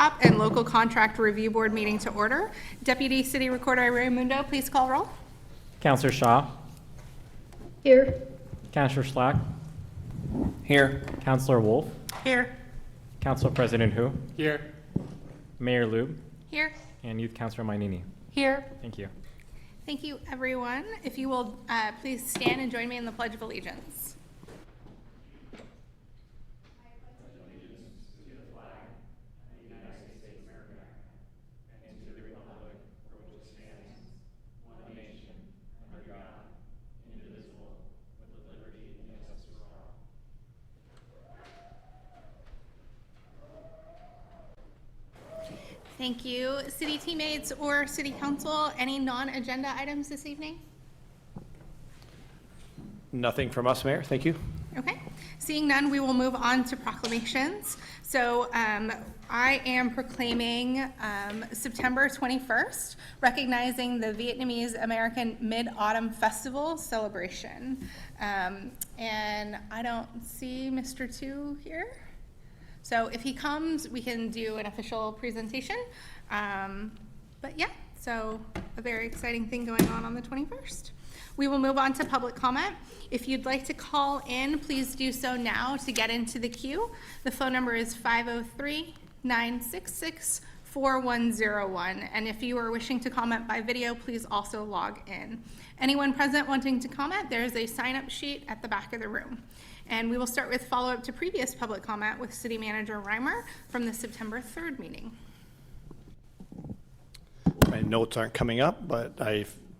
Workshop and Local Contract Review Board meeting to order. Deputy City Recorder Raimundo, please call roll. Councillor Shaw. Here. Councillor Slack. Here. Councillor Wolf. Here. Council President Hu. Here. Mayor Lube. Here. And Youth Councillor Mainini. Here. Thank you. Thank you, everyone. If you will please stand and join me in the Pledge of Allegiance. Thank you. City teammates or City Council, any non-agenda items this evening? Nothing from us, Mayor. Thank you. Okay. Seeing none, we will move on to proclamations. So I am proclaiming September 21st, recognizing the Vietnamese American Mid-Autumn Festival celebration. And I don't see Mr. Tu here. So if he comes, we can do an official presentation. But yeah, so a very exciting thing going on the 21st. We will move on to public comment. If you'd like to call in, please do so now to get into the queue. The phone number is 503-966-4101. And if you are wishing to comment by video, please also log in. Anyone present wanting to comment, there is a sign-up sheet at the back of the room. And we will start with follow-up to previous public comment with City Manager Reimer from the September 3rd meeting. My notes aren't coming up, but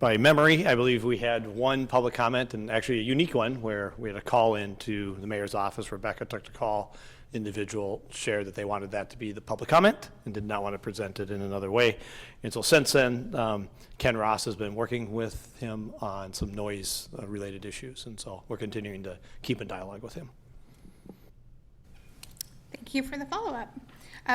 by memory, I believe we had one public comment, and actually a unique one, where we had a call in to the mayor's office. Rebecca took the call. Individual shared that they wanted that to be the public comment and did not want to present it in another way. And so since then, Ken Ross has been working with him on some noise related issues. And so we're continuing to keep in dialogue with him. Thank you for the follow-up.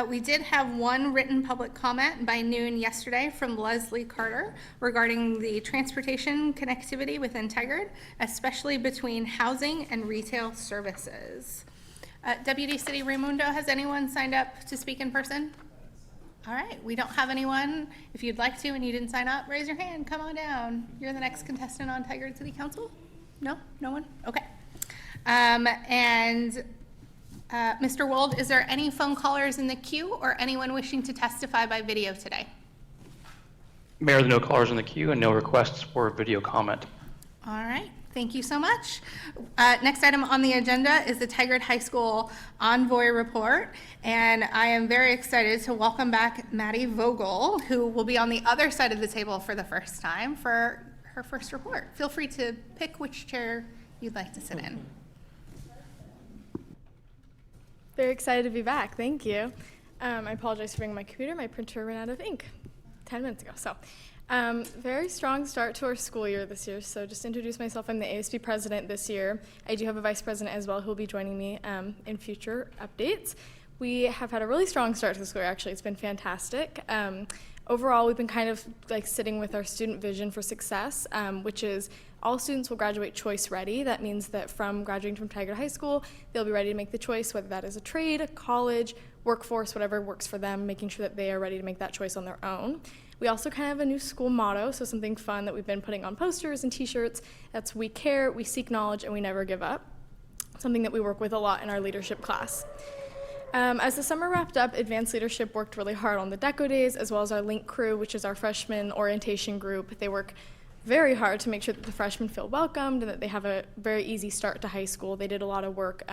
We did have one written public comment by noon yesterday from Leslie Carter regarding the transportation connectivity within Tigard, especially between housing and retail services. Deputy City Raimundo, has anyone signed up to speak in person? All right, we don't have anyone. If you'd like to and you didn't sign up, raise your hand, come on down. You're the next contestant on Tigard City Council? No? No one? Okay. Mr. Wold, is there any phone callers in the queue or anyone wishing to testify by video today? Mayor, there are no callers in the queue and no requests for video comment. All right. Thank you so much. Next item on the agenda is the Tigard High School Envoy Report, and I am very excited to welcome back Maddie Vogel, who will be on the other side of the table for the first time for her first report. Feel free to pick which chair you'd like to sit in. Very excited to be back. Thank you. I apologize for bringing my computer. My printer ran out of ink 10 minutes ago. So. Very strong start to our school year this year. So just to introduce myself, I'm the ASB president this year. I do have a vice president as well who will be joining me in future updates. We have had a really strong start to the school year, actually. It's been fantastic. Overall, we've been kind of like sitting with our student vision for success, which is all students will graduate choice ready. That means that from graduating from Tigard High School, they'll be ready to make the choice, whether that is a trade, a college, workforce, whatever works for them, making sure that they are ready to make that choice on their own. We also kind of have a new school motto, so something fun that we've been putting on posters and t-shirts. That's we care, we seek knowledge, and we never give up. Something that we work with a lot in our leadership class. As the summer wrapped up, Advanced Leadership worked really hard on the Deco Days, as well as our Link crew, which is our freshman orientation group. They work very hard to make sure that the freshmen feel welcomed and that they have a very easy start to high school. They did a lot of work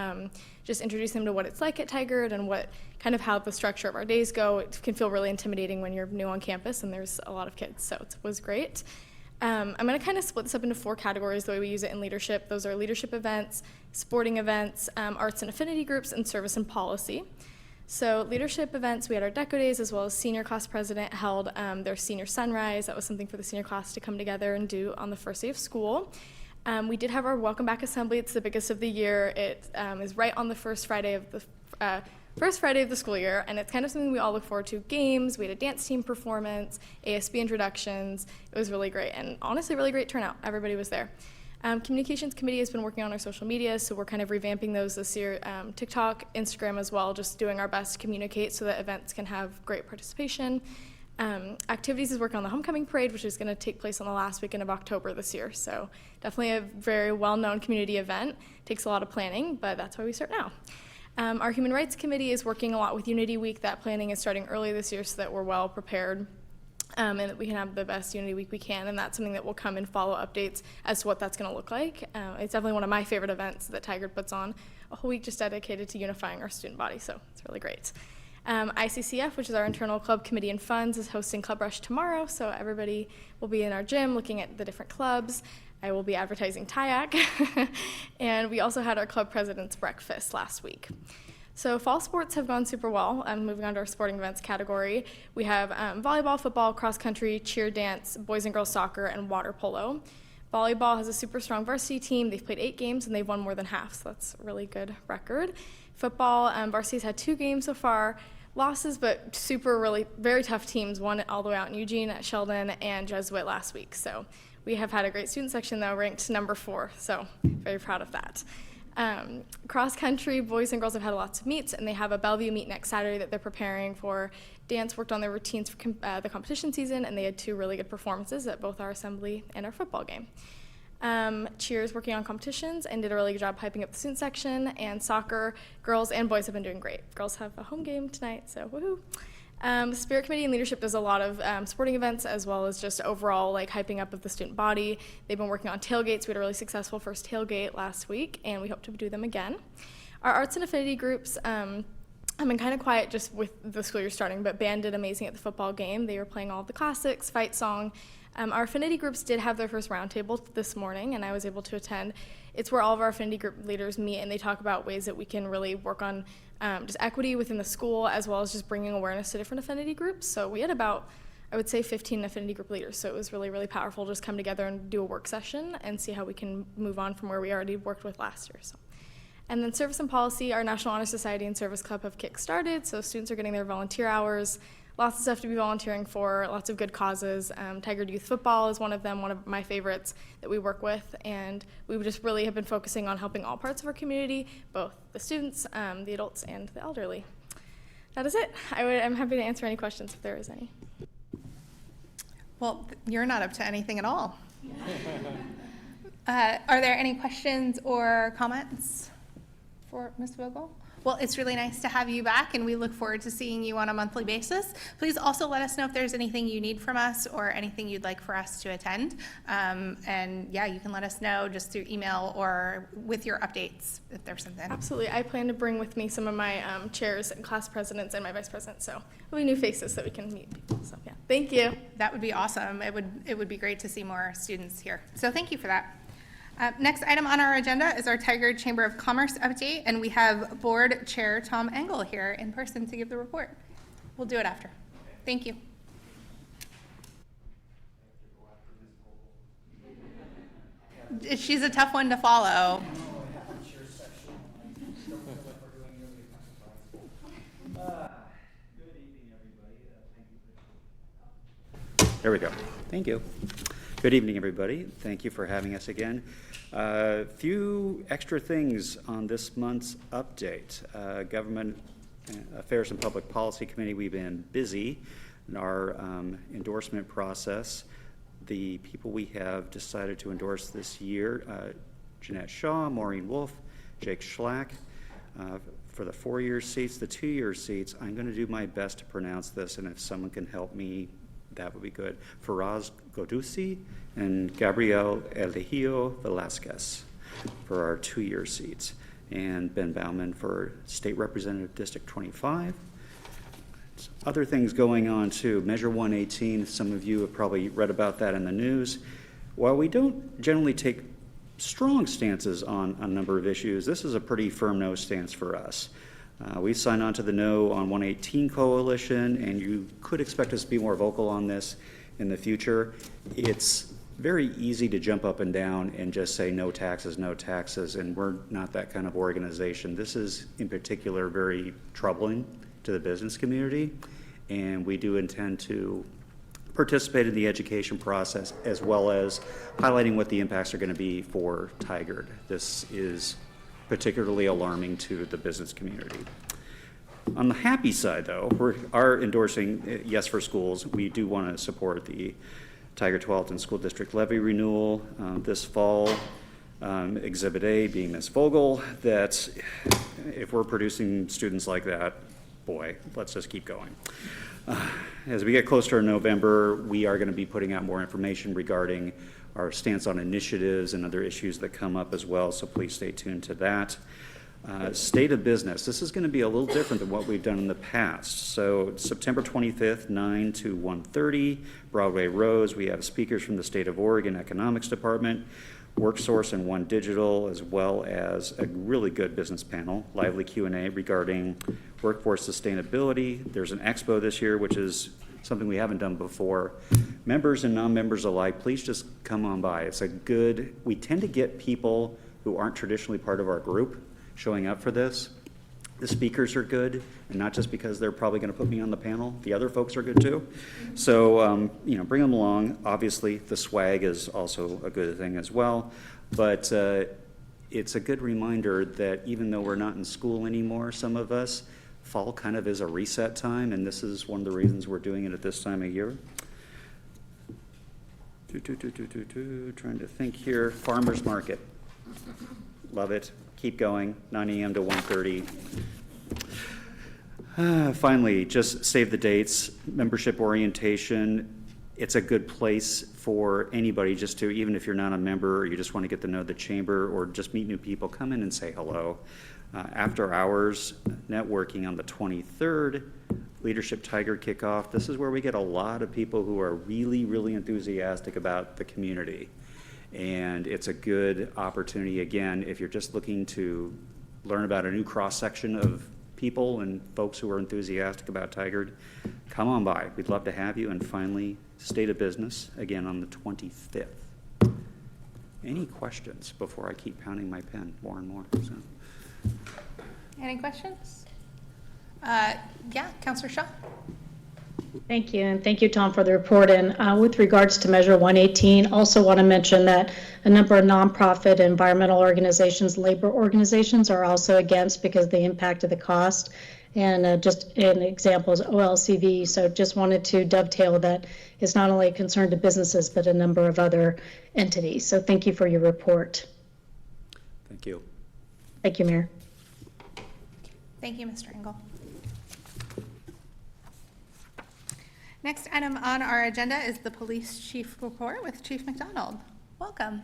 just introducing them to what it's like at Tigard and what kind of how the structure of our days go. It can feel really intimidating when you're new on campus and there's a lot of kids, so it was great. I'm going to kind of split this up into 4 categories the way we use it in leadership. Those are leadership events, sporting events, arts and affinity groups, and service and policy. So leadership events, we had our Deco Days, as well as senior class president held their senior sunrise. That was something for the senior class to come together and do on the first day of school. We did have our welcome back assembly. It's the biggest of the year. It is right on the first Friday of the school year, and it's kind of something we all look forward to. Games, we had a dance team performance, ASB introductions. It was really great, and honestly, really great turnout. Everybody was there. Communications committee has been working on our social media, so we're kind of revamping those this year. TikTok, Instagram as well, just doing our best to communicate so that events can have great participation. Activities is working on the homecoming parade, which is going to take place on the last weekend of October this year. So definitely a very well-known community event. Takes a lot of planning, but that's why we start now. Our Human Rights Committee is working a lot with Unity Week. That planning is starting early this year so that we're well prepared and that we can have the best Unity Week we can. And that's something that will come in follow updates as to what that's going to look like. It's definitely one of my favorite events that Tigard puts on, a whole week just dedicated to unifying our student body. So it's really great. ICCF, which is our internal club committee and funds, is hosting Club Rush tomorrow. So everybody will be in our gym looking at the different clubs. I will be advertising TIAC. And we also had our club president's breakfast last week. So fall sports have gone super well. Moving on to our sporting events category, we have volleyball, football, cross country, cheer dance, boys and girls soccer, and water polo. Volleyball has a super strong varsity team. They've played 8 games and they've won more than half, so that's a really good record. Football, varsity's had 2 games so far. Losses, but really very tough teams. Won it all the way out in Eugene at Sheldon and Jesuit last week. So we have had a great student section though, ranked number 4. So very proud of that. Cross country, boys and girls have had lots of meets, and they have a Bellevue meet next Saturday that they're preparing for. Dance worked on their routines for the competition season, and they had 2 really good performances at both our assembly and our football game. Cheers working on competitions and did a really good job hyping up the student section, and soccer, girls and boys have been doing great. Girls have a home game tonight, so woohoo. The Spirit Committee and Leadership does a lot of sporting events as well as just overall like hyping up of the student body. They've been working on tailgates. We had a really successful first tailgate last week, and we hope to do them again. Our arts and affinity groups, I've been kind of quiet just with the school year starting, but band did amazing at the football game. They were playing all the classics, fight song. Our affinity groups did have their first roundtable this morning, and I was able to attend. It's where all of our affinity group leaders meet, and they talk about ways that we can really work on just equity within the school, as well as just bringing awareness to different affinity groups. So we had about, I would say, 15 affinity group leaders. So it was really, really powerful to just come together and do a work session and see how we can move on from where we already worked with last year. So. And then Service and Policy, our National Honor Society and Service Club have kick-started, so students are getting their volunteer hours. Lots of stuff to be volunteering for, lots of good causes. Tigard Youth Football is one of them, one of my favorites that we work with, and we just really have been focusing on helping all parts of our community, both the students, the adults, and the elderly. That is it. I'm happy to answer any questions if there is any. Well, you're not up to anything at all. Are there any questions or comments for Ms. Vogel? Well, it's really nice to have you back, and we look forward to seeing you on a monthly basis. Please also let us know if there's anything you need from us or anything you'd like for us to attend. And yeah, you can let us know just through email or with your updates if there's something. Absolutely. I plan to bring with me some of my chairs and class presidents and my vice president, so there'll be new faces that we can meet people. So yeah, thank you. That would be awesome. It would be great to see more students here. So thank you for that. Next item on our agenda is our Tigard Chamber of Commerce update, and we have Board Chair Tom Engel here in person to give the report. We'll do it after. Thank you. She's a tough one to follow. There we go. Thank you. Good evening, everybody. Thank you for having us again. A few extra things on this month's update. Government Affairs and Public Policy Committee, we've been busy in our endorsement process. The people we have decided to endorse this year, Jeanette Shaw, Maureen Wolf, Jake Schlack, for the 4-year seats. The 2-year seats, I'm going to do my best to pronounce this, and if someone can help me, that would be good. Faraz Godusi and Gabriel Eligio Velasquez for our 2-year seats, and Ben Bauman for State Representative District 25. Other things going on too. Measure 118, some of you have probably read about that in the news. While we don't generally take strong stances on a number of issues, this is a pretty firm no stance for us. We signed on to the No on 118 coalition, and you could expect us to be more vocal on this in the future. It's very easy to jump up and down and just say no taxes, and we're not that kind of organization. This is in particular very troubling to the business community, and we do intend to participate in the education process, as well as highlighting what the impacts are going to be for Tigard. This is particularly alarming to the business community. On the happy side, though, we are endorsing Yes for Schools. We do want to support the Tigard Tualatin School District levy renewal this fall. Exhibit A being Ms. Vogel, that if we're producing students like that, boy, let's just keep going. As we get closer to November, we are going to be putting out more information regarding our stance on initiatives and other issues that come up as well, so please stay tuned to that. State of business. This is going to be a little different than what we've done in the past. So September 25th, 9 to 1:30, Broadway Rose. We have speakers from the State of Oregon Economics Department, WorkSource and One Digital, as well as a really good business panel, lively Q&A regarding workforce sustainability. There's an expo this year, which is something we haven't done before. Members and non-members alike, please just come on by. It's a good, we tend to get people who aren't traditionally part of our group showing up for this. The speakers are good, and not just because they're probably going to put me on the panel. The other folks are good too. So, bring them along. Obviously, the swag is also a good thing as well. But it's a good reminder that even though we're not in school anymore, some of us, fall kind of is a reset time, and this is one of the reasons we're doing it at this time of year. Trying to think here. Farmers Market. Love it. Keep going, 9 a.m. to 1:30. Finally, just save the dates, membership orientation. It's a good place for anybody just to, even if you're not a member or you just want to get to know the chamber or just meet new people, come in and say hello. After hours, networking on the 23rd, Leadership Tigard kickoff. This is where we get a lot of people who are really, really enthusiastic about the community. And it's a good opportunity, again, if you're just looking to learn about a new cross-section of people and folks who are enthusiastic about Tigard, come on by. We'd love to have you. And finally, State of Business, again on the 25th. Any questions before I keep pounding my pen more and more? So. Any questions? Yeah, Councillor Shaw. Thank you, and thank you, Tom, for the report. And with regards to Measure 118, also want to mention that a number of nonprofit environmental organizations, labor organizations are also against because of the impact of the cost. And just an example is OLCV. So just wanted to dovetail that it's not only a concern to businesses, but a number of other entities. So thank you for your report. Thank you. Thank you, Mayor. Thank you, Mr. Engel. Next item on our agenda is the police chief report with Chief McDonald. Welcome.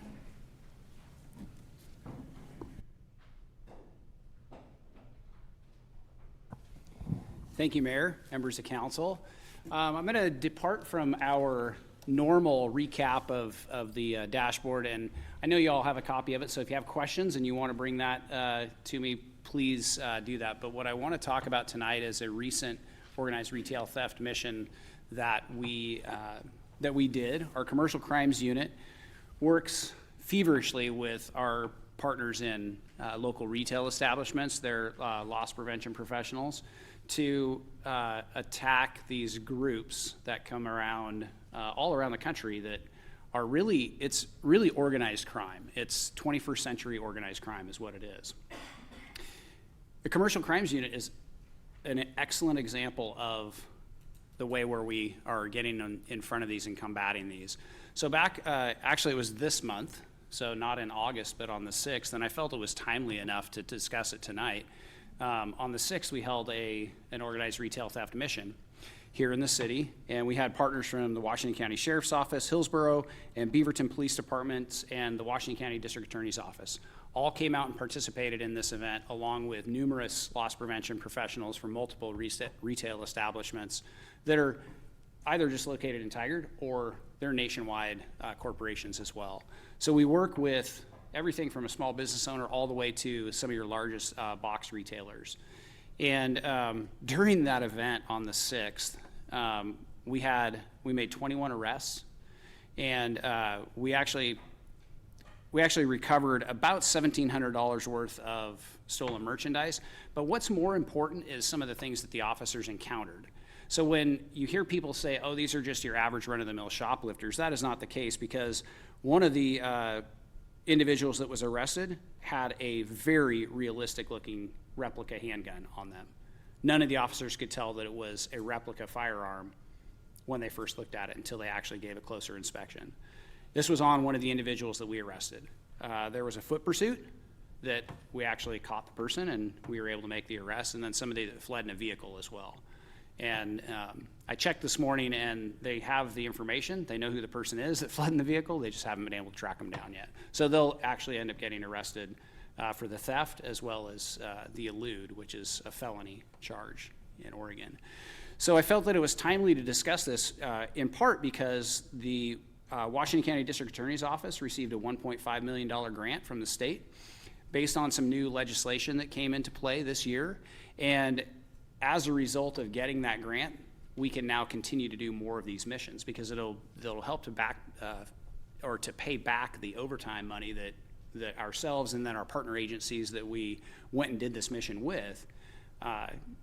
Thank you, Mayor, members of council. I'm going to depart from our normal recap of the dashboard, and I know you all have a copy of it, so if you have questions and you want to bring that to me, please do that. But what I want to talk about tonight is a recent organized retail theft mission that we did. Our commercial crimes unit works feverishly with our partners in local retail establishments, their loss prevention professionals, to attack these groups that come around all around the country that are really, it's really organized crime. It's 21st century organized crime is what it is. The commercial crimes unit is an excellent example of the way where we are getting in front of these and combating these. So back, actually it was this month, so not in August, but on the 6th, and I felt it was timely enough to discuss it tonight. On the 6th, we held an organized retail theft mission here in the city, and we had partners from the Washington County Sheriff's Office, Hillsborough, and Beaverton Police Departments, and the Washington County District Attorney's Office. All came out and participated in this event, along with numerous loss prevention professionals from multiple retail establishments that are either just located in Tigard or they're nationwide corporations as well. So we work with everything from a small business owner all the way to some of your largest box retailers. And during that event on the 6th, we made 21 arrests, and we actually recovered about $1,700 worth of stolen merchandise. But what's more important is some of the things that the officers encountered. So when you hear people say, oh, these are just your average run-of-the-mill shoplifters, that is not the case, because one of the individuals that was arrested had a very realistic-looking replica handgun on them. None of the officers could tell that it was a replica firearm when they first looked at it until they actually gave a closer inspection. This was on one of the individuals that we arrested. There was a foot pursuit that we actually caught the person and we were able to make the arrest, and then somebody that fled in a vehicle as well. And I checked this morning and they have the information. They know who the person is that fled in the vehicle. They just haven't been able to track them down yet. So they'll actually end up getting arrested for the theft as well as the elude, which is a felony charge in Oregon. So I felt that it was timely to discuss this in part because the Washington County District Attorney's Office received a $1.5 million grant from the state based on some new legislation that came into play this year. And as a result of getting that grant, we can now continue to do more of these missions because it'll help to back or to pay back the overtime money that ourselves and then our partner agencies that we went and did this mission with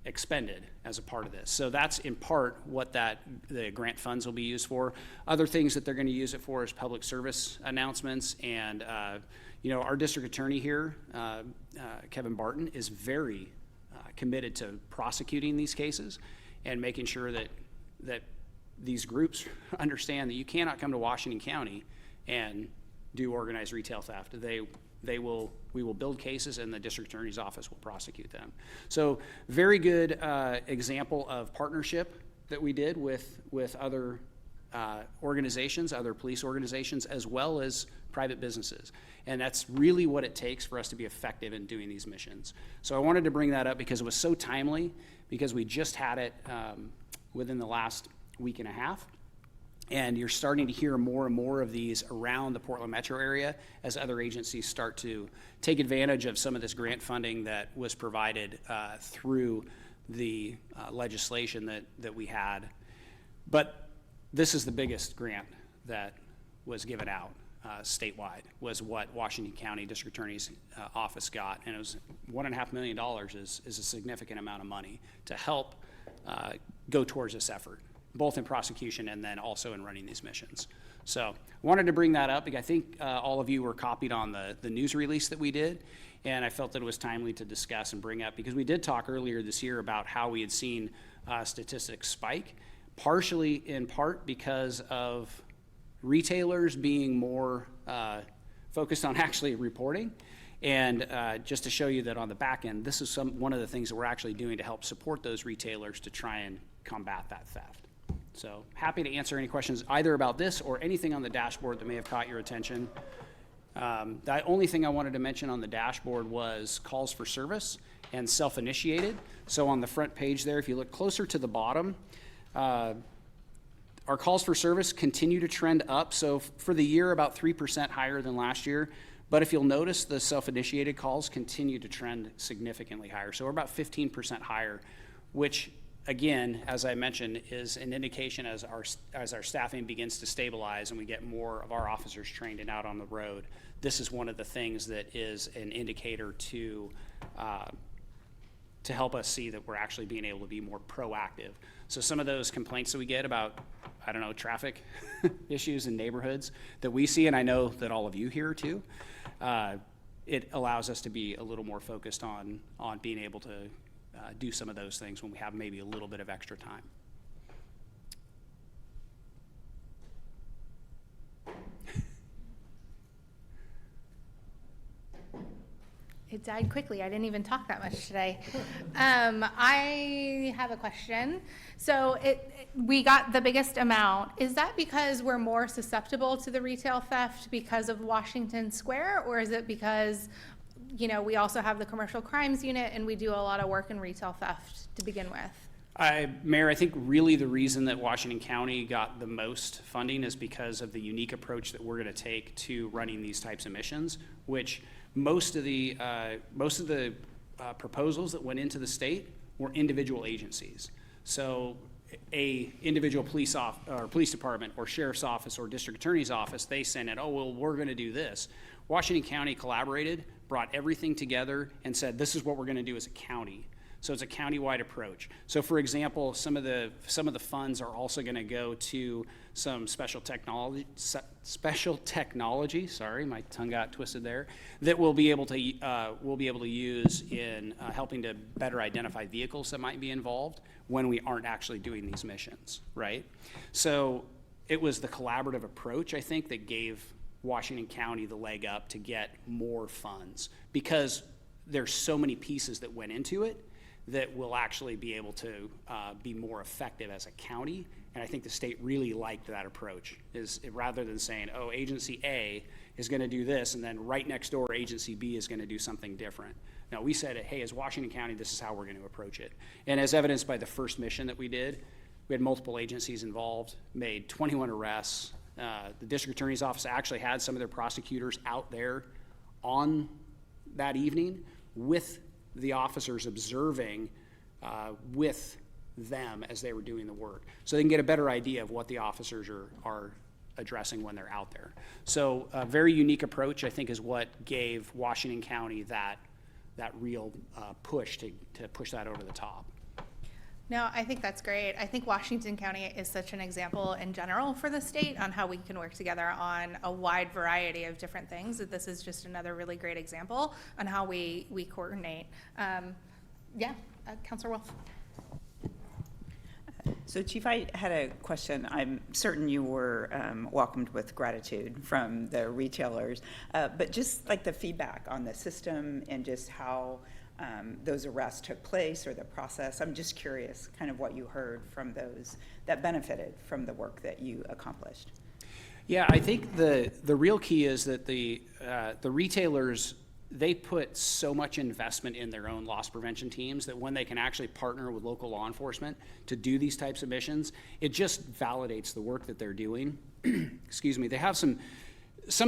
expended as a part of this. So that's in part what the grant funds will be used for. Other things that they're going to use it for is public service announcements. And our district attorney here, Kevin Barton, is very committed to prosecuting these cases and making sure that these groups understand that you cannot come to Washington County and do organized retail theft. We will build cases and the district attorney's office will prosecute them. So very good example of partnership that we did with other organizations, other police organizations, as well as private businesses. And that's really what it takes for us to be effective in doing these missions. So I wanted to bring that up because it was so timely, because we just had it within the last week and a half. And you're starting to hear more and more of these around the Portland metro area as other agencies start to take advantage of some of this grant funding that was provided through the legislation that we had. But this is the biggest grant that was given out statewide, was what Washington County District Attorney's Office got. And it was $1.5 million is a significant amount of money to help go towards this effort, both in prosecution and then also in running these missions. So I wanted to bring that up because I think all of you were copied on the news release that we did, and I felt that it was timely to discuss and bring up because we did talk earlier this year about how we had seen statistics spike, partially in part because of retailers being more focused on actually reporting. And just to show you that on the back end, this is one of the things that we're actually doing to help support those retailers to try and combat that theft. So happy to answer any questions either about this or anything on the dashboard that may have caught your attention. The only thing I wanted to mention on the dashboard was calls for service and self-initiated. So on the front page there, if you look closer to the bottom, our calls for service continue to trend up. So for the year, about 3% higher than last year. But if you'll notice, the self-initiated calls continue to trend significantly higher. So we're about 15% higher, which again, as I mentioned, is an indication as our staffing begins to stabilize and we get more of our officers trained and out on the road. This is one of the things that is an indicator to help us see that we're actually being able to be more proactive. So some of those complaints that we get about, traffic issues in neighborhoods that we see, and I know that all of you hear too, it allows us to be a little more focused on being able to do some of those things when we have maybe a little bit of extra time. It died quickly. I didn't even talk that much today. I have a question. So we got the biggest amount. Is that because we're more susceptible to the retail theft because of Washington Square, or is it because we also have the commercial crimes unit and we do a lot of work in retail theft to begin with? Mayor, I think really the reason that Washington County got the most funding is because of the unique approach that we're going to take to running these types of missions, which most of the proposals that went into the state were individual agencies. So a individual police department or sheriff's office or district attorney's office, they sent it, we're going to do this. Washington County collaborated, brought everything together and said, this is what we're going to do as a county. So it's a countywide approach. So for example, some of the funds are also going to go to some special technology, sorry, my tongue got twisted there, that we'll be able to use in helping to better identify vehicles that might be involved when we aren't actually doing these missions, right? So it was the collaborative approach, I think, that gave Washington County the leg up to get more funds, because there's so many pieces that went into it that will actually be able to be more effective as a county. And I think the state really liked that approach, is rather than saying, oh, agency A is going to do this, and then right next door, agency B is going to do something different. No, we said, hey, as Washington County, this is how we're going to approach it. And as evidenced by the first mission that we did, we had multiple agencies involved, made 21 arrests. The district attorney's office actually had some of their prosecutors out there on that evening with the officers observing with them as they were doing the work, so they can get a better idea of what the officers are addressing when they're out there. So a very unique approach, I think, is what gave Washington County that real push to push that over the top. No, I think that's great. I think Washington County is such an example in general for the state on how we can work together on a wide variety of different things. That this is just another really great example on how we coordinate. Councilor Wolf. So Chief, I had a question. I'm certain you were welcomed with gratitude from the retailers, but just like the feedback on the system and just how those arrests took place or the process. I'm just curious kind of what you heard from those that benefited from the work that you accomplished. Yeah, I think the real key is that the retailers, they put so much investment in their own loss prevention teams that when they can actually partner with local law enforcement to do these types of missions, it just validates the work that they're doing. Excuse me. They have some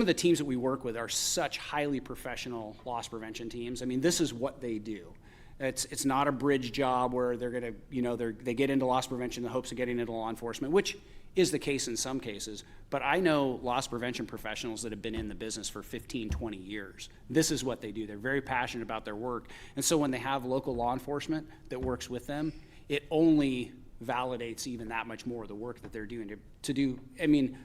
of the teams that we work with are such highly professional loss prevention teams. I mean, this is what they do. It's not a bridge job where they're going to, they get into loss prevention in the hopes of getting into law enforcement, which is the case in some cases. But I know loss prevention professionals that have been in the business for 15, 20 years. This is what they do. They're very passionate about their work. And so when they have local law enforcement that works with them, it only validates even that much more of the work that they're doing to do. I mean,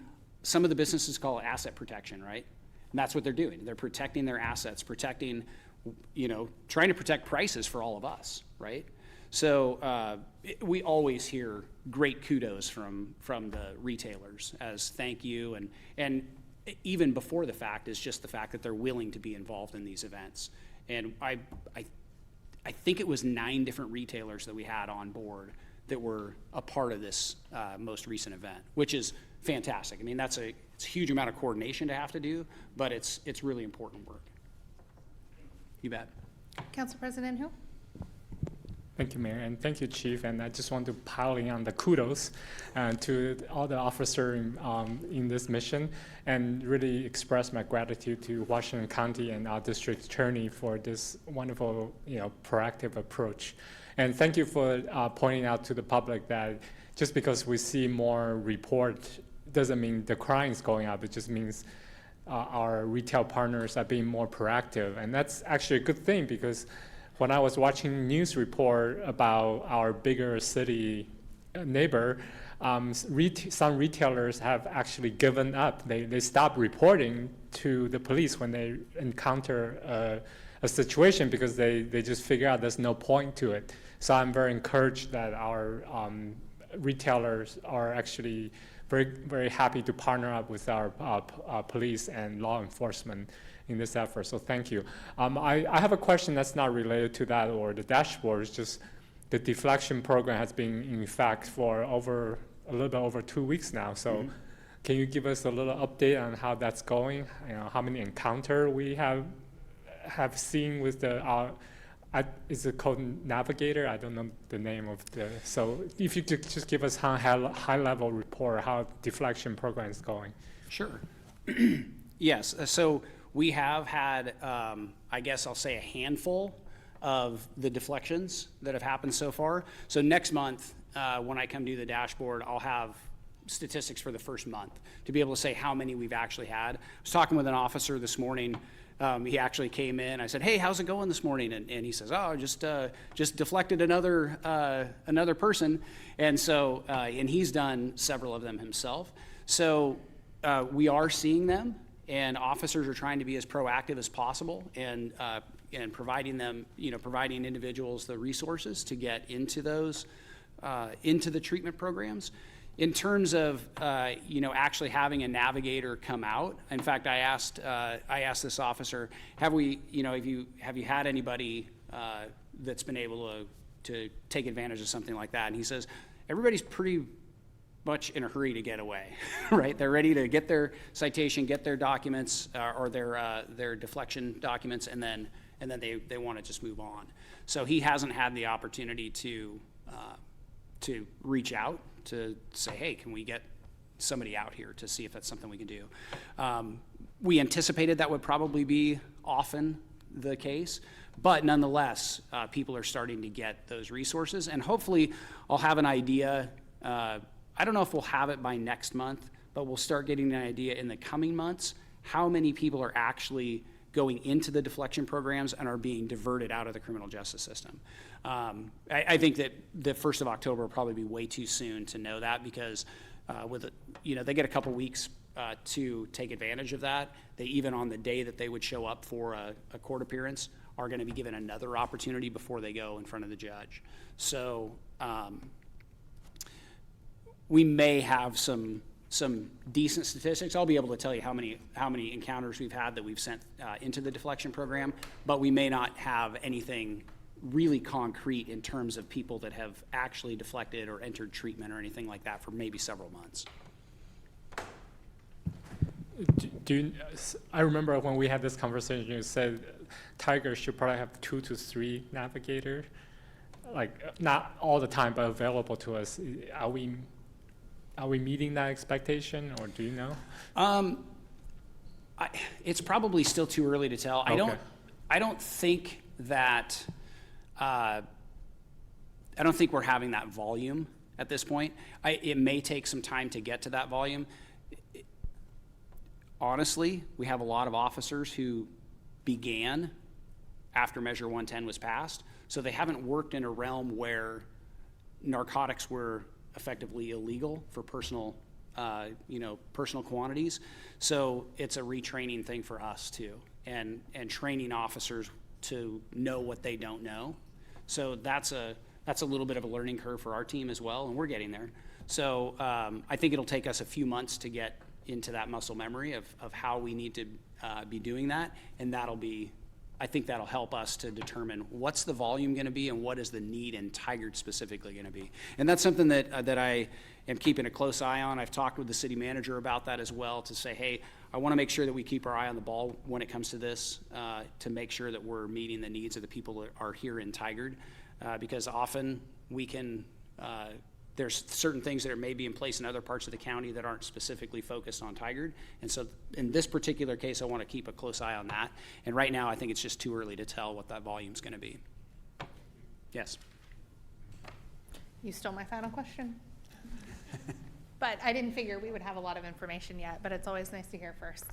some of the businesses call it asset protection, right? And that's what they're doing. They're protecting their assets, trying to protect prices for all of us, right? So we always hear great kudos from the retailers as thank you, and even before the fact is just the fact that they're willing to be involved in these events. And I think it was 9 different retailers that we had on board that were a part of this most recent event, which is fantastic. I mean, it's a huge amount of coordination to have to do, but it's really important work. You bet. Council President Hu? Thank you, Mayor, and thank you, Chief. And I just want to pile in on the kudos to all the officers in this mission, and really express my gratitude to Washington County and our district attorney for this wonderful, proactive approach. And thank you for pointing out to the public that just because we see more report doesn't mean the crime is going up. It just means our retail partners are being more proactive, and that's actually a good thing, because when I was watching news report about our bigger city neighbor, some retailers have actually given up. They stopped reporting to the police when they encounter a situation, because they just figure out there's no point to it. So I'm very encouraged that our retailers are actually very, very happy to partner up with our police and law enforcement in this effort. So thank you. I have a question that's not related to that or the dashboard. It's just the deflection program has been in effect for a little bit over 2 weeks now. So can you give us a little update on how that's going? How many encounters we have seen with the is it called Navigator? I don't know the name of the. So if you could just give us a high-level report how deflection program is going. Sure. Yes. So we have had, I guess I'll say, a handful of the deflections that have happened so far. So next month, when I come do the dashboard, I'll have statistics for the first month to be able to say how many we've actually had. I was talking with an officer this morning He actually came in. I said, "Hey, how's it going this morning?" And he says, "Oh, just deflected another person." And so, and he's done several of them himself. So we are seeing them, and officers are trying to be as proactive as possible, and providing them, providing individuals the resources to get into those, into the treatment programs. In terms of, actually having a navigator come out, in fact, I asked this officer, have you had anybody that's been able to take advantage of something like that? And he says, everybody's pretty much in a hurry to get away, right? They're ready to get their citation, get their documents, or their deflection documents, and then they want to just move on. So he hasn't had the opportunity to reach out to say, hey, can we get somebody out here to see if that's something we can do? We anticipated that would probably be often the case, but nonetheless, people are starting to get those resources, and hopefully I'll have an idea. I don't know if we'll have it by next month, but we'll start getting an idea in the coming months how many people are actually going into the deflection programs and are being diverted out of the criminal justice system. I think that the 1st of October will probably be way too soon to know that, because they get a couple weeks to take advantage of that. They, even on the day that they would show up for a court appearance, are going to be given another opportunity before they go in front of the judge. So we may have some decent statistics. I'll be able to tell you how many encounters we've had that we've sent into the deflection program, but we may not have anything really concrete in terms of people that have actually deflected or entered treatment or anything like that for maybe several months. I remember when we had this conversation, you said Tiger should probably have 2 to 3 navigators, like not all the time, but available to us. Are we meeting that expectation, or do you know? It's probably still too early to tell. Okay. I don't think that. I don't think we're having that volume at this point. It may take some time to get to that volume. Honestly, we have a lot of officers who began after Measure 110 was passed, so they haven't worked in a realm where narcotics were effectively illegal for personal quantities. So it's a retraining thing for us too, and training officers to know what they don't know. So that's a little bit of a learning curve for our team as well, and we're getting there. So I think it'll take us a few months to get into that muscle memory of how we need to be doing that, and I think that'll help us to determine what's the volume going to be and what is the need in Tigard specifically going to be. And that's something that I am keeping a close eye on. I've talked with the city manager about that as well, to say, hey, I want to make sure that we keep our eye on the ball when it comes to this, to make sure that we're meeting the needs of the people that are here in Tigard, because often we can, there's certain things that may be in place in other parts of the county that aren't specifically focused on Tigard. And so in this particular case, I want to keep a close eye on that. And right now, I think it's just too early to tell what that volume's going to be. Yes. You stole my final question. But I didn't figure we would have a lot of information yet, but it's always nice to hear first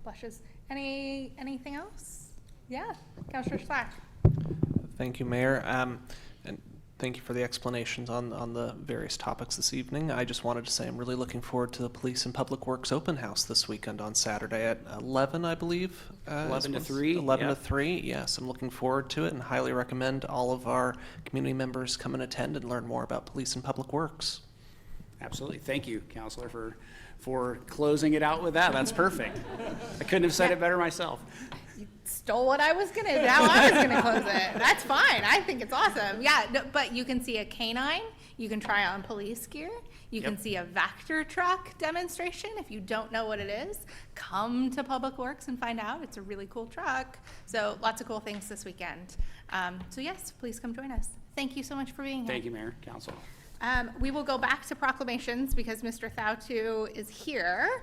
blushes. Anything else? Yeah, Councilor Slack. Thank you, Mayor. And thank you for the explanations on the various topics this evening. I just wanted to say I'm really looking forward to the Police and Public Works Open House this weekend on Saturday at 11, I believe. 11 to 3. 11 yep. to 3, yes. I'm looking forward to it and highly recommend all of our community members come and attend and learn more about Police and Public Works. Absolutely. Thank you, Counselor, for closing it out with that. That's perfect. I couldn't have said it better myself. You stole what I was how I was gonna close it. That's fine. I think it's awesome. Yeah, no, but you can see a canine. You can try on police gear. You can see a Vector truck demonstration. If you don't know what it is, come to Public Works and find out. It's a really cool truck. So lots of cool things this weekend. So yes, please come join us. Thank you so much for being here. Thank you, Mayor, Council. We will go back to proclamations because Mr. Thautu is here.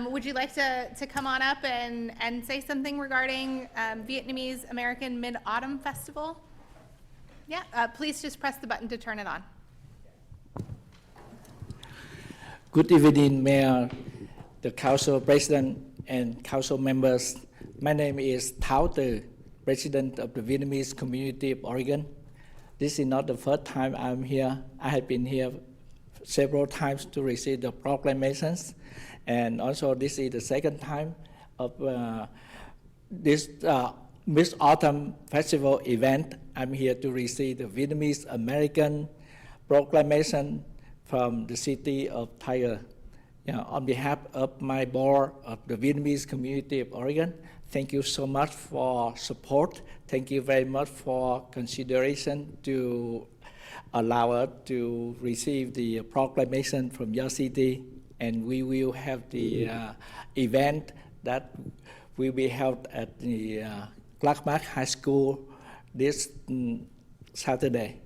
Would you like to come on up and say something regarding Vietnamese American Mid-Autumn Festival? Yeah, please just press the button to turn it on. Good evening, Mayor, the Council President, and Council members, My name is Thao Từ, President of the Vietnamese Community of Oregon. This is not the first time I'm here. I have been here several times to receive the proclamations, and also this is the second time of this Mid-Autumn Festival event. I'm here to receive the Vietnamese American proclamation from the city of Tiger. On behalf of my board of the Vietnamese Community of Oregon, thank you so much for support. Thank you very much for consideration to allow us to receive the proclamation from your city. And we will have the event that will be held at the Clark High School this Saturday.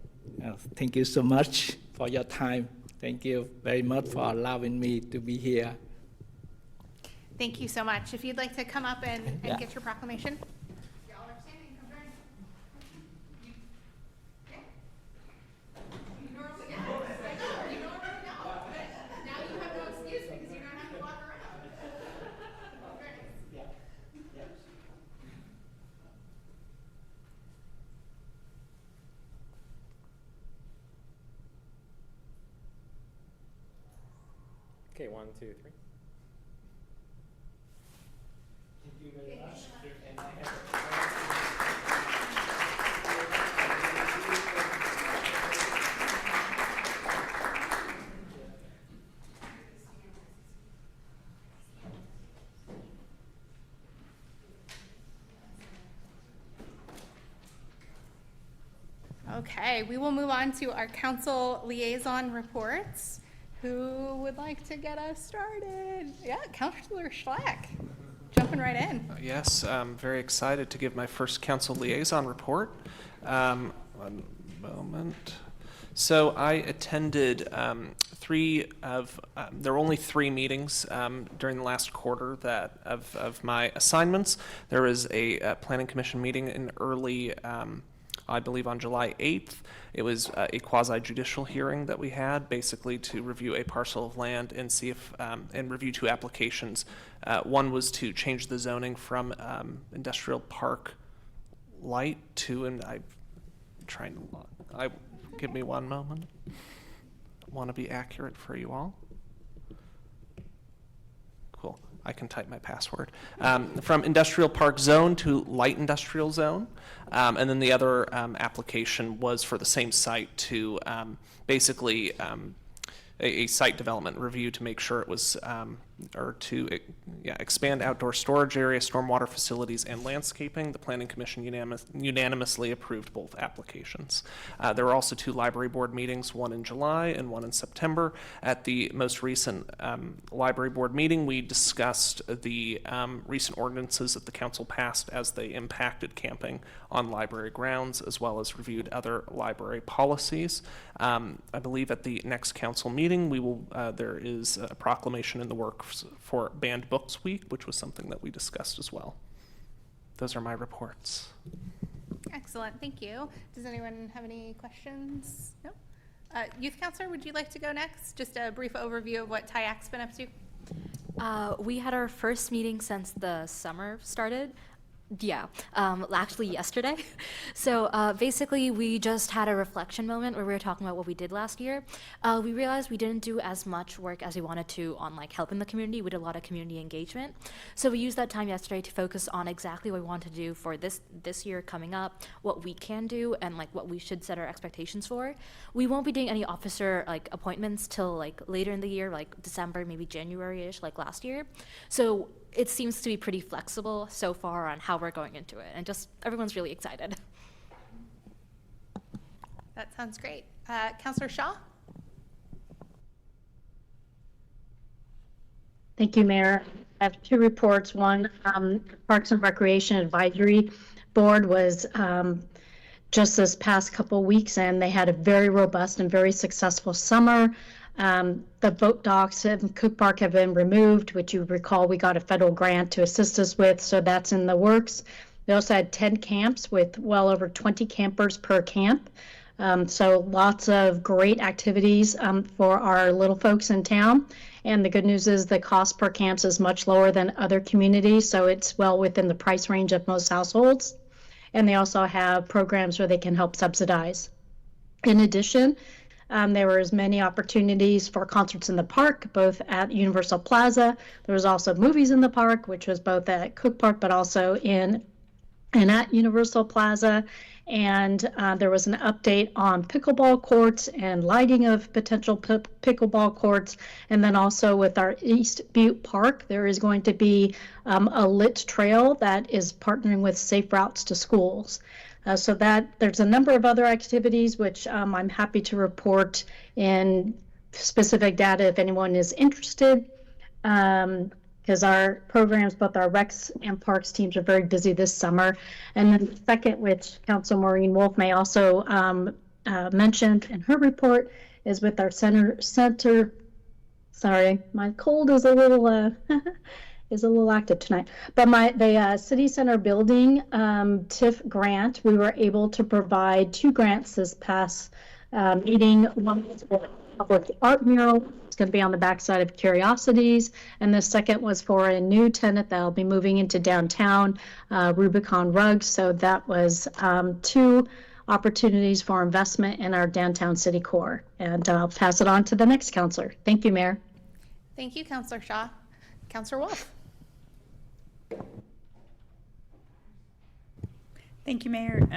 Thank you so much for your time. Thank you very much for allowing me to be here. Thank you so much. If you'd like to come up and Yeah. get your proclamation. Y'all are standing, come join. You normally, yeah, I know, you normally don't, but now you have no excuse because you don't have to walk around. Okay, 1, 2, 3. Okay, we will move on to our council liaison reports. Who would like to get us started? Yeah, Councilor Schlack, jumping right in. Yes, I'm very excited to give my first council liaison report. One moment. So I attended there were only 3 meetings during the last quarter of my assignments. There was a planning commission meeting in early, I believe on July 8th. It was a quasi-judicial hearing that we had, basically to review a parcel of land and see if, and review 2 applications. One was to change the zoning from industrial park light to, and I'm trying to, give me one moment. I want to be accurate for you all. Cool. I can type my password. From industrial park zone to light industrial zone. And then the other application was for the same site to basically a site development review to make sure it was, expand outdoor storage area, stormwater facilities, and landscaping. The Planning Commission unanimously approved both applications. There were also 2 library board meetings, one in July and one in September. At the most recent library board meeting, we discussed the recent ordinances that the council passed as they impacted camping on library grounds, as well as reviewed other library policies. I believe at the next council meeting, we will. There is a proclamation in the works for Banned Books Week, which was something that we discussed as well. Those are my reports. Excellent, thank you. Does anyone have any questions? No? Youth Counselor, would you like to go next? Just a brief overview of what TIAC's been up to. We had our first meeting since the summer started. Yeah, actually yesterday. So basically we just had a reflection moment where we were talking about what we did last year. We realized we didn't do as much work as we wanted to on like helping the community. We did a lot of community engagement. So we used that time yesterday to focus on exactly what we want to do for this year coming up, what we can do, and like what we should set our expectations for. We won't be doing any officer like appointments till like later in the year, like December, maybe January-ish, like last year. So it seems to be pretty flexible so far on how we're going into it, and just everyone's really excited. That sounds great. Councilor Shaw? Thank you, Mayor. I have 2 reports. One, Parks and Recreation Advisory Board was just this past couple weeks, and they had a very robust and very successful summer. The boat docks in Cook Park have been removed, which you recall we got a federal grant to assist us with, so that's in the works. We also had 10 camps with well over 20 campers per camp. So lots of great activities for our little folks in town. And the good news is the cost per camps is much lower than other communities, so it's well within the price range of most households. And they also have programs where they can help subsidize. In addition, there was many opportunities for concerts in the park, both at Universal Plaza. There was also movies in the park, which was both at Cook Park, but also in and at Universal Plaza. And there was an update on pickleball courts and lighting of potential pickleball courts. And then also with our East Butte Park, there is going to be a lit trail that is partnering with Safe Routes to Schools. So that there's a number of other activities which I'm happy to report in specific data if anyone is interested. Because our programs, both our recs and parks teams, are very busy this summer. And then the second, which Council Maureen Wolf may also mention in her report, is with our center. Sorry, my cold is a little is a little active tonight. But the City Center Building TIF grant, we were able to provide 2 grants this past meeting. One was for public art mural. It's going to be on the backside of Curiosities. And the second was for a new tenant that'll be moving into downtown, Rubicon Rugs. So that was 2 opportunities for investment in our downtown city core. And I'll pass it on to the next counselor. Thank you, Mayor. Thank you, Councilor Shaw. Councilor Wolf. Thank you, Mayor.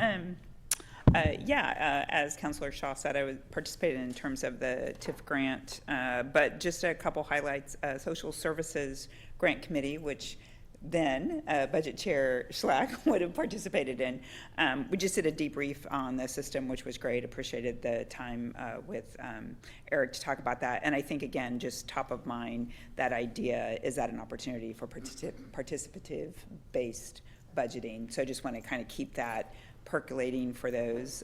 As Councilor Shaw said, I participated in terms of the TIF grant, but just a couple highlights. Social Services Grant Committee, which then Budget Chair Schlack would have participated in. We just did a debrief on the system, which was great. Appreciated the time with Eric to talk about that. And I think, again, just top of mind, that idea is that an opportunity for participative-based budgeting. So I just want to kind of keep that percolating for those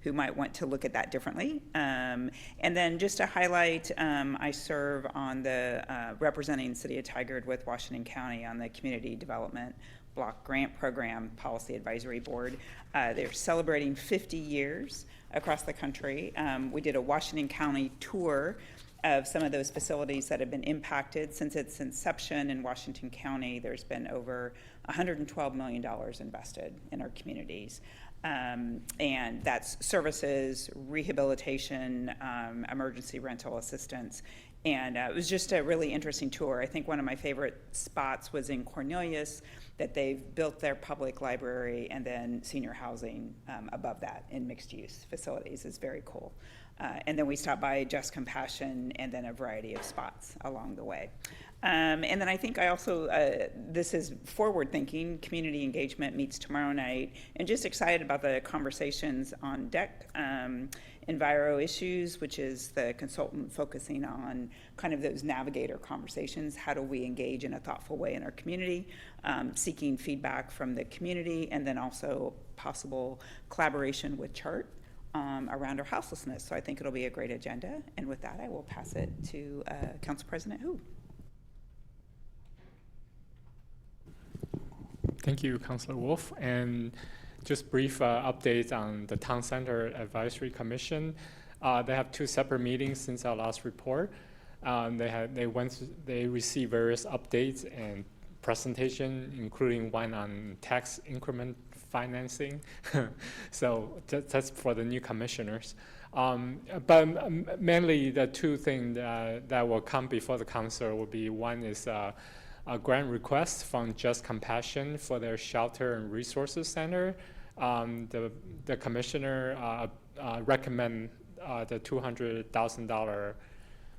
who might want to look at that differently. And then just to highlight, I serve on the representing City of Tigard with Washington County on the Community Development Block Grant Program Policy Advisory Board. They're celebrating 50 years across the country. We did a Washington County tour of some of those facilities that have been impacted since its inception in Washington County. There's been over $112 million invested in our communities. And that's services, rehabilitation, emergency rental assistance. And it was just a really interesting tour. I think one of my favorite spots was in Cornelius, that they've built their public library and then senior housing above that in mixed use facilities. Is very cool. And then we stopped by Just Compassion and then a variety of spots along the way. And then I think I also, this is forward thinking, community engagement meets tomorrow night, and just excited about the conversations on deck. Enviro Issues, which is the consultant focusing on kind of those navigator conversations. How do we engage in a thoughtful way in our community, seeking feedback from the community, and then also possible collaboration with CHART around our houselessness. So I think it'll be a great agenda. And with that, I will pass it to Council President Hu. Thank you, Councilor Wolf. And just brief updates on the Town Center Advisory Commission. They have 2 separate meetings since our last report. They received various updates and presentation, including one on tax increment financing. So that's for the new commissioners. But mainly the 2 things that will come before the council will be, one is a grant request from Just Compassion for their shelter and resources center. The commissioner recommend the $200,000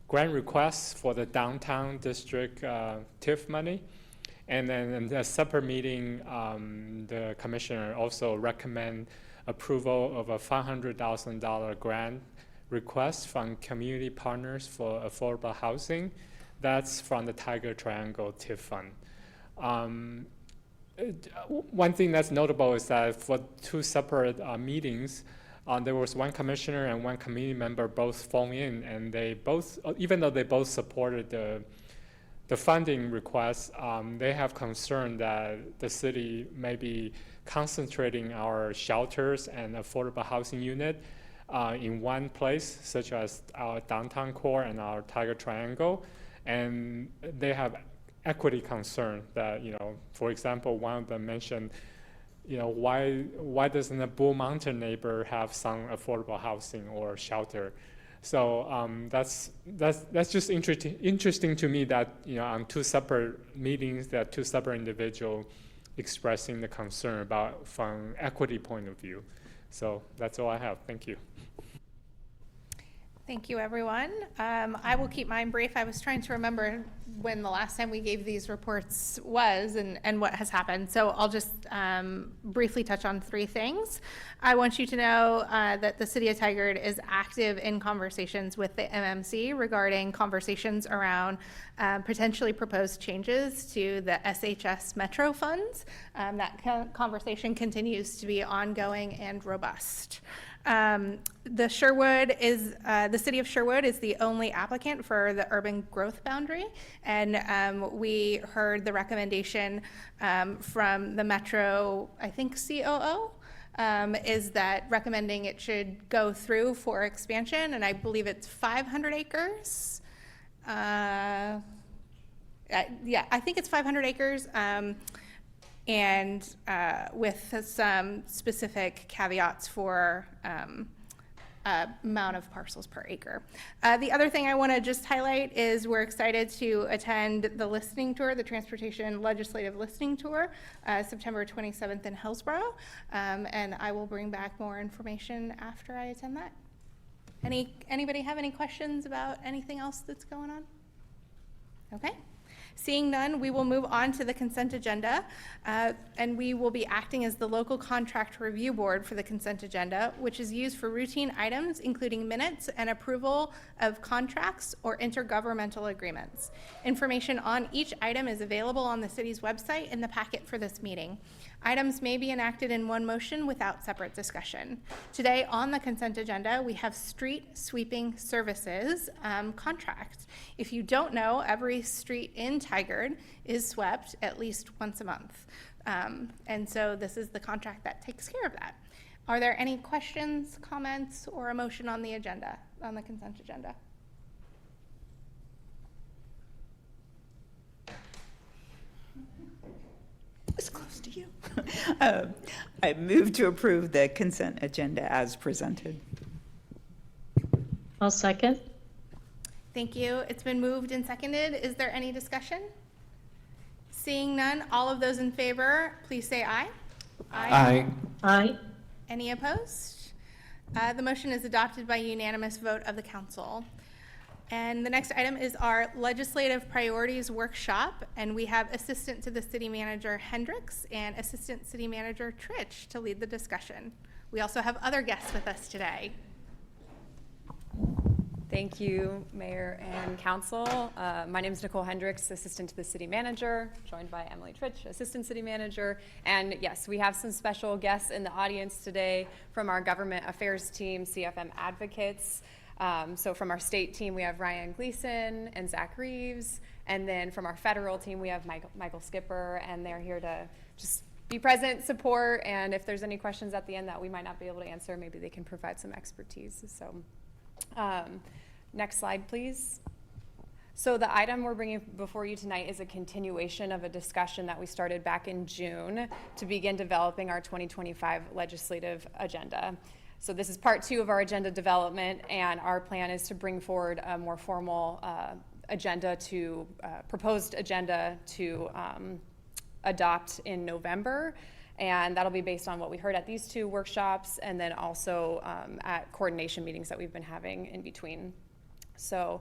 grant request for the downtown district TIF money. And then in a separate meeting, the commissioner also recommend approval of a $500,000 grant request from community partners for affordable housing. That's from the Tiger Triangle TIF Fund. One thing that's notable is that for 2 separate meetings, there was one commissioner and one community member both phone in, and they both, even though they both supported the funding request, they have concern that the city may be concentrating our shelters and affordable housing unit in one place, such as our downtown core and our Tiger Triangle, and they have equity concern that, for example, one of them mentioned, why doesn't the Bull Mountain neighbor have some affordable housing or shelter? So that's just interesting to me that, on two separate meetings, that two separate individuals expressing the concern about from equity point of view. So that's all I have. Thank you. Thank you, everyone. I will keep mine brief. I was trying to remember when the last time we gave these reports was and what has happened. So I'll just briefly touch on three things. I want you to know that the City of Tigard is active in conversations with the MMC regarding conversations around potentially proposed changes to the SHS Metro funds. That conversation continues to be ongoing and robust. The City of Sherwood is the only applicant for the urban growth boundary, and we heard the recommendation from the Metro, I think COO, is that recommending it should go through for expansion, and I believe it's 500 acres. Yeah, I think it's 500 acres. And with some specific caveats for amount of parcels per acre. The other thing I want to just highlight is we're excited to attend the listening tour, the Transportation Legislative Listening Tour, September 27th in Hillsborough, and I will bring back more information after I attend that. Anybody have any questions about anything else that's going on? Okay. Seeing none, we will move on to the consent agenda, and we will be acting as the local contract review board for the consent agenda, which is used for routine items, including minutes and approval of contracts or intergovernmental agreements. Information on each item is available on the city's website in the packet for this meeting. Items may be enacted in one motion without separate discussion. Today on the consent agenda, we have street sweeping services contract. If you don't know, every street in Tigard is swept at least once a month. And so this is the contract that takes care of that. Are there any questions, comments, or a motion on the agenda, on the consent agenda? It's close to you. I move to approve the consent agenda as presented. I'll second. Thank you. It's been moved and seconded. Is there any discussion? Seeing none, all of those in favor, please say aye. Aye. Aye. Any opposed? The motion is adopted by unanimous vote of the council. And the next item is our legislative priorities workshop, and we have Assistant to the City Manager Hendricks and Assistant City Manager Tritch to lead the discussion. We also have other guests with us today. Thank you, Mayor and Council. My name is Nicole Hendricks, Assistant to the City Manager, joined by Emily Tritch, Assistant City Manager. And yes, we have some special guests in the audience today from our Government Affairs team, CFM Advocates. So from our state team, we have Ryan Gleason and Zach Reeves. And then from our federal team, we have Michael Skipper, and they're here to just be present, support, and if there's any questions at the end that we might not be able to answer, maybe they can provide some expertise. So next slide, please. So the item we're bringing before you tonight is a continuation of a discussion that we started back in June to begin developing our 2025 legislative agenda. So this is part 2 of our agenda development, and our plan is to bring forward a more formal agenda to, proposed agenda to adopt in November. And that'll be based on what we heard at these 2 workshops, and then also at coordination meetings that we've been having in between. So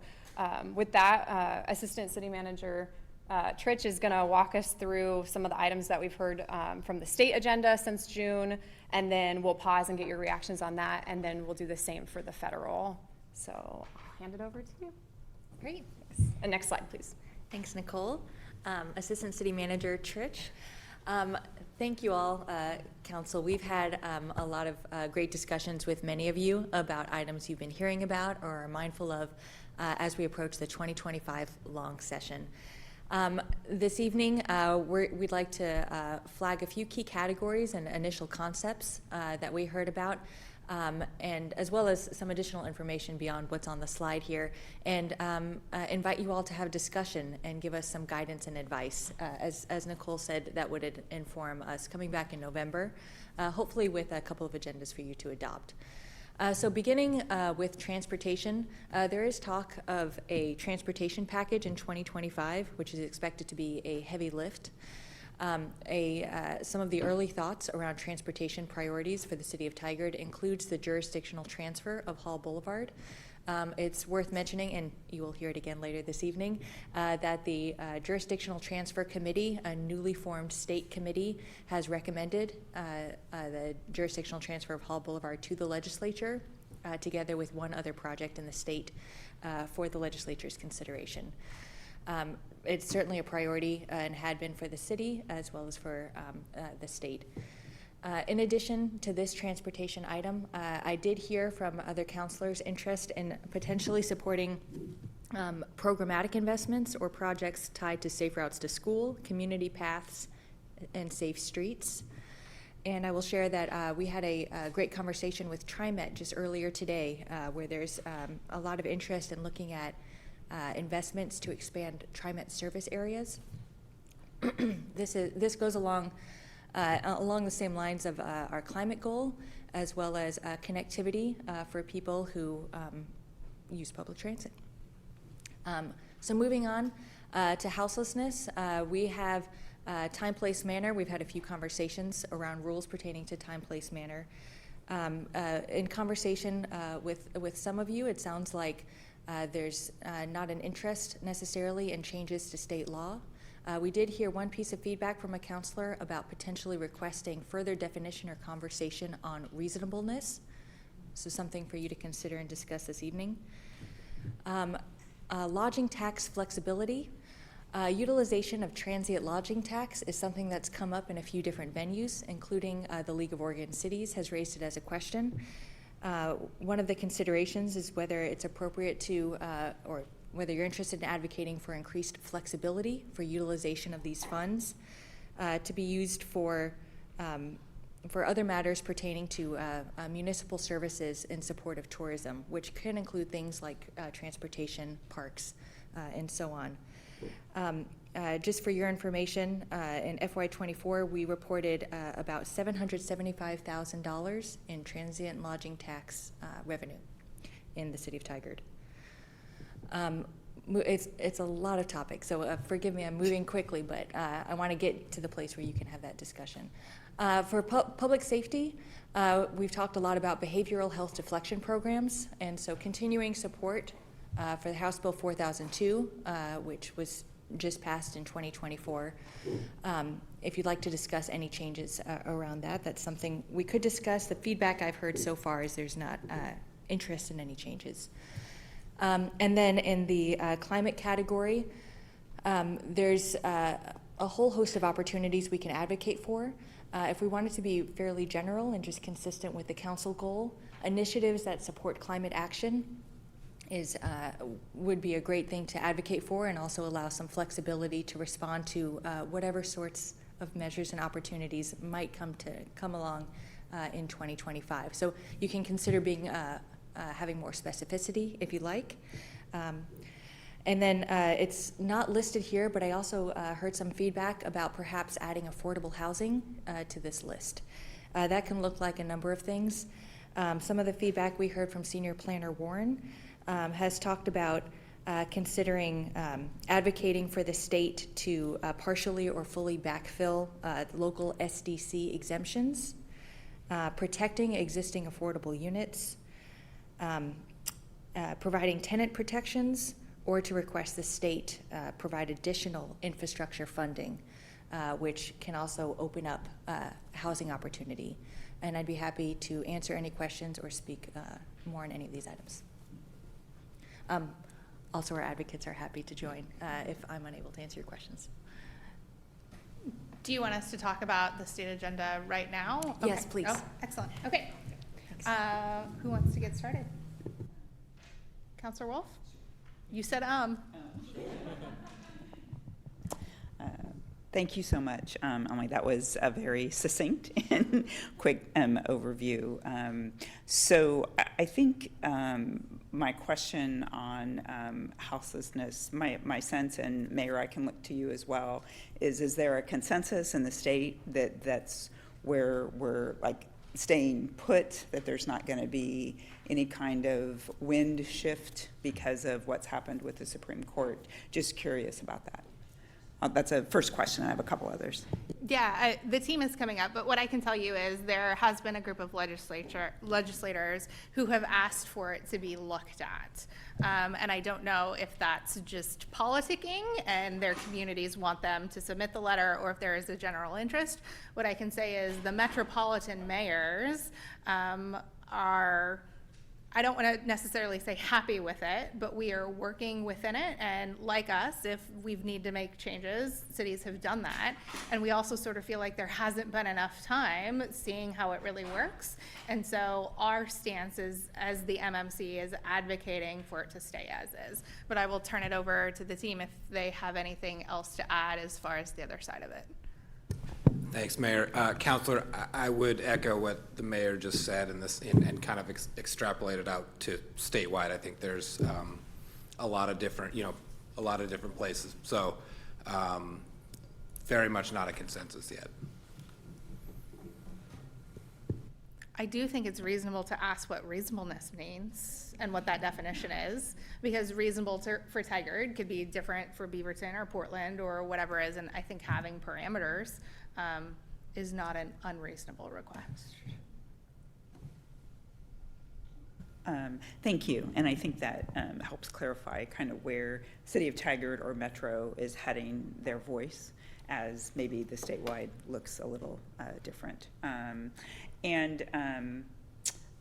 with that, Assistant City Manager Tritch is going to walk us through some of the items that we've heard from the state agenda since June, and then we'll pause and get your reactions on that, and then we'll do the same for the federal. So I'll hand it over to you. Great. Thanks. And next slide, please. Thanks, Nicole. Assistant City Manager Tritch. Thank you all, Council. We've had a lot of great discussions with many of you about items you've been hearing about or are mindful of as we approach the 2025 long session. This evening, we'd like to flag a few key categories and initial concepts that we heard about, and as well as some additional information beyond what's on the slide here, and invite you all to have discussion and give us some guidance and advice. As Nicole said, that would inform us coming back in November, hopefully with a couple of agendas for you to adopt. So beginning with transportation, there is talk of a transportation package in 2025, which is expected to be a heavy lift. Some of the early thoughts around transportation priorities for the City of Tigard includes the jurisdictional transfer of Hall Boulevard. It's worth mentioning, and you will hear it again later this evening, that the Jurisdictional Transfer Committee, a newly formed state committee, has recommended the jurisdictional transfer of Hall Boulevard to the legislature, together with one other project in the state for the legislature's consideration. It's certainly a priority and had been for the city as well as for the state. In addition to this transportation item, I did hear from other councilors interest in potentially supporting programmatic investments or projects tied to safe routes to school, community paths, and safe streets. And I will share that we had a great conversation with TriMet just earlier today, where there's a lot of interest in looking at investments to expand TriMet service areas. This goes along the same lines of our climate goal, as well as connectivity for people who use public transit. So moving on to houselessness, we have time, place, manner. We've had a few conversations around rules pertaining to time, place, manner. In conversation with some of you, it sounds like there's not an interest necessarily in changes to state law. We did hear one piece of feedback from a counselor about potentially requesting further definition or conversation on reasonableness. So something for you to consider and discuss this evening. Lodging tax flexibility. Utilization of transient lodging tax is something that's come up in a few different venues, including the League of Oregon Cities has raised it as a question. One of the considerations is whether it's appropriate to, or whether you're interested in advocating for increased flexibility for utilization of these funds to be used for other matters pertaining to municipal services in support of tourism, which can include things like transportation, parks, and so on. Just for your information, in FY24, we reported about $775,000 in transient lodging tax revenue in the City of Tigard. It's a lot of topics, so forgive me, I'm moving quickly, but I want to get to the place where you can have that discussion. For public safety, we've talked a lot about behavioral health deflection programs, and so continuing support for the House Bill 4002, which was just passed in 2024. If you'd like to discuss any changes around that, that's something we could discuss. The feedback I've heard so far is there's not interest in any changes. And then in the climate category, there's a whole host of opportunities we can advocate for. If we wanted to be fairly general and just consistent with the council goal, initiatives that support climate action would be a great thing to advocate for, and also allow some flexibility to respond to whatever sorts of measures and opportunities might come along in 2025. So you can consider having more specificity if you like. And then it's not listed here, but I also heard some feedback about perhaps adding affordable housing to this list. That can look like a number of things. Some of the feedback we heard from Senior Planner Warren has talked about considering advocating for the state to partially or fully backfill local SDC exemptions, protecting existing affordable units, providing tenant protections, or to request the state provide additional infrastructure funding, which can also open up housing opportunity. And I'd be happy to answer any questions or speak more on any of these items. Also, our advocates are happy to join if I'm unable to answer your questions. Do you want us to talk about the state agenda right now? Yes, Okay. please. Oh, excellent. Okay. Who wants to get started? Councilor Wolf? You said Thank you so much, Emily. That was a very succinct and quick overview. So I think my question on houselessness, my sense, and Mayor, I can look to you as well, is there a consensus in the state that's where we're like staying put, that there's not going to be any kind of wind shift because of what's happened with the Supreme Court? Just curious about that. That's a first question. I have a couple others. Yeah, the team is coming up, but what I can tell you is there has been a group of legislators who have asked for it to be looked at. And I don't know if that's just politicking and their communities want them to submit the letter, or if there is a general interest. What I can say is the metropolitan mayors are, I don't want to necessarily say happy with it, but we are working within it. And like us, if we need to make changes, cities have done that. And we also sort of feel like there hasn't been enough time seeing how it really works. And so our stance is, as the MMC, is advocating for it to stay as is. But I will turn it over to the team if they have anything else to add as far as the other side of it. Thanks, Mayor. Councilor, I would echo what the mayor just said and kind of extrapolate it out to statewide. I think there's a lot of different, a lot of different places. So very much not a consensus yet. I do think it's reasonable to ask what reasonableness means and what that definition is, because reasonable for Tigard could be different for Beaverton or Portland or whatever it is, and I think having parameters is not an unreasonable request. Thank you, and I think that helps clarify kind of where City of Tigard or Metro is heading their voice, as maybe the statewide looks a little different.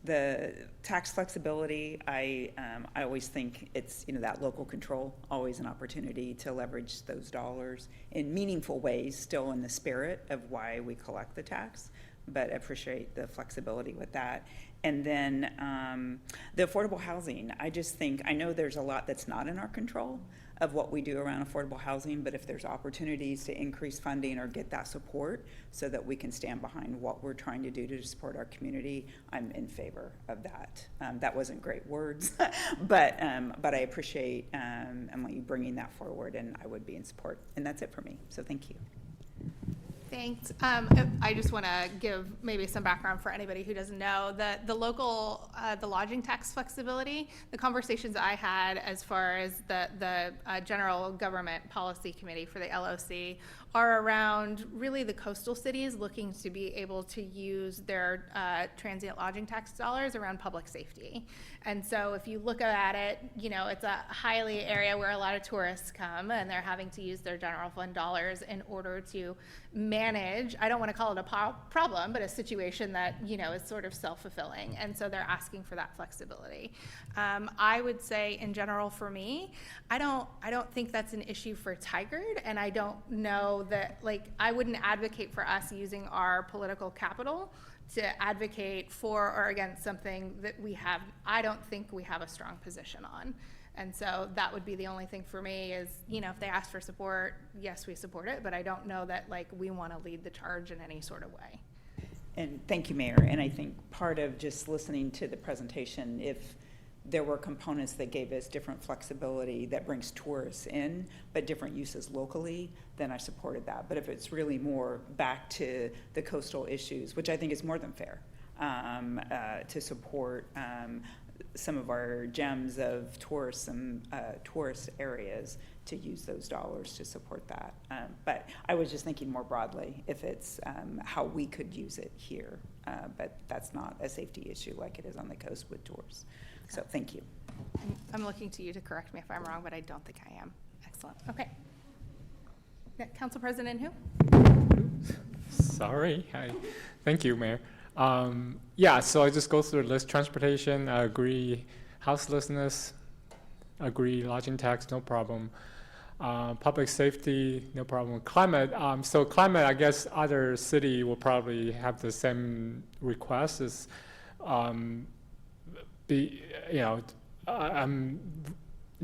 The tax flexibility, I always think it's, that local control, always an opportunity to leverage those dollars in meaningful ways, still in the spirit of why we collect the tax, but appreciate the flexibility with that. And then the affordable housing, I just think, I know there's a lot that's not in our control of what we do around affordable housing, but if there's opportunities to increase funding or get that support so that we can stand behind what we're trying to do to support our community, I'm in favor of that. That wasn't great words, but I appreciate Emily bringing that forward, and I would be in support. And that's it for me, so thank you. Thanks. I just want to give maybe some background for anybody who doesn't know that the local, the lodging tax flexibility, the conversations I had as far as the General Government Policy Committee for the LOC are around really the coastal cities looking to be able to use their transient lodging tax dollars around public safety. And so if you look at it, it's a highly area where a lot of tourists come, and they're having to use their general fund dollars in order to manage, I don't want to call it a problem, but a situation that, is sort of self-fulfilling. And so they're asking for that flexibility. I would say in general for me, I don't think that's an issue for Tigard, and I don't know that, I wouldn't advocate for us using our political capital to advocate for or against something that I don't think we have a strong position on. And so that would be the only thing for me is, if they ask for support, yes, we support it, but I don't know that we want to lead the charge in any sort of way. And thank you, Mayor. And I think part of just listening to the presentation, if there were components that gave us different flexibility that brings tourists in, but different uses locally, then I supported that. But if it's really more back to the coastal issues, which I think is more than fair, to support some of our gems of tourism, tourist areas, to use those dollars to support that. But I was just thinking more broadly, if it's how we could use it here, but that's not a safety issue like it is on the coast with tours. So thank you. I'm looking to you to correct me if I'm wrong, but I don't think I am. Excellent. Okay. Council President who? Sorry. Hi. Thank you, Mayor. So I just go through the list. Transportation, I agree. Houselessness, agree. Lodging tax, no problem. Public safety, no problem. Climate, so climate, I guess other city will probably have the same request as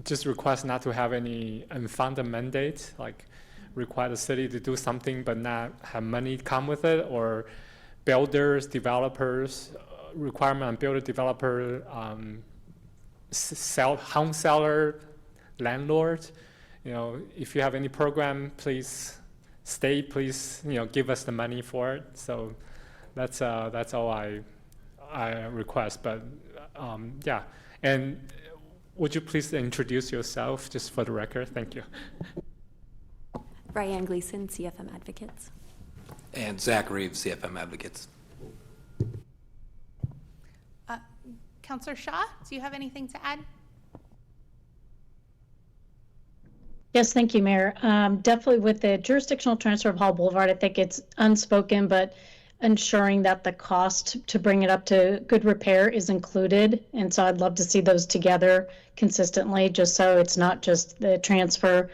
just request not to have any unfounded mandate, like require the city to do something but not have money come with it, or builders, developers, requirement on builder, developer, home seller, landlord. If you have any program, please please give us the money for it. So that's all I request. But yeah, and would you please introduce yourself just for the record? Thank you. Ryan Gleason, CFM Advocates. And Zach Reeves, CFM Advocates. Councillor Shaw, do you have anything to add? Yes, thank you, Mayor. Definitely with the jurisdictional transfer of Hall Boulevard, I think it's unspoken, but ensuring that the cost to bring it up to good repair is included. And so I'd love to see those together consistently, just so it's not just the transfer.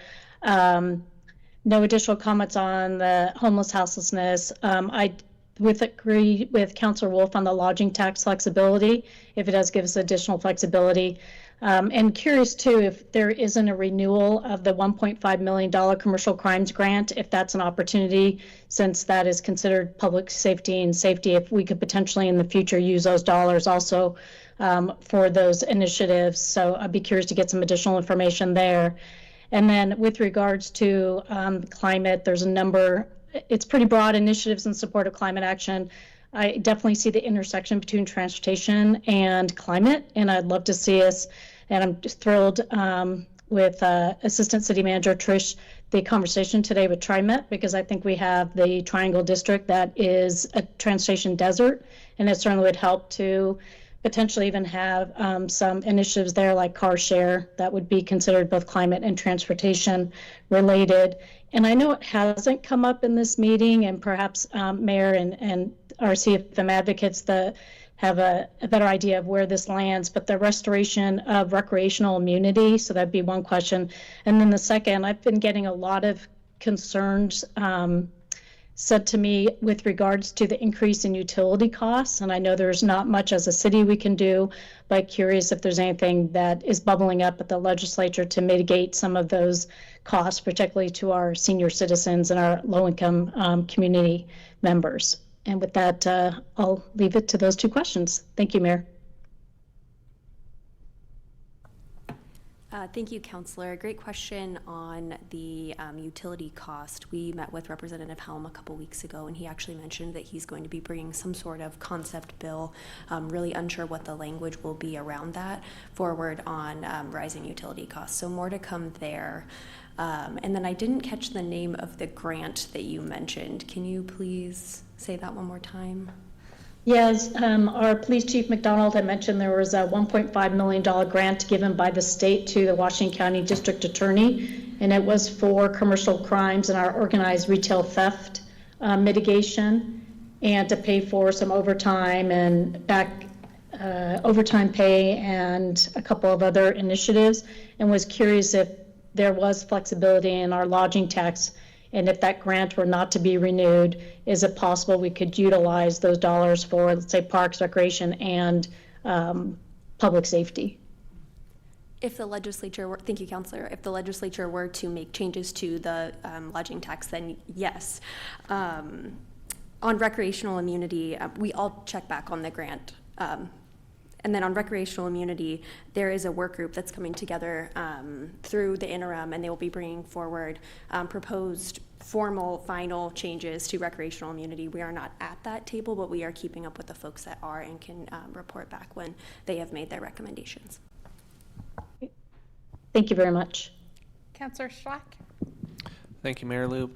No additional comments on the homeless houselessness. I agree with Councilor Wolf on the lodging tax flexibility, if it does give us additional flexibility. And curious too, if there isn't a renewal of the $1.5 million commercial crimes grant, if that's an opportunity, since that is considered public safety and safety, if we could potentially in the future use those dollars also for those initiatives. So I'd be curious to get some additional information there. And then with regards to climate, there's a number, it's pretty broad initiatives in support of climate action. I definitely see the intersection between transportation and climate, and I'd love to see us, and I'm just thrilled with Assistant City Manager Trish, the conversation today with TriMet, because I think we have the Triangle District that is a transportation desert, and it certainly would help to potentially even have some initiatives there like car share that would be considered both climate and transportation related. And I know it hasn't come up in this meeting, and perhaps Mayor and our CFM advocates have a better idea of where this lands, but the restoration of recreational immunity, so that'd be one question. And then the second, I've been getting a lot of concerns said to me with regards to the increase in utility costs, and I know there's not much as a city we can do, but curious if there's anything that is bubbling up at the legislature to mitigate some of those costs, particularly to our senior citizens and our low-income community members. And with that, I'll leave it to those two questions. Thank you, Mayor. Thank you, Councillor. Great question on the utility cost. We met with Representative Helm a couple weeks ago, and he actually mentioned that he's going to be bringing some sort of concept bill, really unsure what the language will be around that, forward on rising utility costs. So more to come there. And then I didn't catch the name of the grant that you mentioned. Can you please say that one more time? Yes, our Police Chief McDonald had mentioned there was a $1.5 million grant given by the state to the Washington County District Attorney, and it was for commercial crimes and our organized retail theft mitigation, and to pay for some overtime and overtime pay and a couple of other initiatives, and was curious if there was flexibility in our lodging tax. And if that grant were not to be renewed, is it possible we could utilize those dollars for, let's say, parks, recreation, and public safety? If the legislature were, thank you, Councillor. If the legislature were to make changes to the lodging tax, then yes. On recreational immunity, we all check back on the grant. And then on recreational immunity, there is a work group that's coming together through the interim, and they will be bringing forward proposed formal final changes to recreational immunity. We are not at that table, but we are keeping up with the folks that are and can report back when they have made their recommendations. Thank you very much. Councillor Schlock. Thank you, Mayor Lube.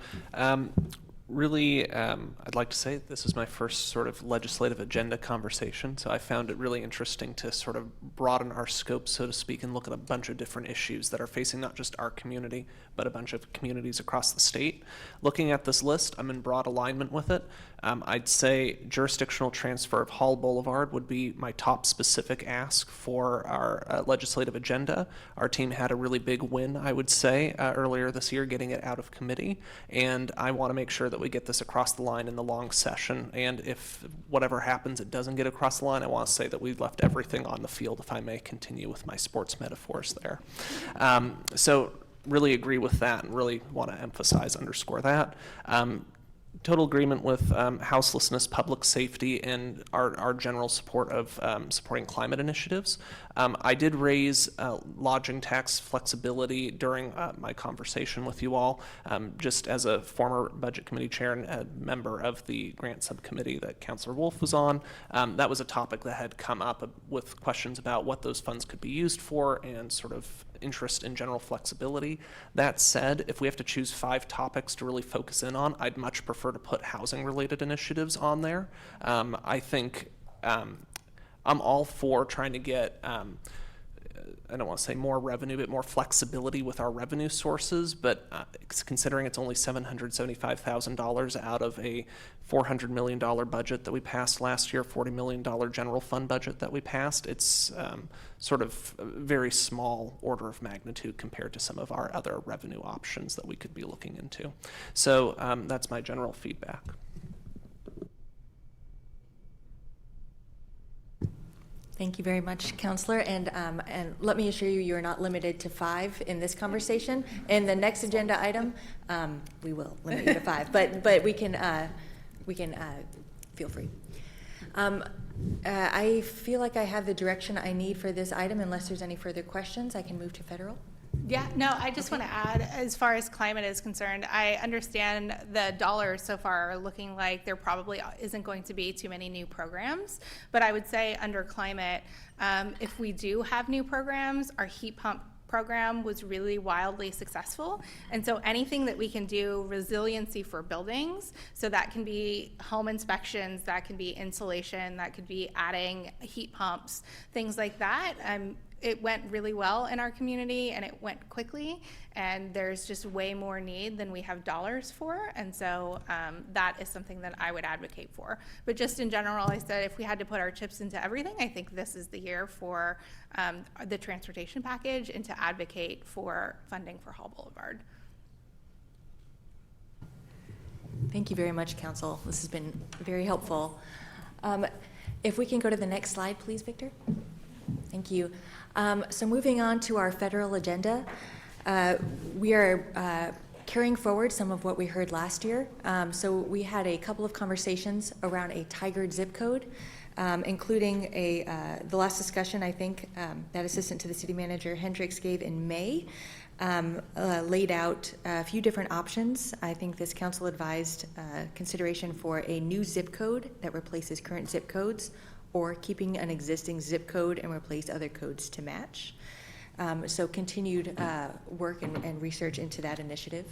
Really, I'd like to say this is my first sort of legislative agenda conversation, so I found it really interesting to sort of broaden our scope, so to speak, and look at a bunch of different issues that are facing not just our community, but a bunch of communities across the state. Looking at this list, I'm in broad alignment with it. I'd say jurisdictional transfer of Hall Boulevard would be my top specific ask for our legislative agenda. Our team had a really big win, I would say, earlier this year, getting it out of committee, and I want to make sure that we get this across the line in the long session. And if whatever happens, it doesn't get across the line, I want to say that we've left everything on the field, if I may continue with my sports metaphors there. So really agree with that and really want to underscore that. Total agreement with houselessness, public safety, and our general support of supporting climate initiatives. I did raise lodging tax flexibility during my conversation with you all, just as a former Budget Committee chair and a member of the grant subcommittee that Councilor Wolf was on. That was a topic that had come up with questions about what those funds could be used for and sort of interest in general flexibility. That said, if we have to choose 5 topics to really focus in on, I'd much prefer to put housing-related initiatives on there. I think I'm all for trying to get, I don't want to say more revenue, but more flexibility with our revenue sources. But considering it's only $775,000 out of a $400 million budget that we passed last year, $40 million general fund budget that we passed, it's sort of a very small order of magnitude compared to some of our other revenue options that we could be looking into. So that's my general feedback. Thank you very much, Councillor. And let me assure you, you're not limited to 5 in this conversation. In the next agenda item, we will limit you to 5, but we can feel free. I feel like I have the direction I need for this item. Unless there's any further questions, I can move to federal. Yeah, no, I just want to add, as far as climate is concerned, I understand the dollars so far are looking like there probably isn't going to be too many new programs. But I would say under climate, if we do have new programs, our heat pump program was really wildly successful. And so anything that we can do resiliency for buildings, so that can be home inspections, that can be insulation, that could be adding heat pumps, things like that. It went really well in our community and it went quickly, and there's just way more need than we have dollars for. And so that is something that I would advocate for. But just in general, I said if we had to put our chips into everything, I think this is the year for the transportation package and to advocate for funding for Hall Boulevard. Thank you very much, Council. This has been very helpful. If we can go to the next slide, please, Victor. Thank you. So moving on to our federal agenda, we are carrying forward some of what we heard last year. So we had a couple of conversations around a Tigard zip code, including the last discussion, I think, that Assistant to the City Manager Hendricks gave in May, laid out a few different options. I think this council advised consideration for a new zip code that replaces current zip codes, or keeping an existing zip code and replace other codes to match. So continued work and research into that initiative.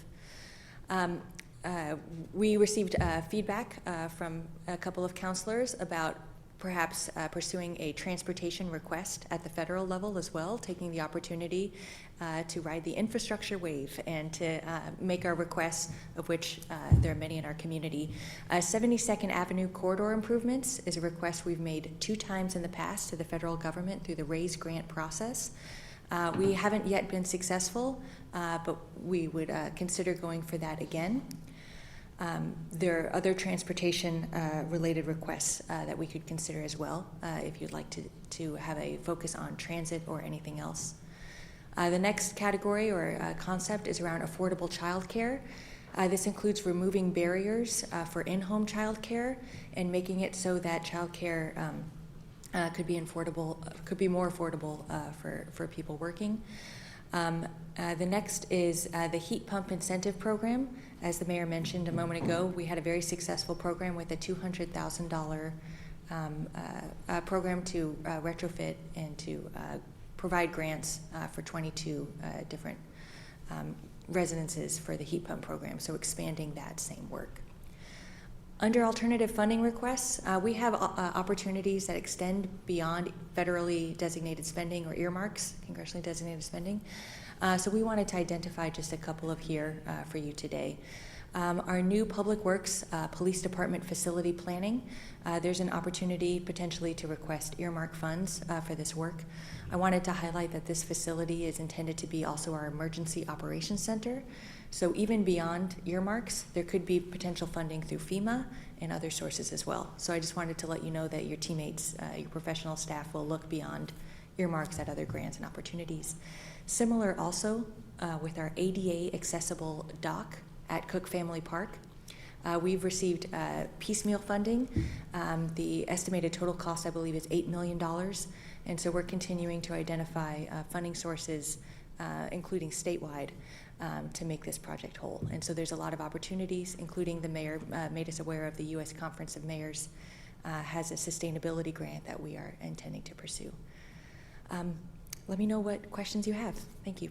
We received feedback from a couple of councilors about perhaps pursuing a transportation request at the federal level as well, taking the opportunity to ride the infrastructure wave and to make our requests, of which there are many in our community. 72nd Avenue corridor improvements is a request we've made 2 times in the past to the federal government through the RAISE grant process. We haven't yet been successful, but we would consider going for that again. There are other transportation related requests that we could consider as well, if you'd like to have a focus on transit or anything else. The next category or concept is around affordable childcare. This includes removing barriers for in-home childcare and making it so that childcare could be more affordable for people working. The next is the heat pump incentive program. As the mayor mentioned a moment ago, we had a very successful program with a $200,000 program to retrofit and to provide grants for 22 different residences for the heat pump program, so expanding that same work. Under alternative funding requests, we have opportunities that extend beyond federally designated spending or earmarks, congressionally designated spending. So we wanted to identify just a couple of here for you today. Our new Public Works Police Department facility planning, there's an opportunity potentially to request earmark funds for this work. I wanted to highlight that this facility is intended to be also our emergency operations center. So even beyond earmarks, there could be potential funding through FEMA and other sources as well. So I just wanted to let you know that your teammates, your professional staff will look beyond earmarks at other grants and opportunities. Similar also with our ADA accessible dock at Cook Family Park. We've received piecemeal funding. The estimated total cost, I believe, is $8 million. And so we're continuing to identify funding sources, including statewide, to make this project whole. And so there's a lot of opportunities, including the mayor made us aware of the U.S. Conference of Mayors has a sustainability grant that we are intending to pursue. Let me know what questions you have. Thank you.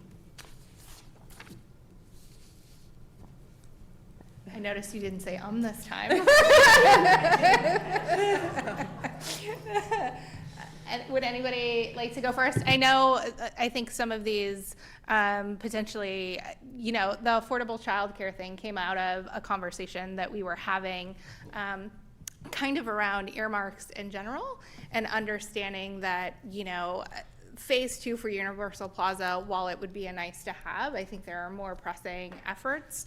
I noticed you didn't say this time. And would anybody like to go first? I think some of these potentially, the affordable childcare thing came out of a conversation that we were having kind of around earmarks in general, and understanding that, phase 2 for Universal Plaza, while it would be a nice to have, I think there are more pressing efforts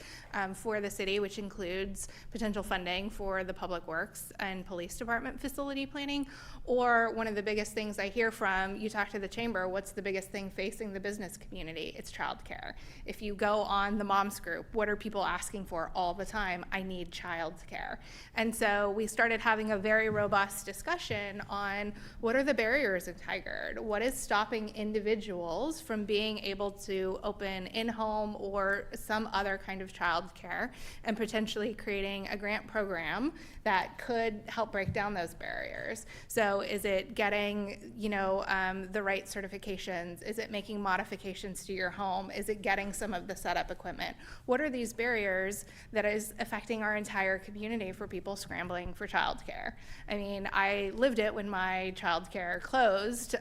for the city, which includes potential funding for the Public Works and Police Department facility planning. Or one of the biggest things I hear from, you talk to the chamber, what's the biggest thing facing the business community? It's childcare. If you go on the moms group, what are people asking for all the time? I need childcare. And so we started having a very robust discussion on what are the barriers in Tigard? What is stopping individuals from being able to open in-home or some other kind of childcare, and potentially creating a grant program that could help break down those barriers. So is it getting, the right certifications? Is it making modifications to your home? Is it getting some of the setup equipment? What are these barriers that is affecting our entire community for people scrambling for childcare? I mean, I lived it when my childcare closed,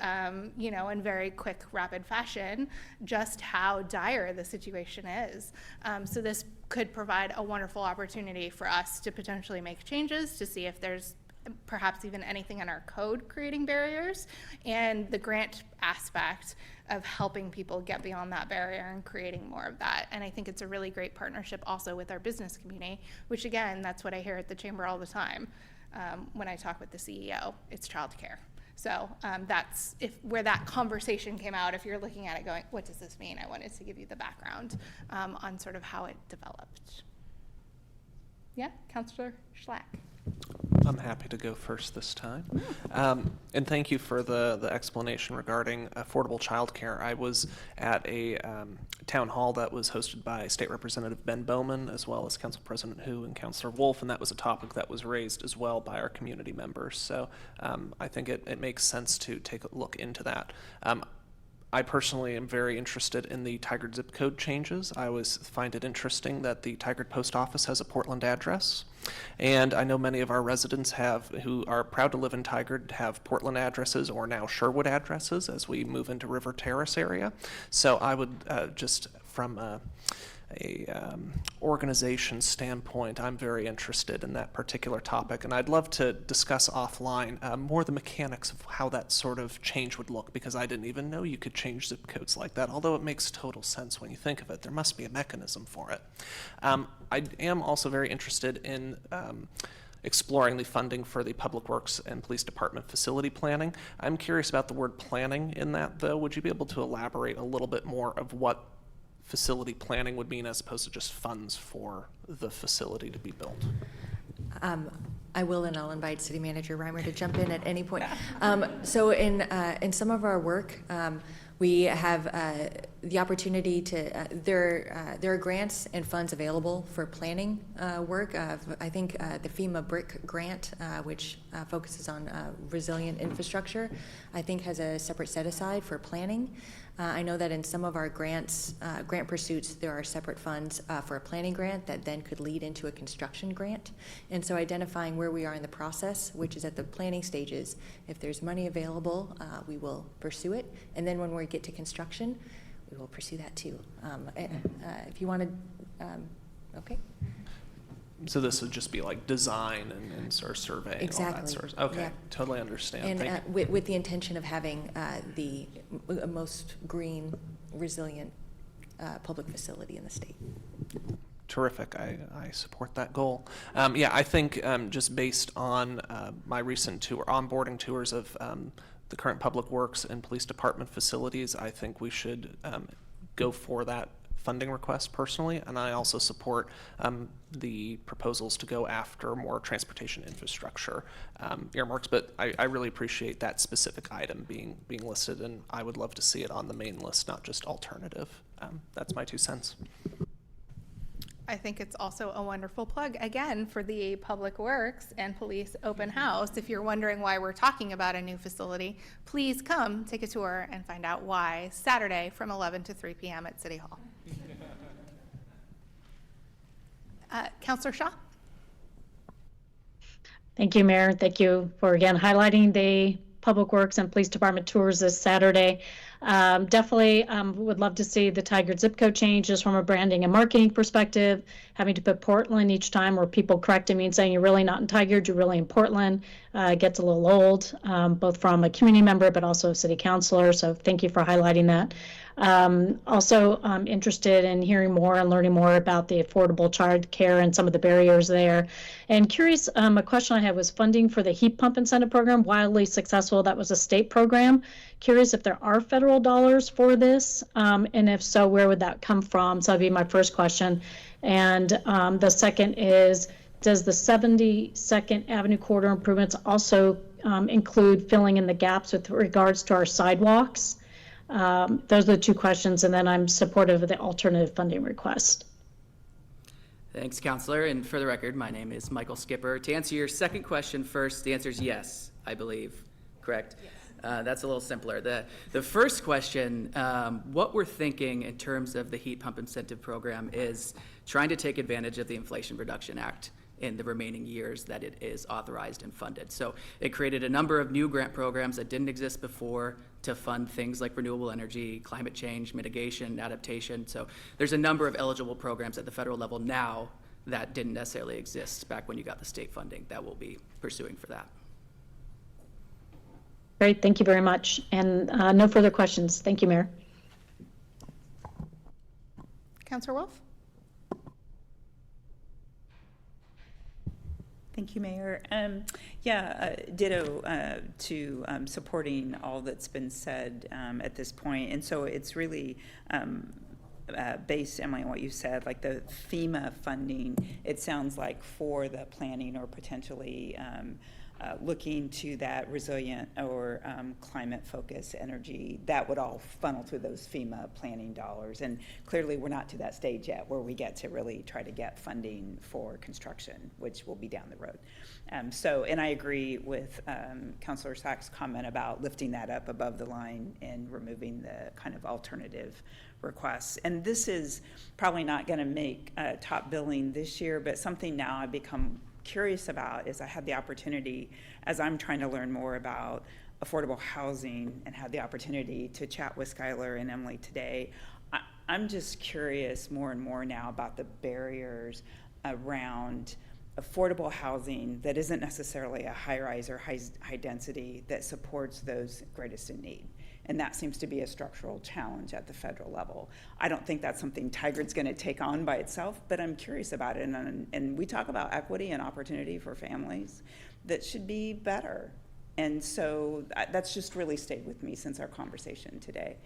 in very quick, rapid fashion, just how dire the situation is. So this could provide a wonderful opportunity for us to potentially make changes to see if there's perhaps even anything in our code creating barriers, and the grant aspect of helping people get beyond that barrier and creating more of that. And I think it's a really great partnership also with our business community, which again, that's what I hear at the chamber all the time when I talk with the CEO, it's childcare. So that's where that conversation came out. If you're looking at it going, what does this mean? I wanted to give you the background on sort of how it developed. Yeah, Councilor Schlack. I'm happy to go first this time. And thank you for the explanation regarding affordable childcare. I was at a town hall that was hosted by State Representative Ben Bowman, as well as Council President Hu and Councilor Wolf, and that was a topic that was raised as well by our community members. So I think it makes sense to take a look into that. I personally am very interested in the Tigard zip code changes. I always find it interesting that the Tigard post office has a Portland address. And I know many of our residents who are proud to live in Tigard, have Portland addresses or now Sherwood addresses as we move into River Terrace area. So I would just from a organization standpoint, I'm very interested in that particular topic, and I'd love to discuss offline more the mechanics of how that sort of change would look, because I didn't even know you could change zip codes like that, although it makes total sense when you think of it. There must be a mechanism for it. I am also very interested in exploring the funding for the Public Works and Police Department facility planning. I'm curious about the word planning in that, though. Would you be able to elaborate a little bit more of what facility planning would mean as opposed to just funds for the facility to be built? I will, and I'll invite City Manager Reimer to jump in at any point. So in some of our work, we have the opportunity to, there are grants and funds available for planning work. I think the FEMA BRIC grant, which focuses on resilient infrastructure, I think has a separate set aside for planning. I know that in some of our grant pursuits, there are separate funds for a planning grant that then could lead into a construction grant. And so identifying where we are in the process, which is at the planning stages, if there's money available, we will pursue it. And then when we get to construction, we will pursue that too. If you want to, okay. So this would just be like design and sort of surveying, exactly. all that sort of, okay, yeah. Totally understand. And with the intention of having the most green, resilient public facility in the state. Terrific. I support that goal. Yeah, I think just based on my recent onboarding tours of the current public works and police department facilities, I think we should go for that funding request personally, and I also support the proposals to go after more transportation infrastructure earmarks, but I really appreciate that specific item being listed, and I would love to see it on the main list, not just alternative. That's my 2 cents. I think it's also a wonderful plug, again, for the Public Works and Police Open House. If you're wondering why we're talking about a new facility, please come take a tour and find out why, Saturday from 11 to 3 p.m. at City Hall. Councilor Shaw? Thank you, Mayor. Thank you for again highlighting the Public Works and Police Department tours this Saturday. Definitely would love to see the Tigard zip code change just from a branding and marketing perspective. Having to put Portland each time where people correcting me and saying you're really not in Tigard, you're really in Portland, gets a little old, both from a community member but also a city councilor. So thank you for highlighting that. Also interested in hearing more and learning more about the affordable child care and some of the barriers there. And curious, a question I had was funding for the heat pump incentive program, wildly successful. That was a state program. Curious if there are federal dollars for this, and if so, where would that come from? So that'd be my first question. And the second is, does the 72nd Avenue corridor improvements also include filling in the gaps with regards to our sidewalks? Those are the 2 questions, and then I'm supportive of the alternative funding request. Thanks, Counselor. And for the record, my name is Michael Skipper. To answer your second question first, the answer is yes, I believe. Correct? Yes. That's a little simpler. The first question, what we're thinking in terms of the heat pump incentive program is trying to take advantage of the Inflation Reduction Act in the remaining years that it is authorized and funded. So it created a number of new grant programs that didn't exist before to fund things like renewable energy, climate change, mitigation, adaptation. So there's a number of eligible programs at the federal level now that didn't necessarily exist back when you got the state funding that we'll be pursuing for that. Great, thank you very much. And no further questions. Thank you, Mayor. Councilor Wolf? Thank you, Mayor. Ditto to supporting all that's been said at this point. And so it's really based, Emily, on what you said, like the FEMA funding, it sounds like for the planning or potentially looking to that resilient or climate-focused energy, that would all funnel through those FEMA planning dollars. And clearly, we're not to that stage yet where we get to really try to get funding for construction, which will be down the road. And I agree with Councilor Sack's comment about lifting that up above the line and removing the kind of alternative requests. And this is probably not going to make top billing this year, but something now I've become curious about is I had the opportunity, as I'm trying to learn more about affordable housing and had the opportunity to chat with Skylar and Emily today, I'm just curious more and more now about the barriers around affordable housing that isn't necessarily a high-rise or high density that supports those greatest in need. And that seems to be a structural challenge at the federal level. I don't think that's something Tigard's going to take on by itself, but I'm curious about it. And we talk about equity and opportunity for families that should be better. And so that's just really stayed with me since our conversation today.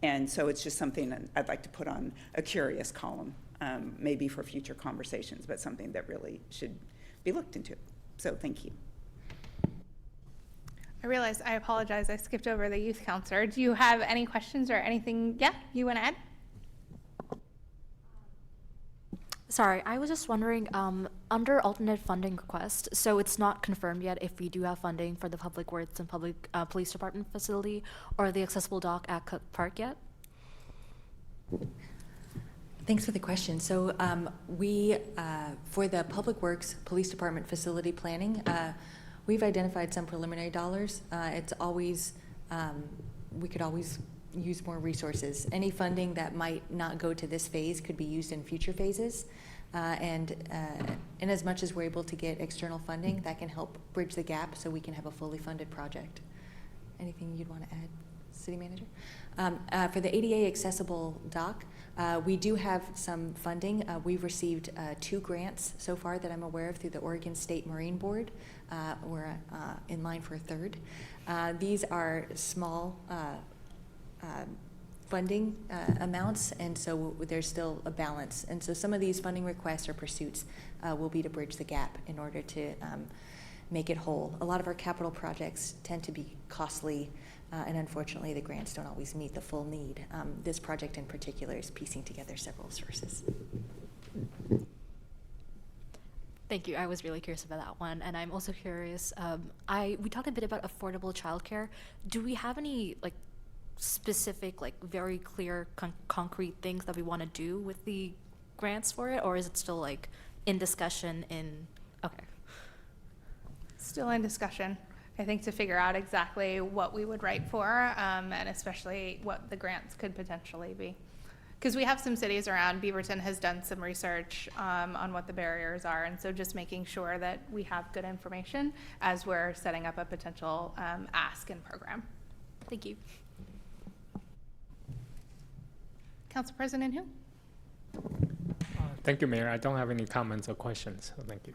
And so it's just something that I'd like to put on a curious column, maybe for future conversations, but something that really should be looked into. So thank you. I realize, I apologize, I skipped over the youth counselor. Do you have any questions or anything, you want to add? Sorry, I was just wondering, under alternate funding request, so it's not confirmed yet if we do have funding for the Public Works and Public Police Department facility or the accessible dock at Cook Park yet? Thanks for the question. So we, for the Public Works Police Department facility planning, we've identified some preliminary dollars. It's always, we could always use more resources. Any funding that might not go to this phase could be used in future phases. And in as much as we're able to get external funding, that can help bridge the gap so we can have a fully funded project. Anything you'd want to add, City Manager? For the ADA accessible dock, we do have some funding. We've received 2 grants so far that I'm aware of through the Oregon State Marine Board. We're in line for a 3rd. These are small funding amounts, and so there's still a balance. And so some of these funding requests or pursuits will be to bridge the gap in order to make it whole. A lot of our capital projects tend to be costly, and unfortunately the grants don't always meet the full need. This project in particular is piecing together several sources. Thank you. I was really curious about that one, and I'm also curious. We talked a bit about affordable childcare. Do we have any specific, very clear, concrete things that we want to do with the grants for it, or is it still in discussion? Okay. Still in discussion, I think, to figure out exactly what we would write for, and especially what the grants could potentially be. Because we have some cities around. Beaverton has done some research on what the barriers are, and so just making sure that we have good information as we're setting up a potential ask and program. Thank you. Council President Hu? Thank you, Mayor. I don't have any comments or questions, so thank you.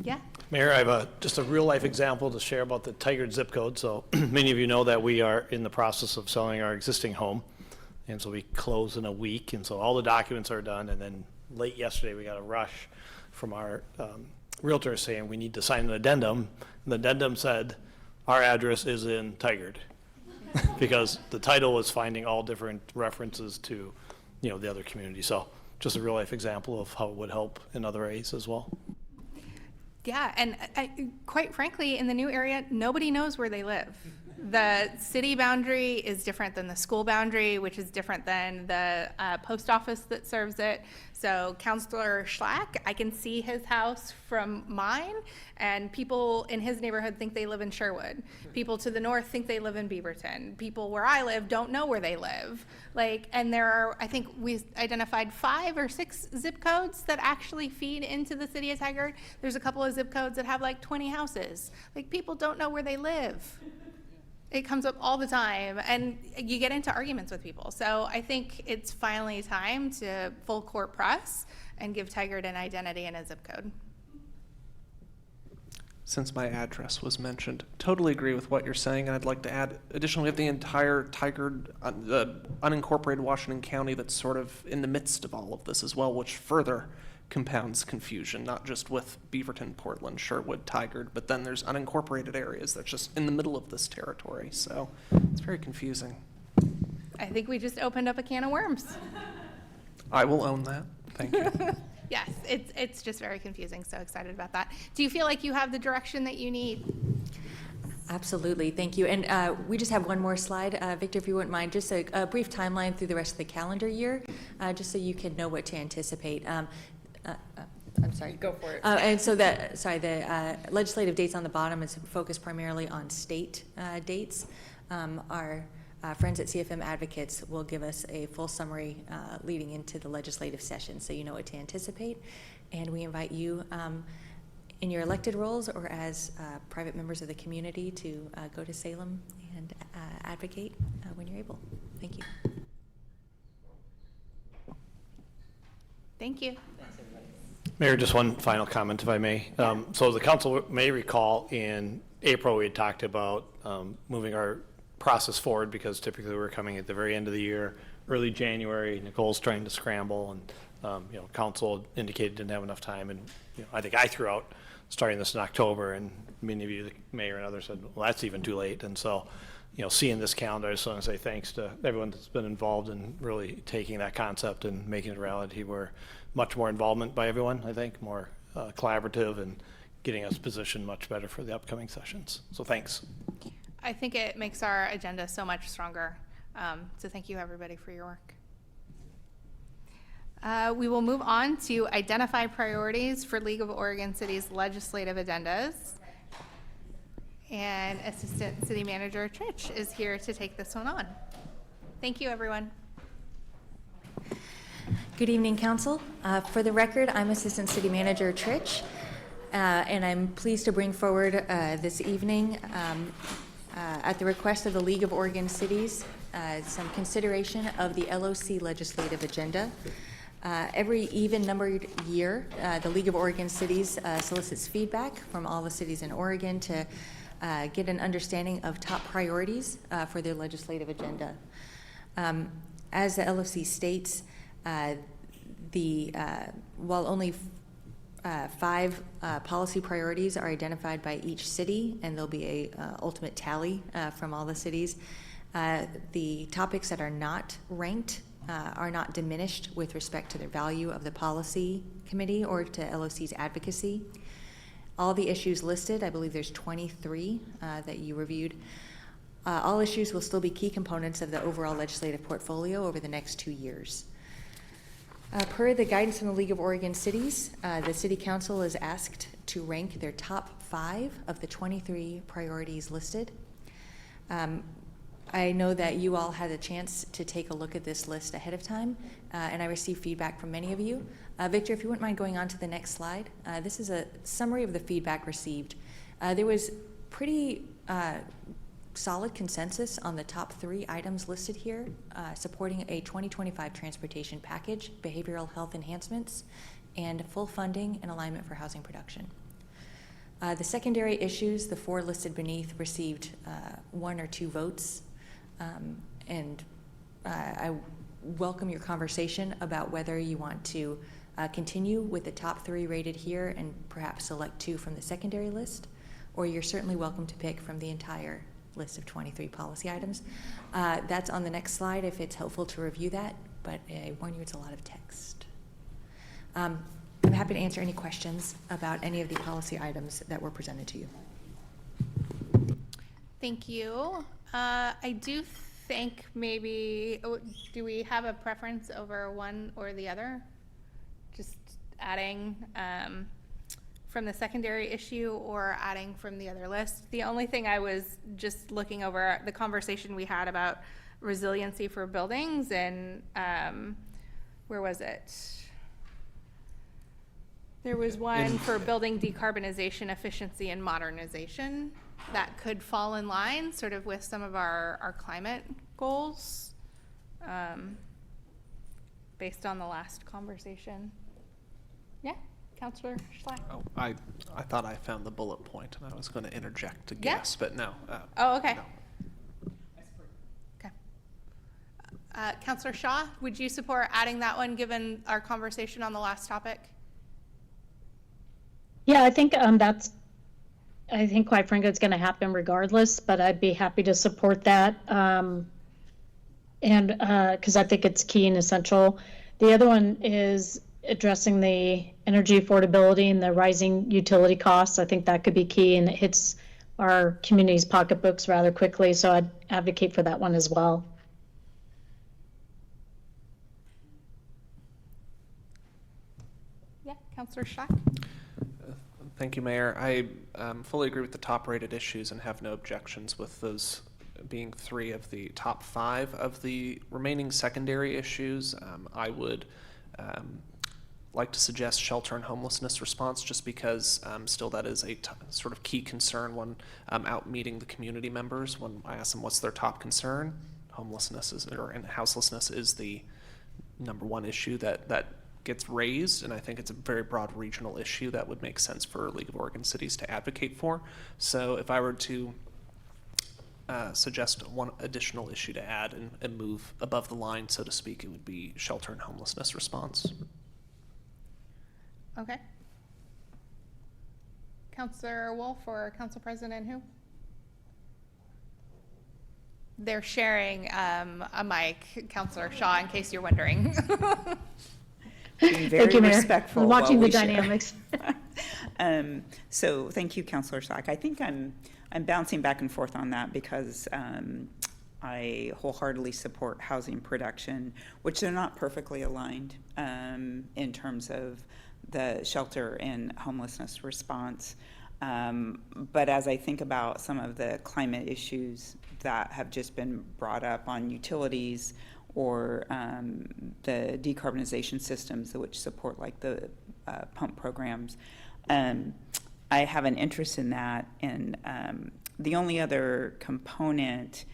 Yeah. Mayor, I have just a real-life example to share about the Tigard zip code. So many of you know that we are in the process of selling our existing home, and so we close in a week, and so all the documents are done, and then late yesterday we got a rush from our realtor saying we need to sign an addendum, and the addendum said our address is in Tigard because the title was finding all different references to, the other community. So just a real-life example of how it would help in other areas as well. Yeah, and quite frankly, in the new area, nobody knows where they live. The city boundary is different than the school boundary, which is different than the post office that serves it. So Councilor Schlack, I can see his house from mine, and people in his neighborhood think they live in Sherwood. People to the north think they live in Beaverton. People where I live don't know where they live. And there are, I think we identified 5 or 6 zip codes that actually feed into the city of Tigard. There's a couple of zip codes that have 20 houses. People don't know where they live. It comes up all the time, and you get into arguments with people. So I think it's finally time to full court press and give Tigard an identity and a zip code. Since my address was mentioned, totally agree with what you're saying, and I'd like to add, additionally, we have the entire Tigard, the unincorporated Washington County that's sort of in the midst of all of this as well, which further compounds confusion, not just with Beaverton, Portland, Sherwood, Tigard, but then there's unincorporated areas that's just in the middle of this territory. So it's very confusing. I think we just opened up a can of worms. I will own that. Thank you. Yes, it's just very confusing. So excited about that. Do you feel like you have the direction that you need? Absolutely, thank you. And we just have one more slide. Victor, if you wouldn't mind, just a brief timeline through the rest of the calendar year, just so you can know what to anticipate. I'm sorry. Go for it. And so the legislative dates on the bottom is focused primarily on state dates. Our friends at CFM Advocates will give us a full summary leading into the legislative session, so you know what to anticipate. And we invite you in your elected roles or as private members of the community to go to Salem and advocate when you're able. Thank you. Thank you. Mayor, just one final comment, if I may. So the council may recall in April, we had talked about moving our process forward because typically we're coming at the very end of the year, early January. Nicole's trying to scramble, and council indicated didn't have enough time, and I think I threw out starting this in October, and many of you, the mayor and others, said, well, that's even too late. And so, seeing this calendar, I just want to say thanks to everyone that's been involved in really taking that concept and making it a reality. We're much more involvement by everyone, I think, more collaborative, and getting us positioned much better for the upcoming sessions. So thanks. I think it makes our agenda so much stronger. So thank you, everybody, for your work. We will move on to identify priorities for League of Oregon Cities legislative agendas. And Assistant City Manager Trich is here to take this one on. Thank you, everyone. Good evening, Council. For the record, I'm Assistant City Manager Trich, and I'm pleased to bring forward this evening, at the request of the League of Oregon Cities, some consideration of the LOC legislative agenda. Every even-numbered year, the League of Oregon Cities solicits feedback from all the cities in Oregon to get an understanding of top priorities for their legislative agenda. As the LFC states, while only 5 policy priorities are identified by each city, and there'll be a ultimate tally from all the cities, the topics that are not ranked are not diminished with respect to their value of the policy committee or to LOC's advocacy. All the issues listed, I believe there's 23 that you reviewed. All issues will still be key components of the overall legislative portfolio over the next 2 years. Per the guidance from the League of Oregon Cities, the City Council is asked to rank their top 5 of the 23 priorities listed. I know that you all had a chance to take a look at this list ahead of time, and I received feedback from many of you. Victor, if you wouldn't mind going on to the next slide. This is a summary of the feedback received. There was pretty solid consensus on the top 3 items listed here, supporting a 2025 transportation package, behavioral health enhancements, and full funding and alignment for housing production. The secondary issues, the 4 listed beneath, received 1 or 2 votes, and I welcome your conversation about whether you want to continue with the top 3 rated here and perhaps select 2 from the secondary list, or you're certainly welcome to pick from the entire list of 23 policy items. That's on the next slide if it's helpful to review that, but I warn you it's a lot of text. I'm happy to answer any questions about any of the policy items that were presented to you. Thank you. I do think maybe, do we have a preference over one or the other? Just adding from the secondary issue or adding from the other list? The only thing I was just looking over the conversation we had about resiliency for buildings and where was it? There was one for building decarbonization, efficiency, and modernization that could fall in line sort of with some of our climate goals based on the last conversation. Yeah, Councilor Schlack. Oh, I thought I found the bullet point, and I was going to interject a guess, but no. Oh, okay. No. Okay. Councilor Shaw, would you support adding that one given our conversation on the last topic? Yeah, I think I think quite frankly it's going to happen regardless, but I'd be happy to support that. And because I think it's key and essential. The other one is addressing the energy affordability and the rising utility costs. I think that could be key, and it hits our community's pocketbooks rather quickly, so I'd advocate for that one as well. Yeah, Councilor Schlack. Thank you, Mayor. I fully agree with the top-rated issues and have no objections with those being 3 of the top 5 of the remaining secondary issues. I would like to suggest shelter and homelessness response, just because still that is a sort of key concern when out meeting the community members. When I ask them what's their top concern, homelessness and houselessness is the #1 issue that gets raised, and I think it's a very broad regional issue that would make sense for League of Oregon Cities to advocate for. So if I were to suggest one additional issue to add and move above the line, so to speak, it would be shelter and homelessness response. Okay. Councilor Wolf or Council President who? They're sharing a mic, Councilor Shaw, in case you're wondering. Being very Thank you, Mayor. respectful I'm watching while the we share. dynamics. So thank you, Councilor Slack. I think I'm bouncing back and forth on that because I wholeheartedly support housing production, which they're not perfectly aligned in terms of the shelter and homelessness response. But as I think about some of the climate issues that have just been brought up on utilities or the decarbonization systems which support like the pump programs, I have an interest in that. And the only other component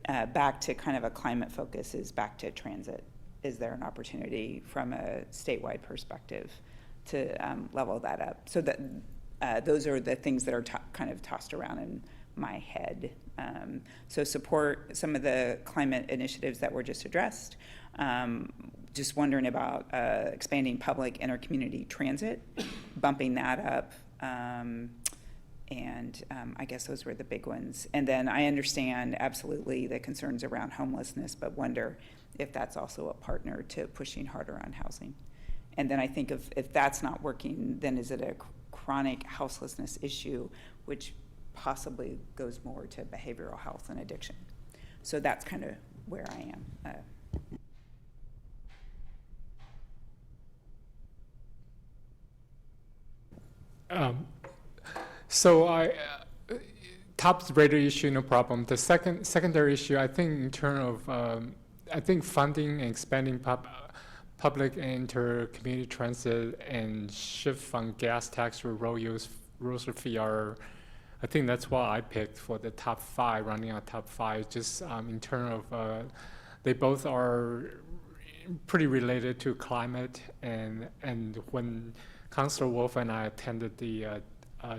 back to kind of a climate focus is back to transit. Is there an opportunity from a statewide perspective to level that up? So that those are the things that are kind of tossed around in my head. So support some of the climate initiatives that were just addressed. Just wondering about expanding public intercommunity transit, bumping that up. And I guess those were the big ones. And then I understand absolutely the concerns around homelessness, but wonder if that's also a partner to pushing harder on housing. And then I think if that's not working, then is it a chronic houselessness issue, which possibly goes more to behavioral health and addiction. So that's kind of where I am. So top rated issue, no problem. The secondary issue, I think in terms of, I think funding and expanding public inter-community transit and shift from gas tax to road user fee are, I think that's what I picked for the top 5, running out top 5, just in terms of, they both are pretty related to climate, and when Councilor Wolf and I attended the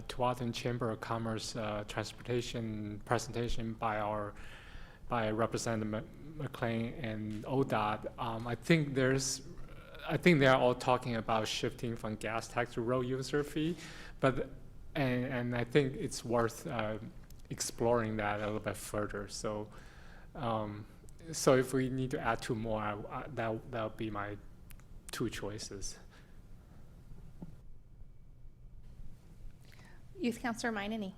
Tualatin Chamber of Commerce transportation presentation by Representative McLean and ODOT, I think they are all talking about shifting from gas tax to road user fee, but and I think it's worth exploring that a little bit further. So, so if we need to add 2 more, that would be my 2 choices. Youth Councilor Minany.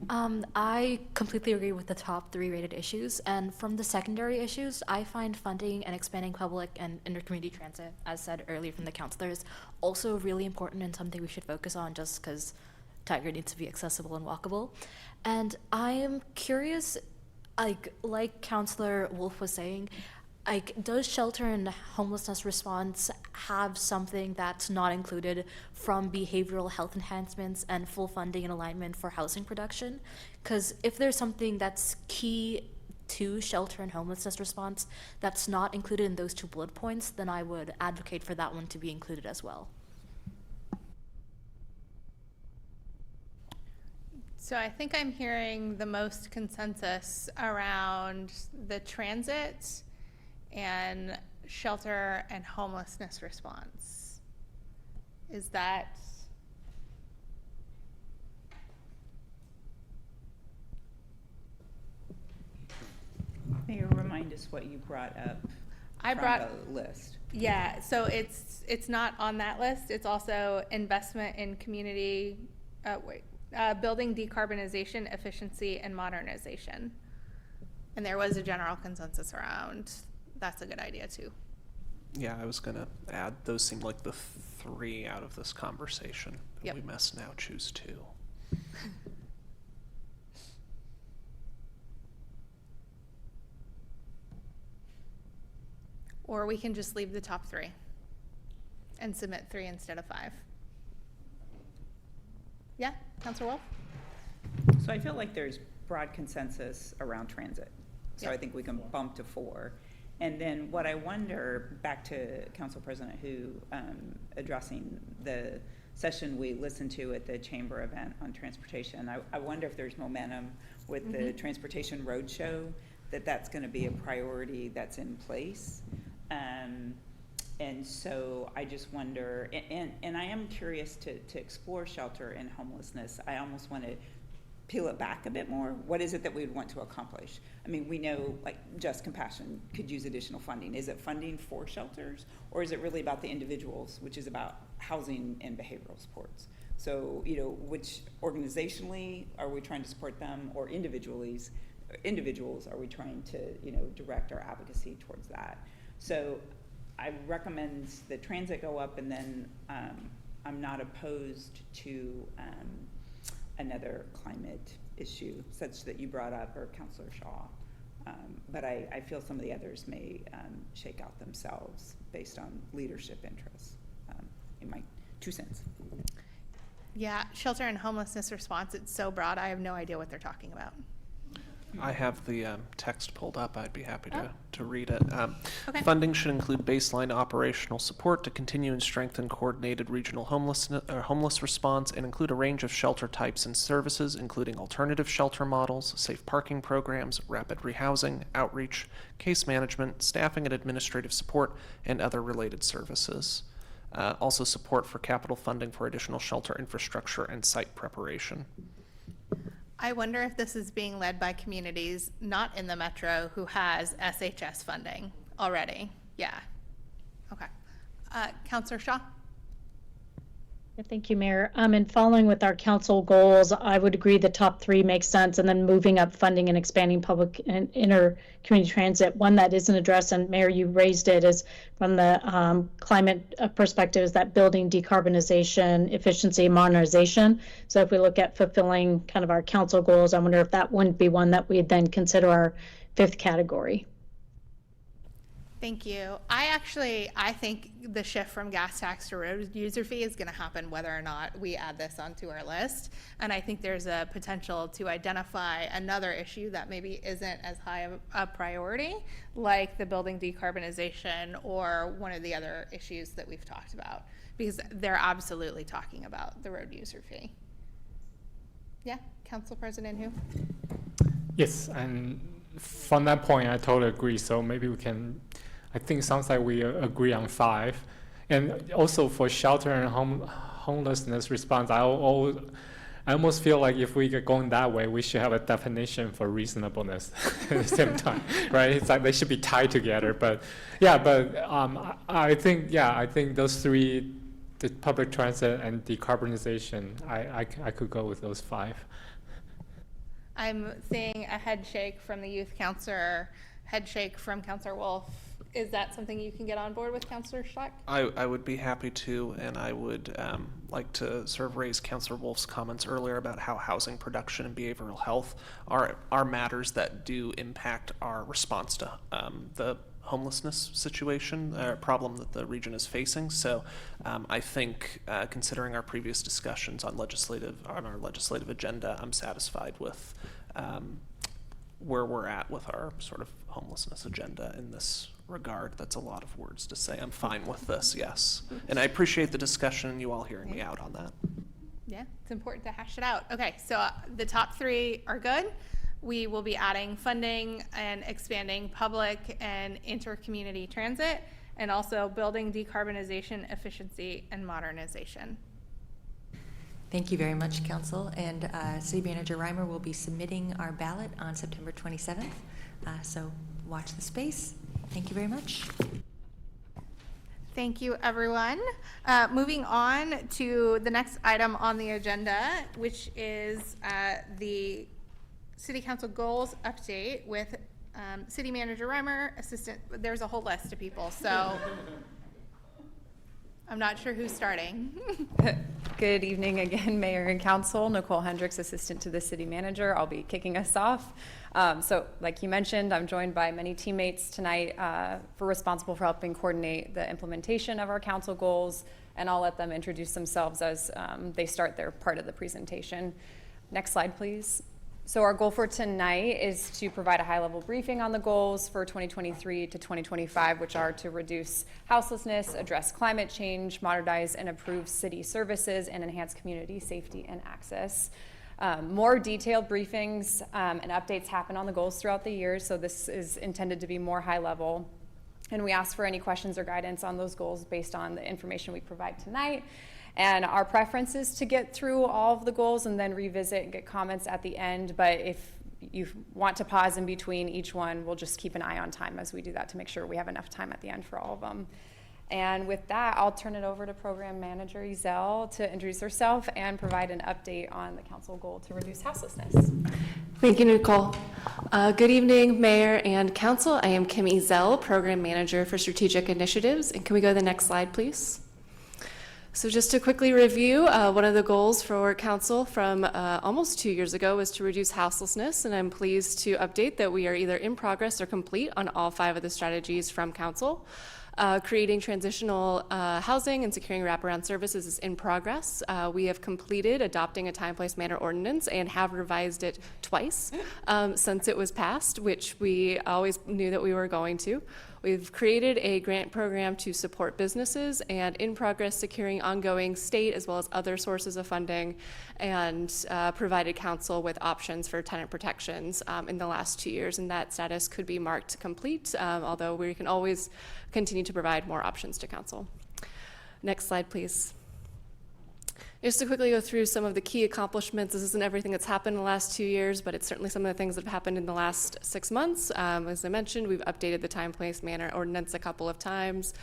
I completely agree with the top 3 rated issues, and from the secondary issues, I find funding and expanding public and intercommunity transit, as said earlier from the councilors, also really important and something we should focus on just because Tigard needs to be accessible and walkable. And I am curious, like Councilor Wolf was saying, does shelter and homelessness response have something that's not included from behavioral health enhancements and full funding and alignment for housing production? Because if there's something that's key to shelter and homelessness response that's not included in those 2 bullet points, then I would advocate for that one to be included as well. So I think I'm hearing the most consensus around the transit and shelter and homelessness response. Is that? May you remind us what you brought up from the list? Yeah, so it's not on that list. It's also investment in community, building decarbonization, efficiency, and modernization. And there was a general consensus around that's a good idea too. Yeah, I was going to add, those seem like the 3 out of this conversation. Yep. We must now choose 2. Or we can just leave the top 3 and submit 3 instead of 5. Yeah, Councilor Wolf? So I feel like there's broad consensus around transit. So I think we can bump to 4. And then what I wonder, back to Council President Hu, addressing the session we listened to at the Chamber event on transportation, I wonder if there's momentum with the Transportation Roadshow, that's going to be a priority that's in place. And so I just wonder, and I am curious to explore shelter and homelessness. I almost want to peel it back a bit more. What is it that we would want to accomplish? I mean, we know like Just Compassion could use additional funding. Is it funding for shelters, or is it really about the individuals, which is about housing and behavioral supports? So, which organizationally are we trying to support them, or individuals are we trying to, direct our advocacy towards that? So I recommend the transit go up, and then I'm not opposed to another climate issue such that you brought up, or Councilor Shaw. But I feel some of the others may shake out themselves based on leadership interests, in my 2 cents. Yeah, shelter and homelessness response, it's so broad, I have no idea what they're talking about. I have the text pulled up. I'd be happy to read it. Okay. Funding should include baseline operational support to continue and strengthen coordinated regional homeless response and include a range of shelter types and services, including alternative shelter models, safe parking programs, rapid rehousing, outreach, case management, staffing and administrative support, and other related services. Also support for capital funding for additional shelter infrastructure and site preparation. I wonder if this is being led by communities not in the metro who has SHS funding already. Yeah. Okay. Councillor Shaw? Thank you, Mayor. And following with our council goals, I would agree the top 3 makes sense, and then moving up funding and expanding public and inter-community transit. One that isn't addressed, and Mayor, you raised it, is from the climate perspective, is that building decarbonization, efficiency, modernization. So if we look at fulfilling kind of our council goals, I wonder if that wouldn't be one that we'd then consider our 5th category. Thank you. I think the shift from gas tax to road user fee is going to happen whether or not we add this onto our list. And I think there's a potential to identify another issue that maybe isn't as high of a priority, like the building decarbonization or one of the other issues that we've talked about, because they're absolutely talking about the road user fee. Yeah, Council President Hu? Yes, and from that point, I totally agree. So maybe we can, I think it sounds like we agree on 5. And also for shelter and homelessness response, I almost feel like if we get going that way, we should have a definition for reasonableness at the same time, right? It's like they should be tied together. But yeah, I think those 3, the public transit and decarbonization, I could go with those 5. I'm seeing a head shake from the youth counselor, head shake from Councillor Wolf. Is that something you can get on board with, Councillor Schleck? I would be happy to, and I would like to sort of raise Councillor Wolf's comments earlier about how housing production and behavioral health are matters that do impact our response to the homelessness situation, problem that the region is facing. So I think considering our previous discussions on our legislative agenda, I'm satisfied with where we're at with our sort of homelessness agenda in this regard. That's a lot of words to say. I'm fine with this, yes. And I appreciate the discussion and you all hearing me out on that. Yeah, it's important to hash it out. Okay, so the top 3 are good. We will be adding funding and expanding public and inter-community transit, and also building decarbonization, efficiency, and modernization. Thank you very much, Council. And City Manager Reimer will be submitting our ballot on September 27th. So watch the space. Thank you very much. Thank you, everyone. Moving on to the next item on the agenda, which is the City Council goals update with City Manager Reimer, Assistant. There's a whole list of people, so I'm not sure who's starting. Good evening again, Mayor and Council. Nicole Hendricks, Assistant to the City Manager. I'll be kicking us off. So like you mentioned, I'm joined by many teammates tonight responsible for helping coordinate the implementation of our council goals, and I'll let them introduce themselves as they start their part of the presentation. Next slide, please. So our goal for tonight is to provide a high-level briefing on the goals for 2023 to 2025, which are to reduce houselessness, address climate change, modernize and improve city services, and enhance community safety and access. More detailed briefings and updates happen on the goals throughout the year, so this is intended to be more high-level. And we ask for any questions or guidance on those goals based on the information we provide tonight. And our preference is to get through all of the goals and then revisit and get comments at the end. But if you want to pause in between each one, we'll just keep an eye on time as we do that to make sure we have enough time at the end for all of them. And with that, I'll turn it over to Program Manager Ezel to introduce herself and provide an update on the council goal to reduce houselessness. Thank you, Nicole. Good evening, Mayor and Council. I am Kim Ezel, Program Manager for Strategic Initiatives. And can we go to the next slide, please? So just to quickly review, one of the goals for Council from almost 2 years ago was to reduce houselessness, and I'm pleased to update that we are either in progress or complete on all 5 of the strategies from Council. Creating transitional housing and securing wraparound services is in progress. We have completed adopting a time, place, manner ordinance and have revised it twice since it was passed, which we always knew that we were going to. We've created a grant program to support businesses and in progress securing ongoing state as well as other sources of funding, and provided council with options for tenant protections in the last 2 years, and that status could be marked complete, although we can always continue to provide more options to council. Next slide, please. Just to quickly go through some of the key accomplishments, this isn't everything that's happened in the last 2 years, but it's certainly some of the things that have happened in the last 6 months. As I mentioned, we've updated the time, place, manner ordinance a couple of times.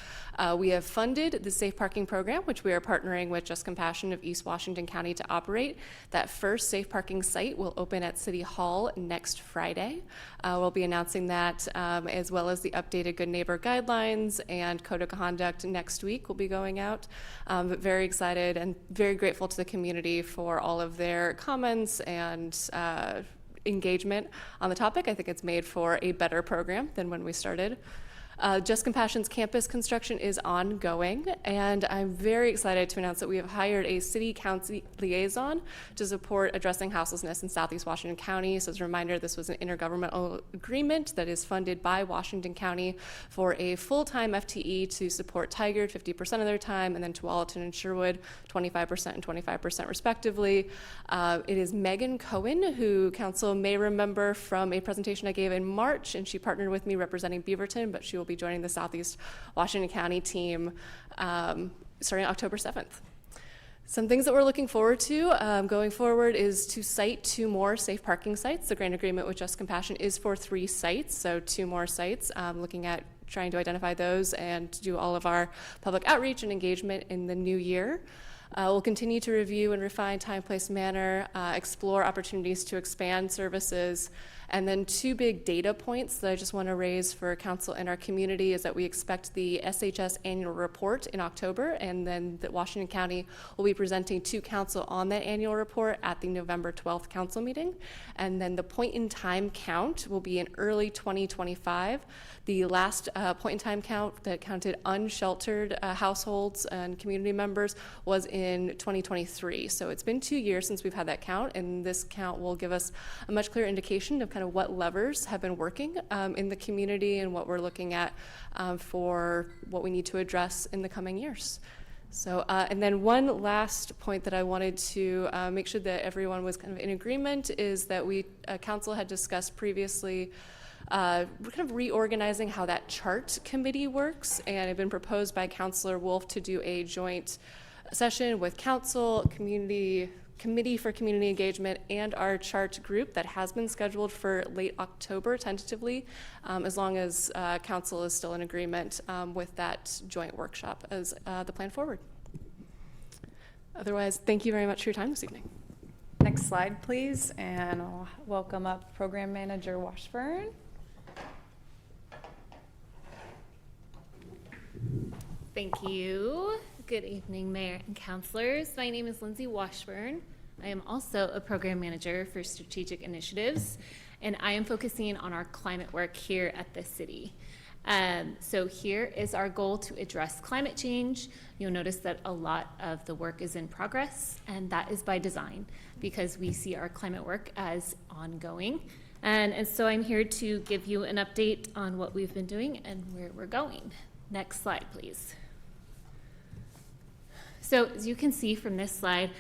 We have funded the Safe Parking Program, which we are partnering with Just Compassion of East Washington County to operate. That first safe parking site will open at City Hall next Friday. We'll be announcing that, as well as the updated Good Neighbor Guidelines and Code of Conduct next week will be going out. But very excited and very grateful to the community for all of their comments and engagement on the topic. I think it's made for a better program than when we started. Just Compassion's campus construction is ongoing, and I'm very excited to announce that we have hired a city council liaison to support addressing houselessness in Southeast Washington County. So as a reminder, this was an intergovernmental agreement that is funded by Washington County for a full-time FTE to support Tigard 50% of their time, and then Tualatin and Sherwood 25% and 25% respectively. It is Megan Cohen, who council may remember from a presentation I gave in March, and she partnered with me representing Beaverton, but she will be joining the Southeast Washington County team starting October 7th. Some things that we're looking forward to going forward is to site 2 more safe parking sites. The grant agreement with Just Compassion is for 3 sites, so 2 more sites, looking at trying to identify those and do all of our public outreach and engagement in the new year. We'll continue to review and refine time, place, manner, explore opportunities to expand services. And then 2 big data points that I just want to raise for council and our community is that we expect the SHS annual report in October, and then that Washington County will be presenting to council on that annual report at the November 12th council meeting. And then the point in time count will be in early 2025. The last point in time count that counted unsheltered households and community members was in 2023. So it's been 2 years since we've had that count, and this count will give us a much clearer indication of kind of what levers have been working in the community and what we're looking at for what we need to address in the coming years. So, and then one last point that I wanted to make sure that everyone was kind of in agreement is that we, council had discussed previously kind of reorganizing how that chart committee works, and it had been proposed by Councilor Wolf to do a joint session with council, Committee for Community Engagement, and our chart group that has been scheduled for late October tentatively, as long as council is still in agreement with that joint workshop as the plan forward. Otherwise, thank you very much for your time this evening. Next slide, please, and I'll welcome up Program Manager Washburn. Thank you. Good evening, Mayor and Councilors. My name is Lindsay Washburn. I am also a Program Manager for Strategic Initiatives, and I am focusing on our climate work here at the city. So here is our goal to address climate change. You'll notice that a lot of the work is in progress, and that is by design because we see our climate work as ongoing. And so I'm here to give you an update on what we've been doing and where we're going. Next slide, please. So as you can see from this slide,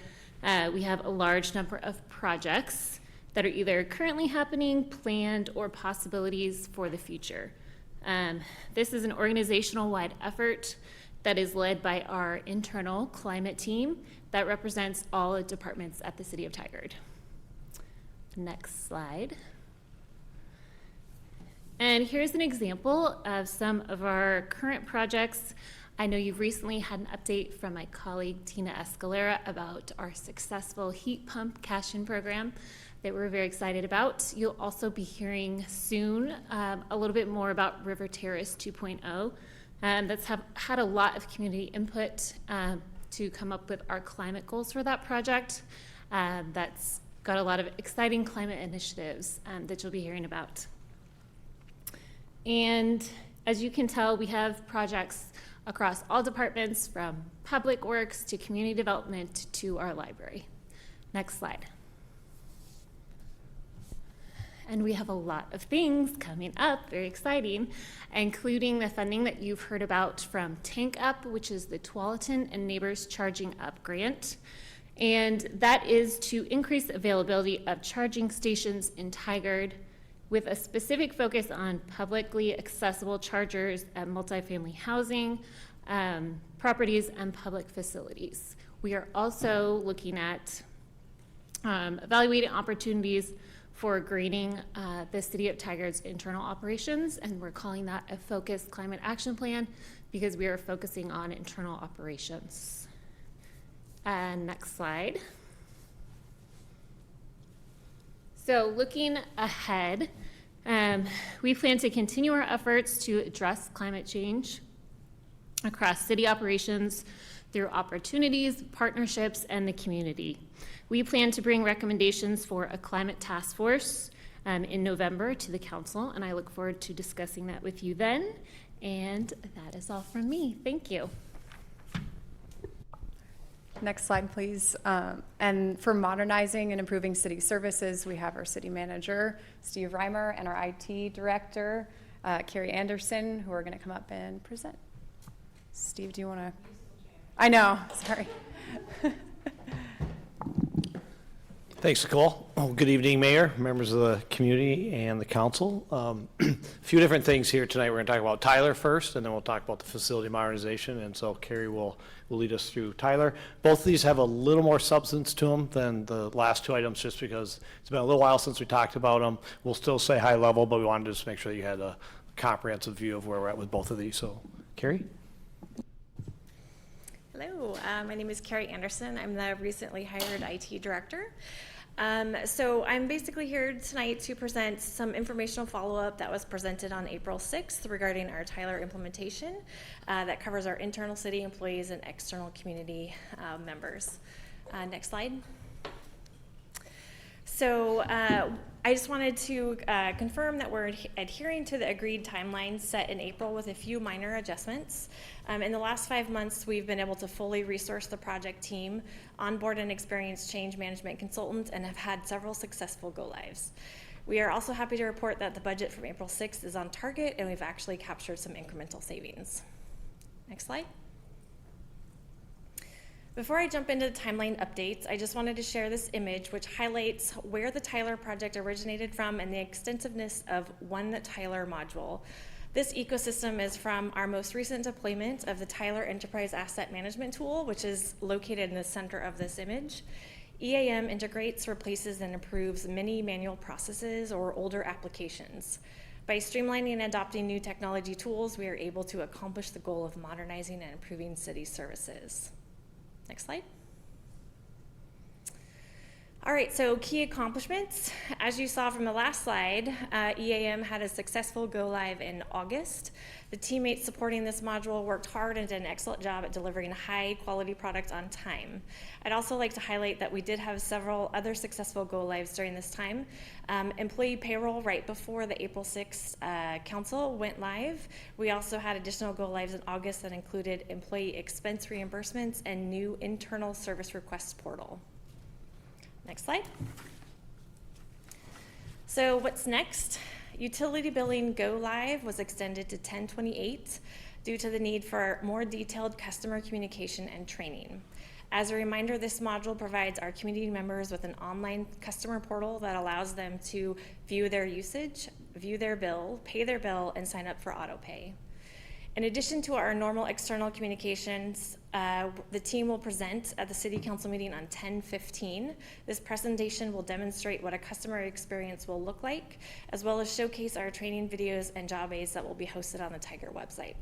we have a large number of projects that are either currently happening, planned, or possibilities for the future. This is an organizational-wide effort that is led by our internal climate team that represents all the departments at the City of Tigard. Next slide. And here's an example of some of our current projects. I know you've recently had an update from my colleague Tina Escalera about our successful heat pump cash-in program that we're very excited about. You'll also be hearing soon a little bit more about River Terrace 2.0. That's had a lot of community input to come up with our climate goals for that project. That's got a lot of exciting climate initiatives that you'll be hearing about. And As you can tell, we have projects across all departments, from public works to community development to our library. Next slide. And we have a lot of things coming up, very exciting, including the funding that you've heard about from Tank Up, which is the Tualatin and Neighbors Charging Up grant. And that is to increase availability of charging stations in Tigard, with a specific focus on publicly accessible chargers at multifamily housing, properties, and public facilities. We are also looking at evaluating opportunities for greening the City of Tigard's internal operations, and we're calling that a focused climate action plan because we are focusing on internal operations. And next slide. So looking ahead, we plan to continue our efforts to address climate change across city operations through opportunities, partnerships, and the community. We plan to bring recommendations for a climate task force in November to the council, and I look forward to discussing that with you then. And that is all from me. Thank you. Next slide, please. And for modernizing and improving city services, we have our city manager, Steve Reimer, and our IT director, Carrie Anderson, who are going to come up and present. Steve, do you want to? I know, sorry. Thanks, Nicole. Oh, good evening, Mayor, members of the community and the council. A few different things here tonight. We're going to talk about Tyler first, and then we'll talk about the facility modernization. And so Carrie will lead us through Tyler. Both of these have a little more substance to them than the last two items, just because it's been a little while since we talked about them. We'll still say high level, but we wanted to just make sure you had a comprehensive view of where we're at with both of these. So, Carrie? Hello, my name is Carrie Anderson. I'm the recently hired IT director. So I'm basically here tonight to present some informational follow-up that was presented on April 6th regarding our Tyler implementation that covers our internal city employees and external community members. Next slide. So I just wanted to confirm that we're adhering to the agreed timeline set in April with a few minor adjustments. In the last 5 months, we've been able to fully resource the project team, onboard an experienced change management consultant, and have had several successful go-lives. We are also happy to report that the budget from April 6th is on target, and we've actually captured some incremental savings. Next slide. Before I jump into the timeline updates, I just wanted to share this image which highlights where the Tyler project originated from and the extensiveness of One Tyler module. This ecosystem is from our most recent deployment of the Tyler Enterprise Asset Management tool, which is located in the center of this image. EAM integrates, replaces, and improves many manual processes or older applications. By streamlining and adopting new technology tools, we are able to accomplish the goal of modernizing and improving city services. Next slide. All right, so key accomplishments. As you saw from the last slide, EAM had a successful go live in August. The teammates supporting this module worked hard and did an excellent job at delivering a high quality product on time. I'd also like to highlight that we did have several other successful go lives during this time. Employee payroll right before the April 6th council went live. We also had additional go lives in August that included employee expense reimbursements and new internal service requests portal. Next slide. So what's next? Utility billing go live was extended to 10/28 due to the need for more detailed customer communication and training. As a reminder, this module provides our community members with an online customer portal that allows them to view their usage, view their bill, pay their bill, and sign up for auto pay. In addition to our normal external communications, the team will present at the City Council meeting on 10/15. This presentation will demonstrate what a customer experience will look like, as well as showcase our training videos and job aids that will be hosted on the Tigard website.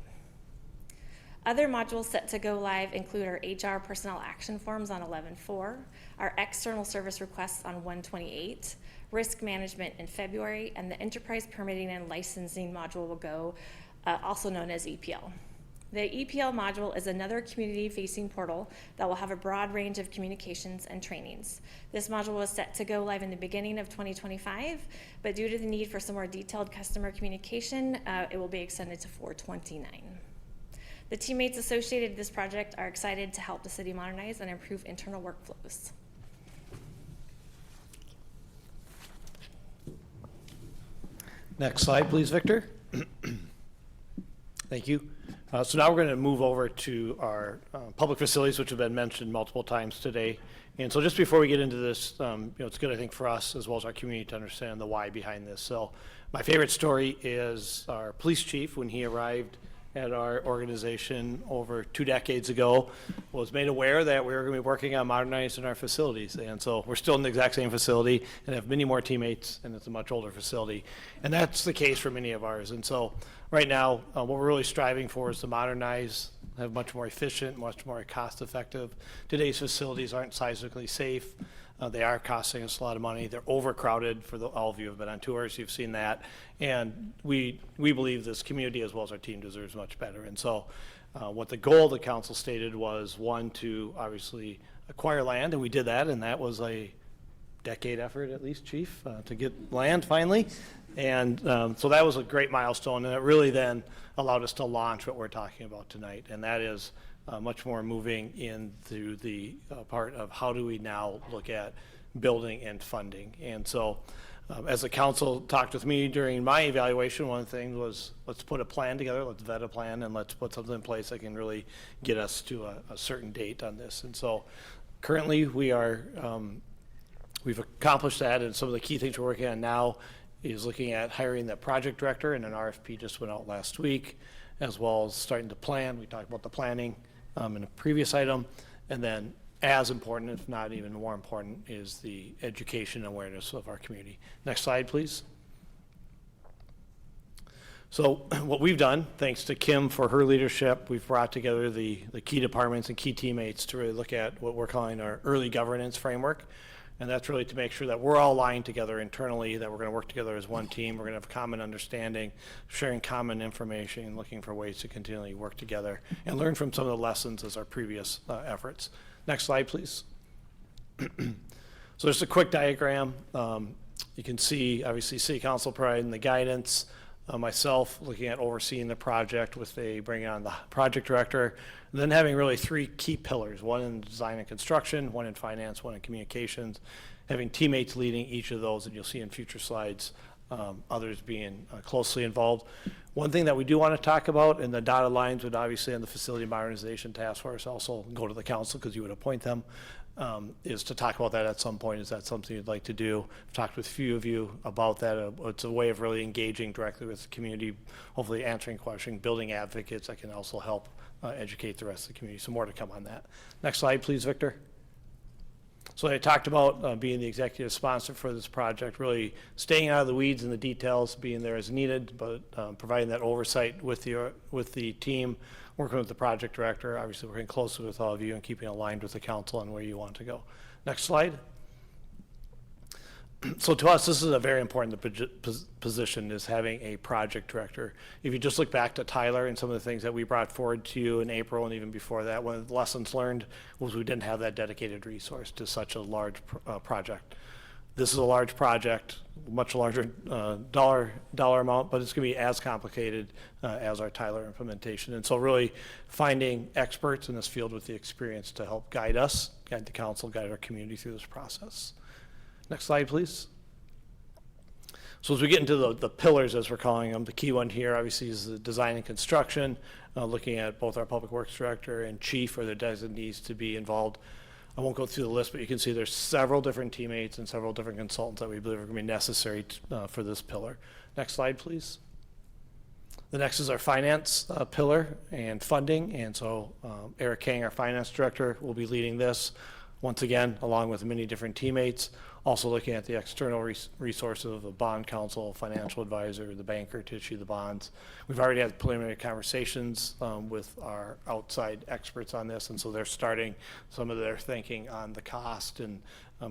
Other modules set to go live include our HR personnel action forms on 11/4, our external service requests on 1/28, risk management in February, and the enterprise permitting and licensing module will go, also known as EPL. The EPL module is another community-facing portal that will have a broad range of communications and trainings. This module was set to go live in the beginning of 2025, but due to the need for some more detailed customer communication, it will be extended to 4/29. The teammates associated with this project are excited to help the city modernize and improve internal workflows. Next slide, please, Victor. Thank you. So now we're going to move over to our public facilities, which have been mentioned multiple times today. And so just before we get into this, it's good, I think, for us as well as our community to understand the why behind this. So my favorite story is our police chief, when he arrived at our organization over 2 decades ago, was made aware that we were going to be working on modernizing our facilities. And so we're still in the exact same facility and have many more teammates, and it's a much older facility. And that's the case for many of ours. And so right now, what we're really striving for is to modernize, have much more efficient, much more cost-effective. Today's facilities aren't seismically safe. They are costing us a lot of money. They're overcrowded. For all of you who have been on tours, you've seen that. And we believe this community as well as our team deserves much better. And so what the goal the council stated was, one, to obviously acquire land, and we did that, and that was a decade effort at least, Chief, to get land finally. And so that was a great milestone, and it really then allowed us to launch what we're talking about tonight, and that is much more moving into the part of how do we now look at building and funding. And so as the council talked with me during my evaluation, one of the things was, let's put a plan together, let's vet a plan, and let's put something in place that can really get us to a certain date on this. And so currently we are, we've accomplished that, and some of the key things we're working on now is looking at hiring the project director, and an RFP just went out last week, as well as starting to plan. We talked about the planning in a previous item. And then as important, if not even more important, is the education and awareness of our community. Next slide, please. So what we've done, thanks to Kim for her leadership, we've brought together the key departments and key teammates to really look at what we're calling our early governance framework. And that's really to make sure that we're all aligned together internally, that we're going to work together as one team. We're going to have common understanding, sharing common information, and looking for ways to continually work together and learn from some of the lessons as our previous efforts. Next slide, please. So just a quick diagram. You can see, obviously, City Council providing the guidance, myself looking at overseeing the project with bringing on the project director, and then having really 3 key pillars, one in design and construction, one in finance, one in communications, having teammates leading each of those, and you'll see in future slides others being closely involved. One thing that we do want to talk about, and the dotted lines would obviously on the Facility Modernization Task Force also go to the council because you would appoint them, is to talk about that at some point. Is that something you'd like to do? I've talked with a few of you about that. It's a way of really engaging directly with the community, hopefully answering questions, building advocates that can also help educate the rest of the community. So more to come on that. Next slide, please, Victor. So I talked about being the executive sponsor for this project, really staying out of the weeds and the details, being there as needed, but providing that oversight with the team, working with the project director, obviously working closely with all of you and keeping aligned with the council on where you want to go. Next slide. So to us, this is a very important position, is having a project director. If you just look back to Tyler and some of the things that we brought forward to you in April and even before that, one of the lessons learned was we didn't have that dedicated resource to such a large project. This is a large project, much larger dollar amount, but it's going to be as complicated as our Tyler implementation. And so really finding experts in this field with the experience to help guide us, guide the council, guide our community through this process. Next slide, please. So as we get into the pillars, as we're calling them, the key one here obviously is the design and construction, looking at both our public works director and chief or their designees to be involved. I won't go through the list, but you can see there's several different teammates and several different consultants that we believe are going to be necessary for this pillar. Next slide, please. The next is our finance pillar and funding. And so Eric Kang, our finance director, will be leading this once again, along with many different teammates. Also looking at the external resources of the bond counsel, financial advisor, the banker to issue the bonds. We've already had preliminary conversations with our outside experts on this, and so they're starting some of their thinking on the cost and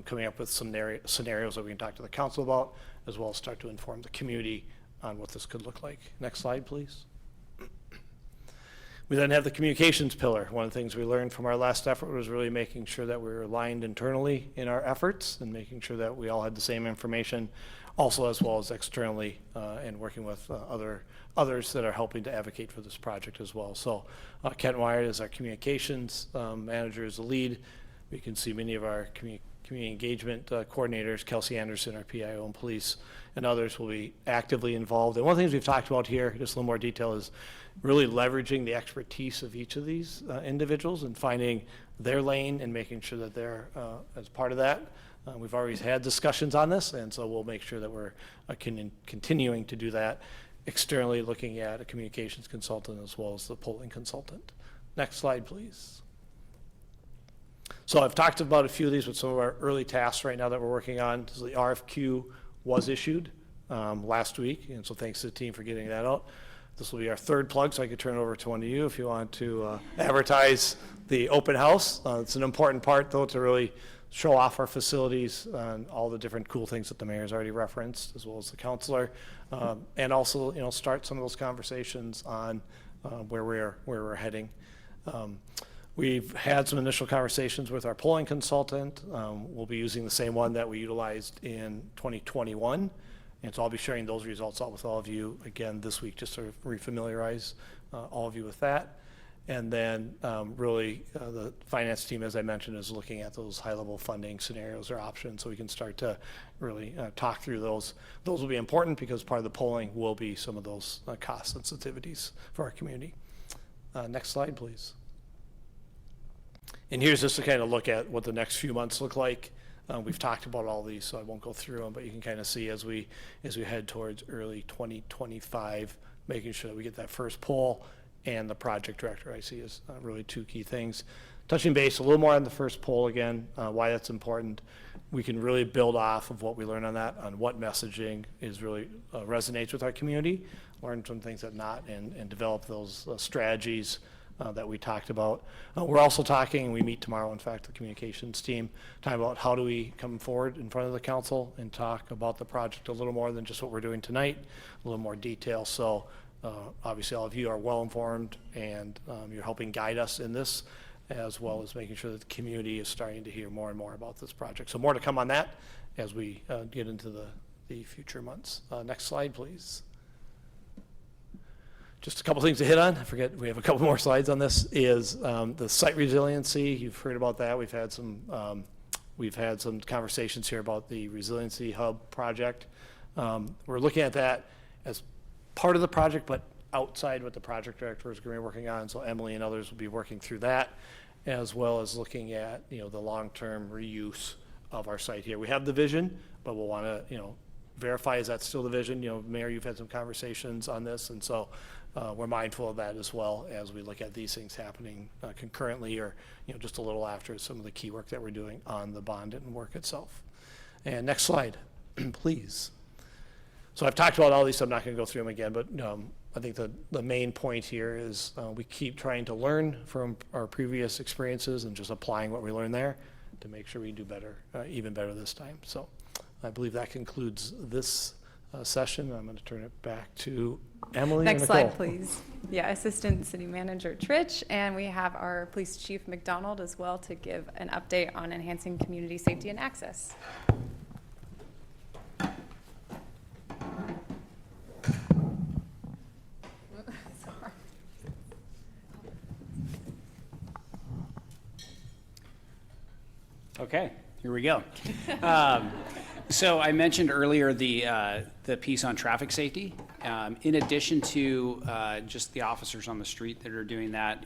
coming up with some scenarios that we can talk to the council about, as well as start to inform the community on what this could look like. Next slide, please. We then have the communications pillar. One of the things we learned from our last effort was really making sure that we were aligned internally in our efforts and making sure that we all had the same information, also as well as externally, and working with others that are helping to advocate for this project as well. So Kent Wyatt is our communications manager, is the lead. We can see many of our community engagement coordinators, Kelsey Anderson, our PIO and police, and others will be actively involved. And one of the things we've talked about here, just a little more detail, is really leveraging the expertise of each of these individuals and finding their lane and making sure that they're as part of that. We've always had discussions on this, and so we'll make sure that we're continuing to do that externally, looking at a communications consultant as well as the polling consultant. Next slide, please. So I've talked about a few of these with some of our early tasks right now that we're working on. So the RFQ was issued last week, and so thanks to the team for getting that out. This will be our third plug, so I could turn it over to one of you if you want to advertise the open house. It's an important part, though, to really show off our facilities and all the different cool things that the mayor's already referenced, as well as the counselor, and also, you know, start some of those conversations on where we're heading. We've had some initial conversations with our polling consultant. We'll be using the same one that we utilized in 2021. And so I'll be sharing those results out with all of you again this week, just to refamiliarize all of you with that. And then really the finance team, as I mentioned, is looking at those high-level funding scenarios or options so we can start to really talk through those. Those will be important because part of the polling will be some of those cost sensitivities for our community. Next slide, please. And here's just to kind of look at what the next few months look like. We've talked about all these, so I won't go through them, but you can kind of see as we head towards early 2025, making sure that we get that first poll and the project director I see as really two key things. Touching base a little more on the first poll again, why that's important. We can really build off of what we learn on that, on what messaging is really resonates with our community, learn some things that not, and develop those strategies that we talked about. We're also talking, we meet tomorrow, in fact, the communications team, talking about how do we come forward in front of the council and talk about the project a little more than just what we're doing tonight, a little more detail. So obviously all of you are well informed and you're helping guide us in this, as well as making sure that the community is starting to hear more and more about this project. So more to come on that as we get into the future months. Next slide, please. Just a couple things to hit on. I forget, we have a couple more slides on this, is the site resiliency. You've heard about that. We've had some conversations here about the Resiliency Hub project. We're looking at that as part of the project, but outside what the project director is going to be working on. So Emily and others will be working through that, as well as looking at, you know, the long-term reuse of our site here. We have the vision, but we'll want to, you know, verify, is that still the vision? You know, Mayor, you've had some conversations on this, and so we're mindful of that as well as we look at these things happening concurrently, or, you know, just a little after some of the key work that we're doing on the bond and work itself. And next slide, please. So I've talked about all these, so I'm not going to go through them again, but I think the main point here is we keep trying to learn from our previous experiences and just applying what we learned there to make sure we do better, even better this time. So I believe that concludes this session. I'm going to turn it back to Emily. Next and Nicole. slide, please. Yeah, Assistant City Manager Tritch, and we have our Police Chief McDonald as well to give an update on enhancing community safety and access. Okay, here we go. So I mentioned earlier the piece on traffic safety. In addition to just the officers on the street that are doing that,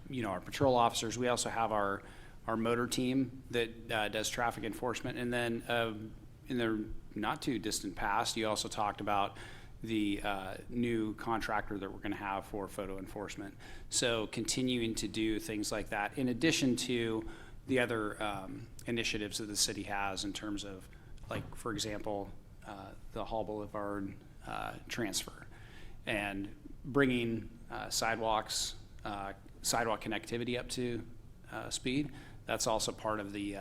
you know, our patrol officers, we also have our motor team that does traffic enforcement. And then in the not too distant past, you also talked about the new contractor that we're going to have for photo enforcement. So continuing to do things like that, in addition to the other initiatives that the city has in terms of, like, for example, the Hall Boulevard transfer and bringing sidewalk connectivity up to speed. That's also part of the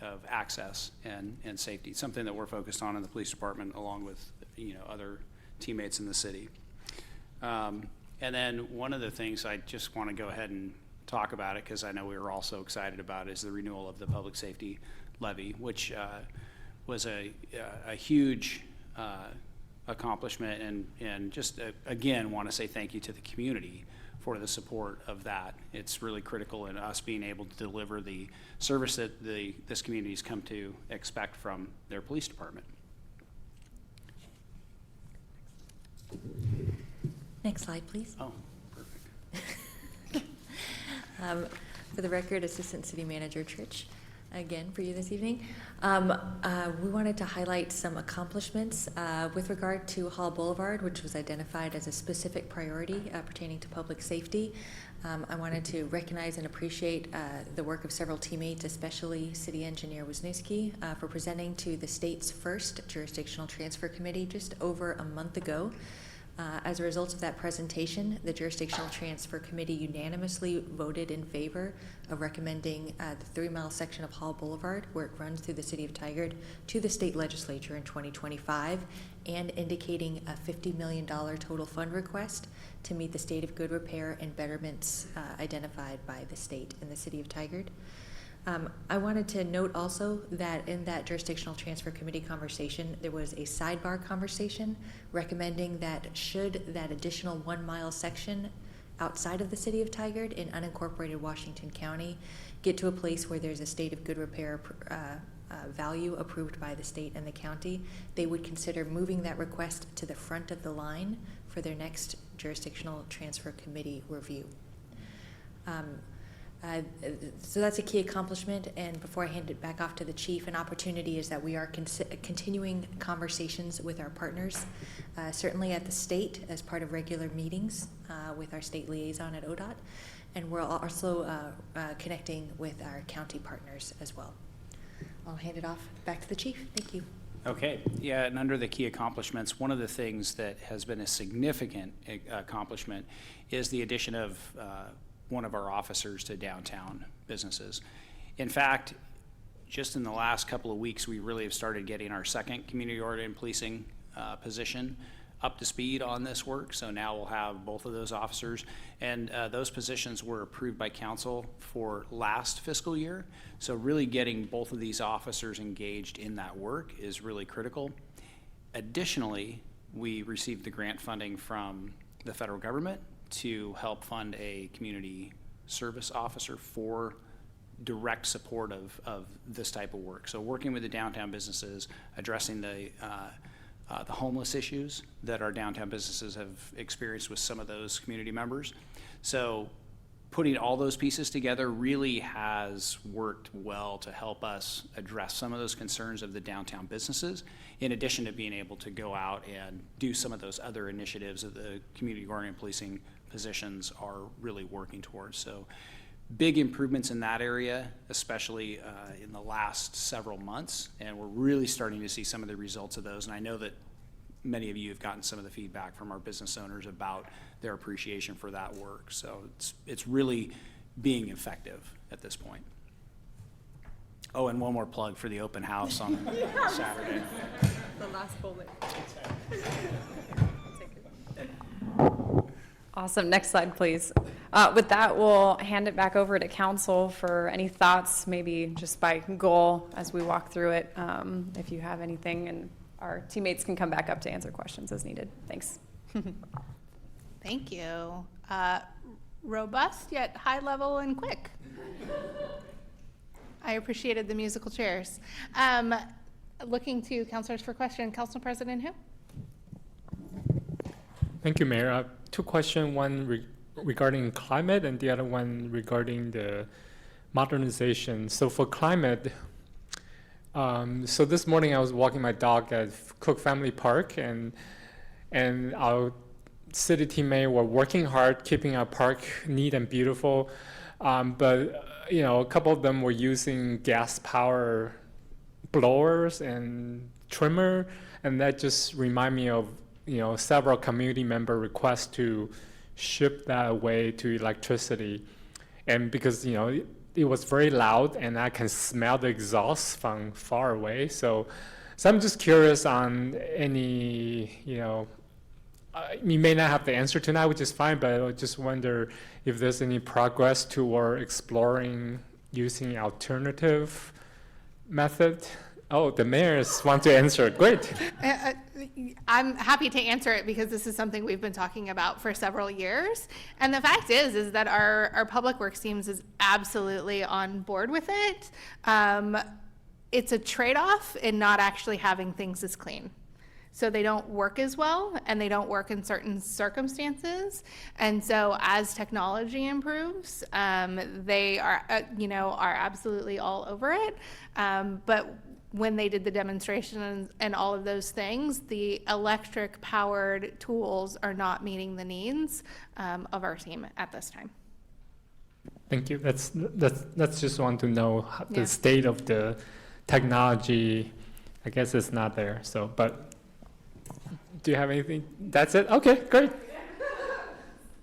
of access and safety, something that we're focused on in the police department, along with, you know, other teammates in the city. And then one of the things I just want to go ahead and talk about it, because I know we were all so excited about, is the renewal of the public safety levy, which was a huge accomplishment, and just again want to say thank you to the community for the support of that. It's really critical in us being able to deliver the service that this community's come to expect from their police department. Next slide, please. Oh, perfect. For the record, Assistant City Manager Trich, again for you this evening. We wanted to highlight some accomplishments with regard to Hall Boulevard, which was identified as a specific priority pertaining to public safety. I wanted to recognize and appreciate the work of several teammates, especially City Engineer Wisniewski, for presenting to the state's first jurisdictional transfer committee just over a month ago. As a result of that presentation, the Jurisdictional Transfer Committee unanimously voted in favor of recommending the 3 Mile section of Hall Boulevard, where it runs through the city of Tigard, to the state legislature in 2025, and indicating a $50 million total fund request to meet the state of good repair and betterments identified by the state and the city of Tigard. I wanted to note also that in that Jurisdictional Transfer Committee conversation, there was a sidebar conversation recommending that should that additional 1 mile section outside of the city of Tigard in unincorporated Washington County get to a place where there's a state of good repair value approved by the state and the county, they would consider moving that request to the front of the line for their next Jurisdictional Transfer Committee review. So that's a key accomplishment, and before I hand it back off to the chief, an opportunity is that we are continuing conversations with our partners, certainly at the state as part of regular meetings with our state liaison at ODOT, and we're also connecting with our county partners as well. I'll hand it off back to the chief. Thank you. Okay, yeah, and under the key accomplishments, one of the things that has been a significant accomplishment is the addition of one of our officers to downtown businesses. In fact, just in the last couple of weeks, we really have started getting our second community-oriented policing position up to speed on this work. So now we'll have both of those officers, and those positions were approved by council for last fiscal year. So really getting both of these officers engaged in that work is really critical. Additionally, we received the grant funding from the federal government to help fund a community service officer for direct support of this type of work. So working with the downtown businesses, addressing the homeless issues that our downtown businesses have experienced with some of those community members. So putting all those pieces together really has worked well to help us address some of those concerns of the downtown businesses, in addition to being able to go out and do some of those other initiatives that the community-oriented policing positions are really working towards. So big improvements in that area, especially in the last several months, and we're really starting to see some of the results of those. And I know that many of you have gotten some of the feedback from our business owners about their appreciation for that work. So it's really being effective at this point. Oh, and one more plug for the open house on Saturday. The last bullet. Awesome. Next slide, please. With that, we'll hand it back over to council for any thoughts, maybe just by goal as we walk through it, if you have anything, and our teammates can come back up to answer questions as needed. Thanks. Thank you. Robust yet high level and quick. I appreciated the musical chairs. Looking to councilors for question. Council President Hu? Thank you, Mayor. Two questions, one regarding climate and the other one regarding the modernization. So for climate, so this morning I was walking my dog at Cook Family Park, and our city teammates were working hard, keeping our park neat and beautiful. But you know, a couple of them were using gas power blowers and trimmer, and that just remind me of several community member requests to shift that away to electricity, and because it was very loud and I can smell the exhaust from far away. So I'm just curious on any you may not have the answer tonight, which is fine, but I just wonder if there's any progress toward exploring using alternative method. Oh, the mayors want to answer. Great. I'm happy to answer it because this is something we've been talking about for several years. And the fact is that our public works teams is absolutely on board with it. It's a trade-off in not actually having things as clean. So they don't work as well, and they don't work in certain circumstances. And so as technology improves, they are, are absolutely all over it. But when they did the demonstration and all of those things, the electric powered tools are not meeting the needs of our team at this time. Thank you. That's just want to know the state of the technology. I guess it's not there. So, but do you have anything? That's it? Okay, great.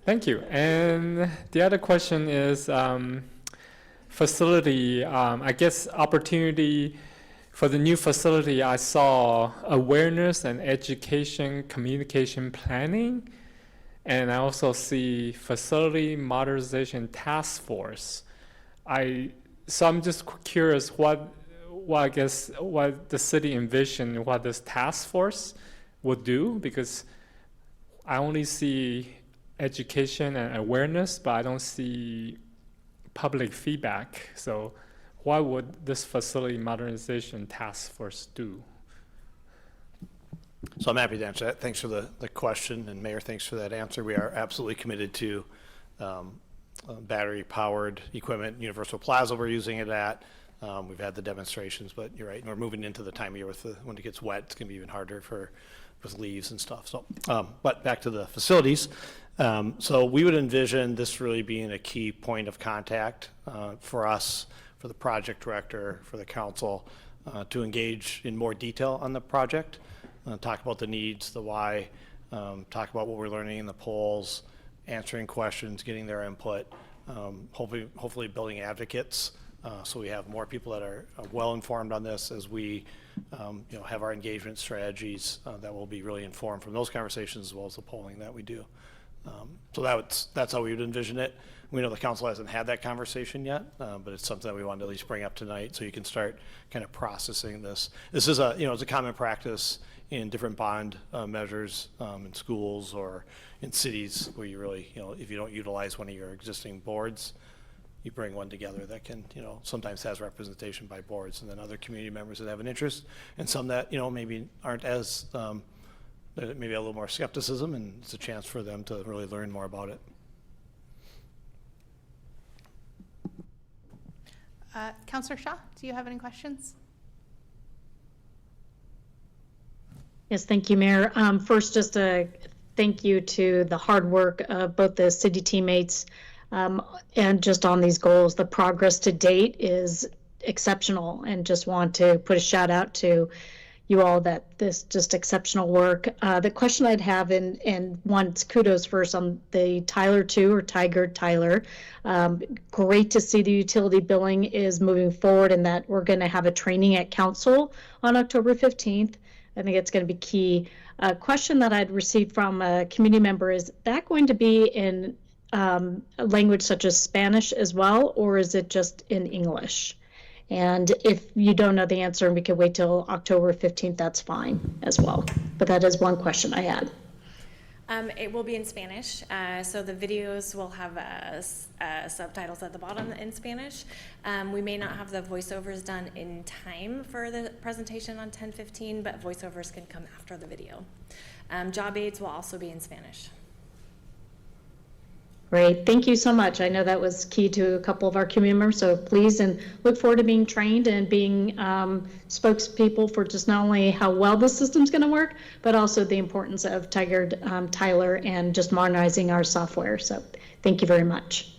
Thank you. And the other question is facility. I guess opportunity for the new facility. I saw awareness and education, communication planning, and I also see facility modernization task force. So I'm just curious what the city envisioned, what this task force would do, because I only see education and awareness, but I don't see public feedback. So what would this facility modernization task force do? So I'm happy to answer that. Thanks for the question, and Mayor, thanks for that answer. We are absolutely committed to battery-powered equipment. Universal Plaza we're using it at. We've had the demonstrations, but you're right. We're moving into the time of year when it gets wet. It's going to be even harder with leaves and stuff. So, but back to the facilities. So we would envision this really being a key point of contact for us, for the project director, for the council, to engage in more detail on the project, talk about the needs, the why, talk about what we're learning in the polls, answering questions, getting their input, hopefully building advocates. So we have more people that are well informed on this as we have our engagement strategies that will be really informed from those conversations as well as the polling that we do. So that's how we would envision it. We know the council hasn't had that conversation yet, but it's something that we wanted to at least bring up tonight so you can start kind of processing this. This is it's a common practice in different bond measures in schools or in cities where you really, if you don't utilize one of your existing boards, you bring one together that can, sometimes has representation by boards, and then other community members that have an interest, and some that, maybe aren't as, maybe a little more skepticism, and it's a chance for them to really learn more about it. Councillor Shaw, do you have any questions? Yes, thank you, Mayor. First, just a thank you to the hard work of both the city teammates and just on these goals. The progress to date is exceptional, and just want to put a shout out to you all that this just exceptional work. The question I'd have, and once kudos first on the Tyler 2 or Tigard Tyler. Great to see the utility billing is moving forward and that we're going to have a training at council on October 15th. I think it's going to be key. A question that I'd received from a community member, is that going to be in a language such as Spanish as well, or is it just in English? And if you don't know the answer and we could wait till October 15th, that's fine as well. But that is one question I had. It will be in Spanish, so the videos will have subtitles at the bottom in Spanish. We may not have the voiceovers done in time for the presentation on 10:15, but voiceovers can come after the video. Job aids will also be in Spanish. Great, thank you so much. I know that was key to a couple of our community members, so please, and look forward to being trained and being spokespeople for just not only how well the system's going to work, but also the importance of Tigard Tyler and just modernizing our software. So thank you very much.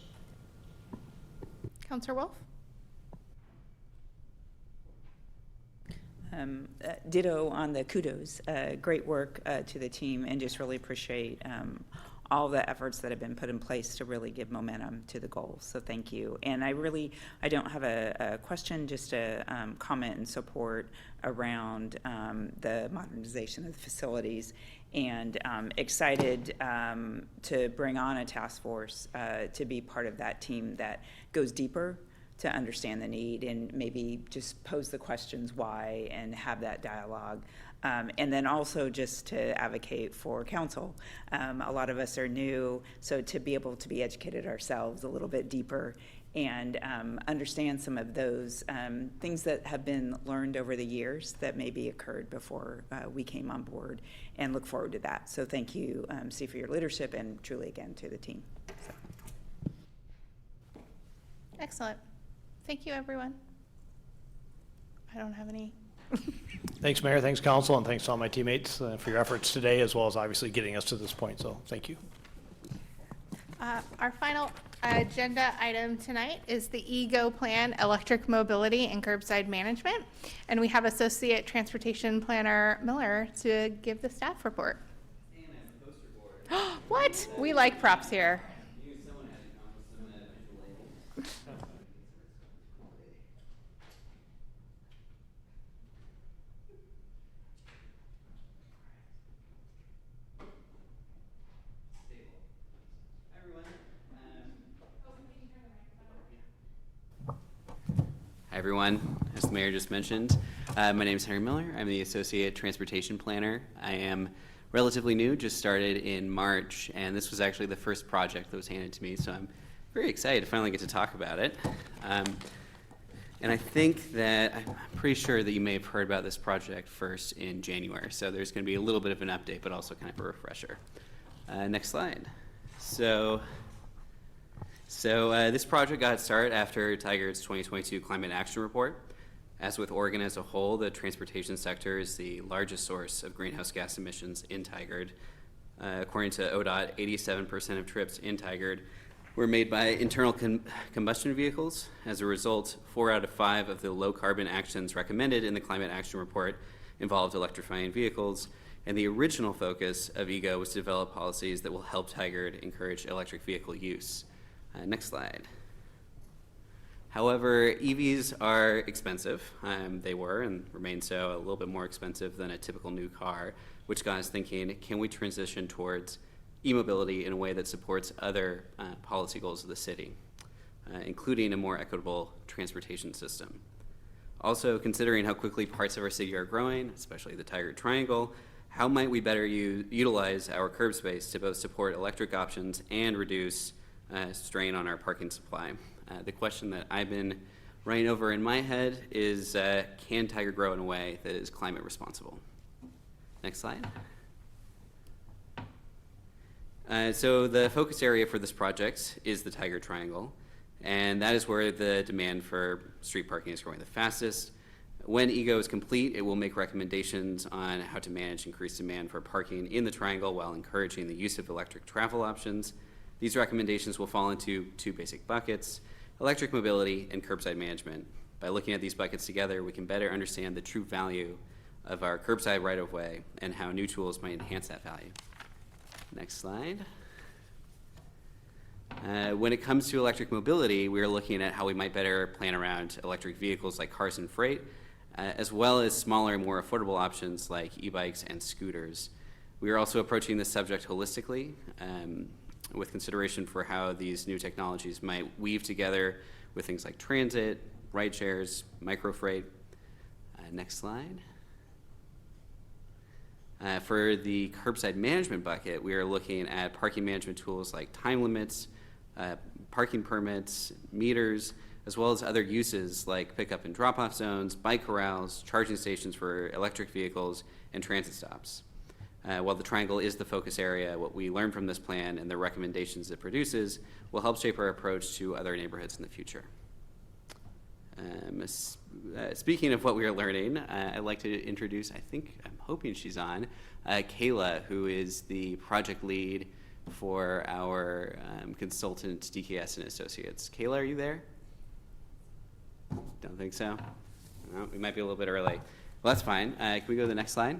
Councillor Wolf? Ditto on the kudos. Great work to the team, and just really appreciate all the efforts that have been put in place to really give momentum to the goals. So thank you. And I don't have a question, just a comment and support around the modernization of the facilities, and excited to bring on a task force to be part of that team that goes deeper to understand the need and maybe just pose the questions why and have that dialogue. And then also just to advocate for council. A lot of us are new, so to be able to be educated ourselves a little bit deeper and understand some of those things that have been learned over the years that maybe occurred before we came on board, and look forward to that. So thank you, Steve, for your leadership, and truly again to the team. So. Excellent. Thank you, everyone. I don't have any. Thanks, Mayor. Thanks, Council, and thanks to all my teammates for your efforts today, as well as obviously getting us to this point. So thank you. Our final agenda item tonight is the EGO plan, electric mobility and curbside management. And we have Associate Transportation Planner Miller to give the staff report. What? We like props here. Hi, everyone. As the mayor just mentioned, my name is Henry Miller. I'm the Associate Transportation Planner. I am relatively new, just started in March, and this was actually the first project that was handed to me, so I'm very excited to finally get to talk about it. And I think that, I'm pretty sure that you may have heard about this project first in January, so there's going to be a little bit of an update, but also kind of a refresher. Next slide. So this project got started after Tigard's 2022 Climate Action Report. As with Oregon as a whole, the transportation sector is the largest source of greenhouse gas emissions in Tigard. According to ODOT, 87% of trips in Tigard were made by internal combustion vehicles. As a result, 4 out of 5 of the low carbon actions recommended in the Climate Action Report involved electrifying vehicles, and the original focus of EGO was to develop policies that will help Tigard encourage electric vehicle use. Next slide. However, EVs are expensive. They were and remain so, a little bit more expensive than a typical new car, which got us thinking, can we transition towards e-mobility in a way that supports other policy goals of the city, including a more equitable transportation system. Also, considering how quickly parts of our city are growing, especially the Tigard Triangle, how might we better utilize our curb space to both support electric options and reduce strain on our parking supply? The question that I've been running over in my head is, can Tigard grow in a way that is climate responsible? Next slide. So the focus area for this project is the Tigard Triangle, and that is where the demand for street parking is growing the fastest. When EGO is complete, it will make recommendations on how to manage increased demand for parking in the triangle while encouraging the use of electric travel options. These recommendations will fall into 2 basic buckets: electric mobility and curbside management. By looking at these buckets together, we can better understand the true value of our curbside right-of-way and how new tools might enhance that value. Next slide. When it comes to electric mobility, we are looking at how we might better plan around electric vehicles like cars and freight, as well as smaller and more affordable options like e-bikes and scooters. We are also approaching this subject holistically, with consideration for how these new technologies might weave together with things like transit, ride shares, microfreight. Next slide. For the curbside management bucket, we are looking at parking management tools like time limits, parking permits, meters, as well as other uses like pickup and drop-off zones, bike corrals, charging stations for electric vehicles, and transit stops. While the triangle is the focus area, what we learn from this plan and the recommendations it produces will help shape our approach to other neighborhoods in the future. Speaking of what we are learning, I'd like to introduce, I'm hoping she's on, Kayla, who is the project lead for our consultant, DKS and Associates. Kayla, are you there? Don't think so? No, we might be a little bit early. Well, that's fine. Can we go to the next slide?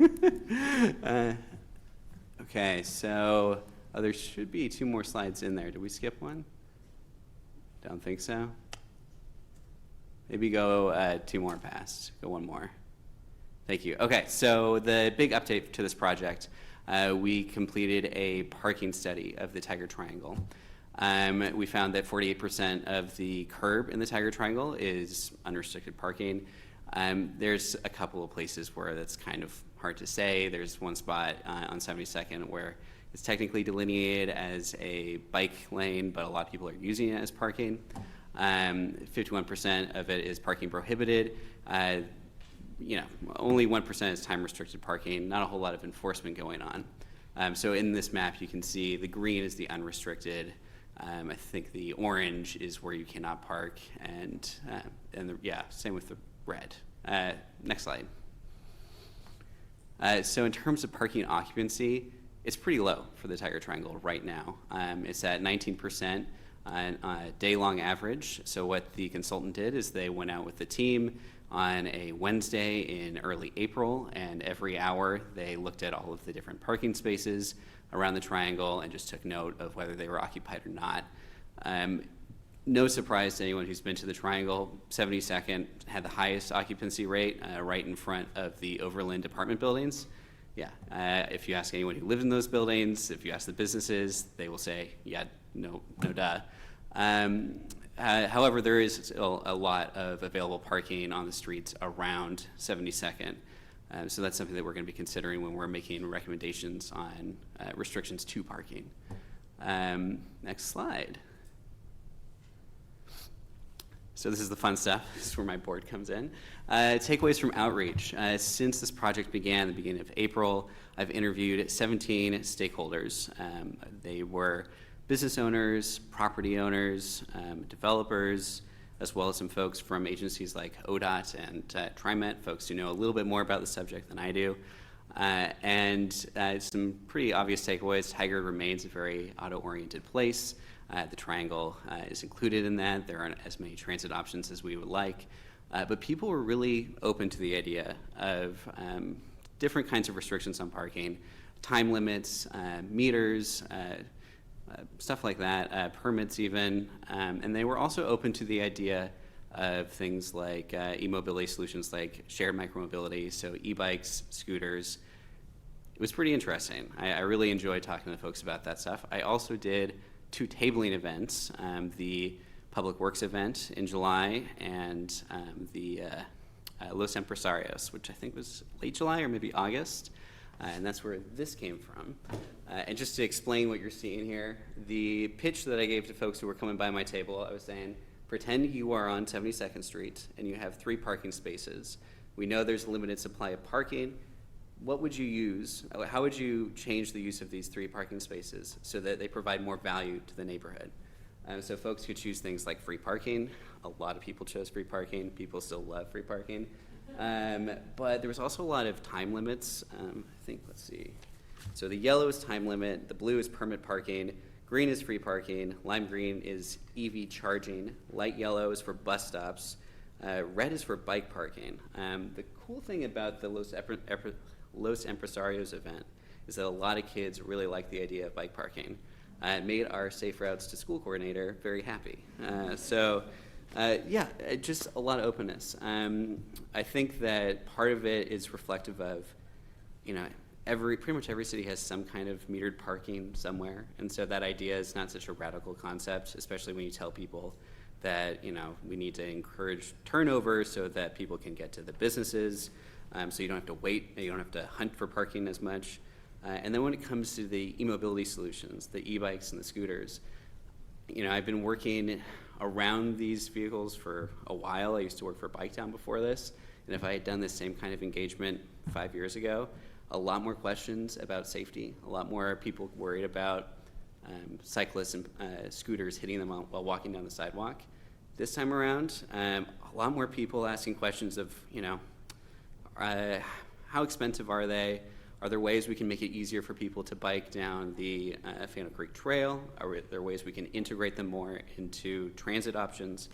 Okay. Okay, so there should be 2 more slides in there. Did we skip one? Don't think so. Maybe go 2 more past. Go 1 more. Thank you. Okay, so the big update to this project, we completed a parking study of the Tiger Triangle. We found that 48% of the curb in the Tiger Triangle is unrestricted parking. There's a couple of places where that's kind of hard to say. There's one spot on 72nd where it's technically delineated as a bike lane, but a lot of people are using it as parking. 51% of it is parking prohibited. Only 1% is time restricted parking, not a whole lot of enforcement going on. So in this map, you can see the green is the unrestricted. I think the orange is where you cannot park, and same with the red. Next slide. So in terms of parking occupancy, it's pretty low for the Tiger Triangle right now. It's at 19% on a day-long average. So what the consultant did is they went out with the team on a Wednesday in early April, and every hour they looked at all of the different parking spaces around the triangle and just took note of whether they were occupied or not. No surprise to anyone who's been to the Triangle, 72nd had the highest occupancy rate right in front of the Overland apartment buildings. If you ask anyone who lived in those buildings, if you ask the businesses, they will say, yeah, no duh. However, there is still a lot of available parking on the streets around 72nd. So that's something that we're going to be considering when we're making recommendations on restrictions to parking. Next slide. So this is the fun stuff. This is where my board comes in. Takeaways from outreach. Since this project began at the beginning of April, I've interviewed 17 stakeholders. They were business owners, property owners, developers, as well as some folks from agencies like ODOT and TriMet, folks who know a little bit more about the subject than I do. And some pretty obvious takeaways. Tigard remains a very auto-oriented place. The Triangle is included in that. There aren't as many transit options as we would like. But people were really open to the idea of different kinds of restrictions on parking, time limits, meters, stuff like that, permits even. And they were also open to the idea of things like e-mobility solutions like shared micromobility, so e-bikes, scooters. It was pretty interesting. I really enjoyed talking to folks about that stuff. I also did 2 tabling events, the Public Works event in July and the Los Empresarios, which I think was late July or maybe August. And that's where this came from. And just to explain what you're seeing here, the pitch that I gave to folks who were coming by my table, I was saying, pretend you are on 72nd Street and you have 3 parking spaces. We know there's a limited supply of parking. What would you use? How would you change the use of these 3 parking spaces so that they provide more value to the neighborhood? So folks could choose things like free parking. A lot of people chose free parking. People still love free parking. But there was also a lot of time limits. I think, let's see. So the yellow is time limit, the blue is permit parking, green is free parking, lime green is EV charging, light yellow is for bus stops, red is for bike parking. The cool thing about the Los Empresarios event is that a lot of kids really like the idea of bike parking. It made our Safe Routes to School coordinator very happy. Just a lot of openness. I think that part of it is reflective of, pretty much every city has some kind of metered parking somewhere, and so that idea is not such a radical concept, especially when you tell people that, we need to encourage turnover so that people can get to the businesses, so you don't have to wait, you don't have to hunt for parking as much. And then when it comes to the e-mobility solutions, the e-bikes and the scooters, I've been working around these vehicles for a while. I used to work for BikeTown before this, and if I had done this same kind of engagement 5 years ago, a lot more questions about safety, a lot more people worried about cyclists and scooters hitting them while walking down the sidewalk. This time around, a lot more people asking questions of, how expensive are they? Are there ways we can make it easier for people to bike down the Fano Creek Trail? Are there ways we can integrate them more into transit options?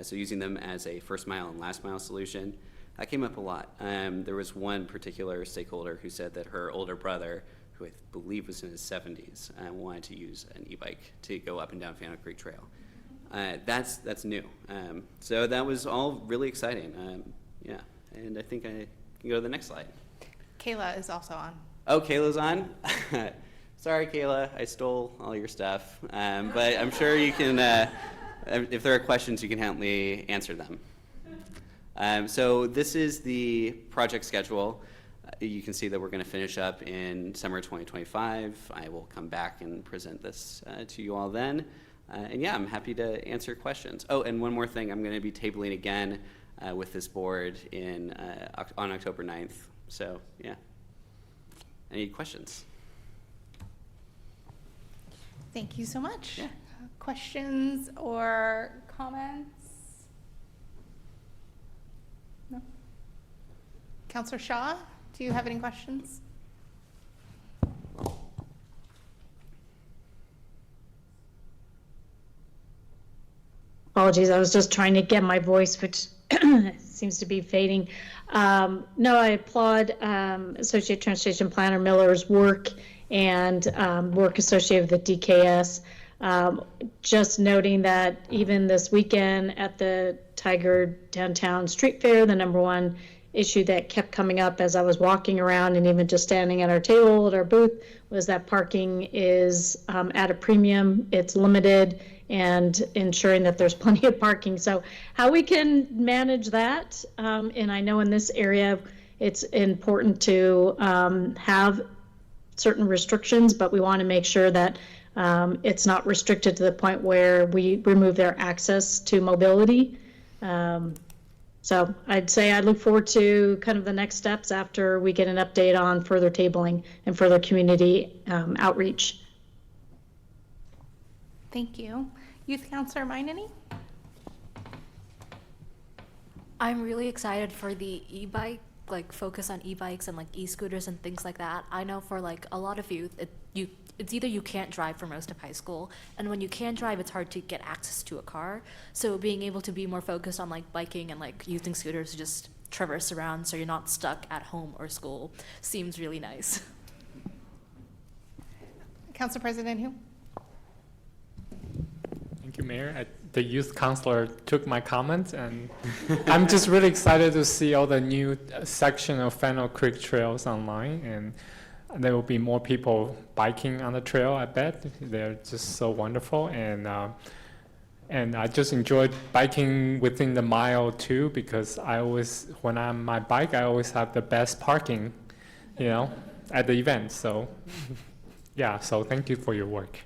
So using them as a first mile and last mile solution. That came up a lot. There was one particular stakeholder who said that her older brother, who I believe was in his 70s, wanted to use an e-bike to go up and down Fanno Creek Trail. That's new. So that was all really exciting. Yeah, and I think I can go to the next slide. Kayla is also on. Oh, Kayla's on? Sorry, Kayla, I stole all your stuff. But I'm sure you can, if there are questions, you can help me answer them. So this is the project schedule. You can see that we're going to finish up in summer 2025. I will come back and present this to you all then. And yeah, I'm happy to answer questions. Oh, and one more thing, I'm going to be tabling again with this board on October 9th. So yeah, any questions? Thank you so much. Yeah. Questions or comments? No? Councillor Shaw, do you have any questions? Apologies, I was just trying to get my voice, which seems to be fading. No, I applaud Associate Transportation Planner Miller's work and work associated with the DKS. Just noting that even this weekend at the Tigard Downtown Street Fair, the #1 issue that kept coming up as I was walking around and even just standing at our table at our booth was that parking is at a premium, it's limited, and ensuring that there's plenty of parking. So how we can manage that, and I know in this area it's important to have certain restrictions, but we want to make sure that it's not restricted to the point where we remove their access to mobility. So I'd say I look forward to kind of the next steps after we get an update on further tabling and further community outreach. Thank you. Youth Councillor Mainany? I'm really excited for the e-bike, like focus on e-bikes and like e-scooters and things like that. I know for like a lot of youth, it's either you can't drive for most of high school, and when you can drive, it's hard to get access to a car. So being able to be more focused on like biking and like using scooters to just traverse around so you're not stuck at home or school seems really nice. Council President Hu? Thank you, Mayor. The youth counselor took my comments, and I'm just really excited to see all the new section of Fanno Creek trails online, and there will be more people biking on the trail, I bet. They're just so wonderful, and I just enjoyed biking within the mile too, because when I'm on my bike, I always have the best parking, at the event. So yeah, so thank you for your work.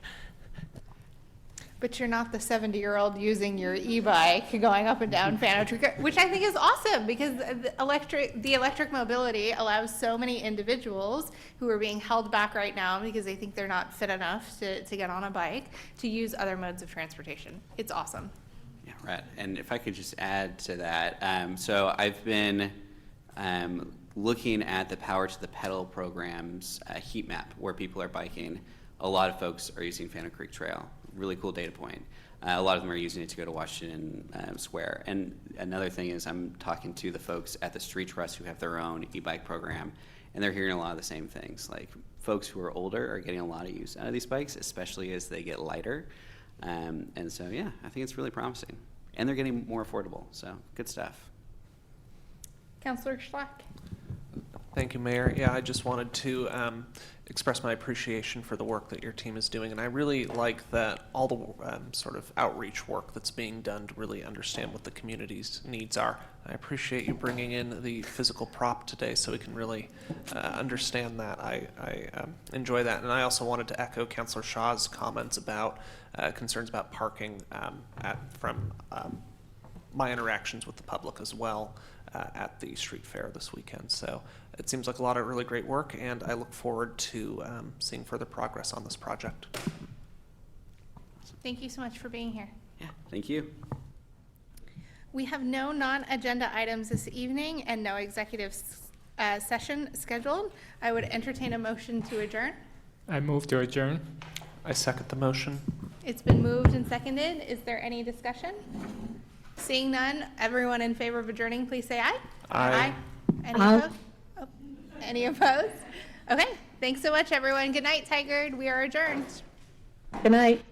But you're not the 70-year-old using your e-bike going up and down Fanno Creek, which I think is awesome, because the electric mobility allows so many individuals who are being held back right now because they think they're not fit enough to get on a bike to use other modes of transportation. It's awesome. Yeah, right. And if I could just add to that, so I've been looking at the Power to the Pedal program's heat map where people are biking. A lot of folks are using Fanno Creek Trail. Really cool data point. A lot of them are using it to go to Washington Square. And another thing is I'm talking to the folks at the Street Trust who have their own e-bike program, and they're hearing a lot of the same things. Like folks who are older are getting a lot of use out of these bikes, especially as they get lighter. And so, yeah, I think it's really promising. And they're getting more affordable, so good stuff. Councillor Schlack? Thank you, Mayor. Yeah, I just wanted to express my appreciation for the work that your team is doing, and I really like that all the sort of outreach work that's being done to really understand what the community's needs are. I appreciate you bringing in the physical prop today so we can really understand that. I enjoy that, and I also wanted to echo Councillor Shaw's comments about concerns about parking from my interactions with the public as well at the street fair this weekend. So it seems like a lot of really great work, and I look forward to seeing further progress on this project. Thank you so much for being here. Yeah, thank you. We have no non-agenda items this evening and no executive session scheduled. I would entertain a motion to adjourn. I move to adjourn. I second the motion. It's been moved and seconded. Is there any discussion? Seeing none, everyone in favor of adjourning, please say aye. Aye. Any opposed? Oh, any opposed? Okay, Thanks so much, everyone. Good night, Tigard. We are adjourned. Good night.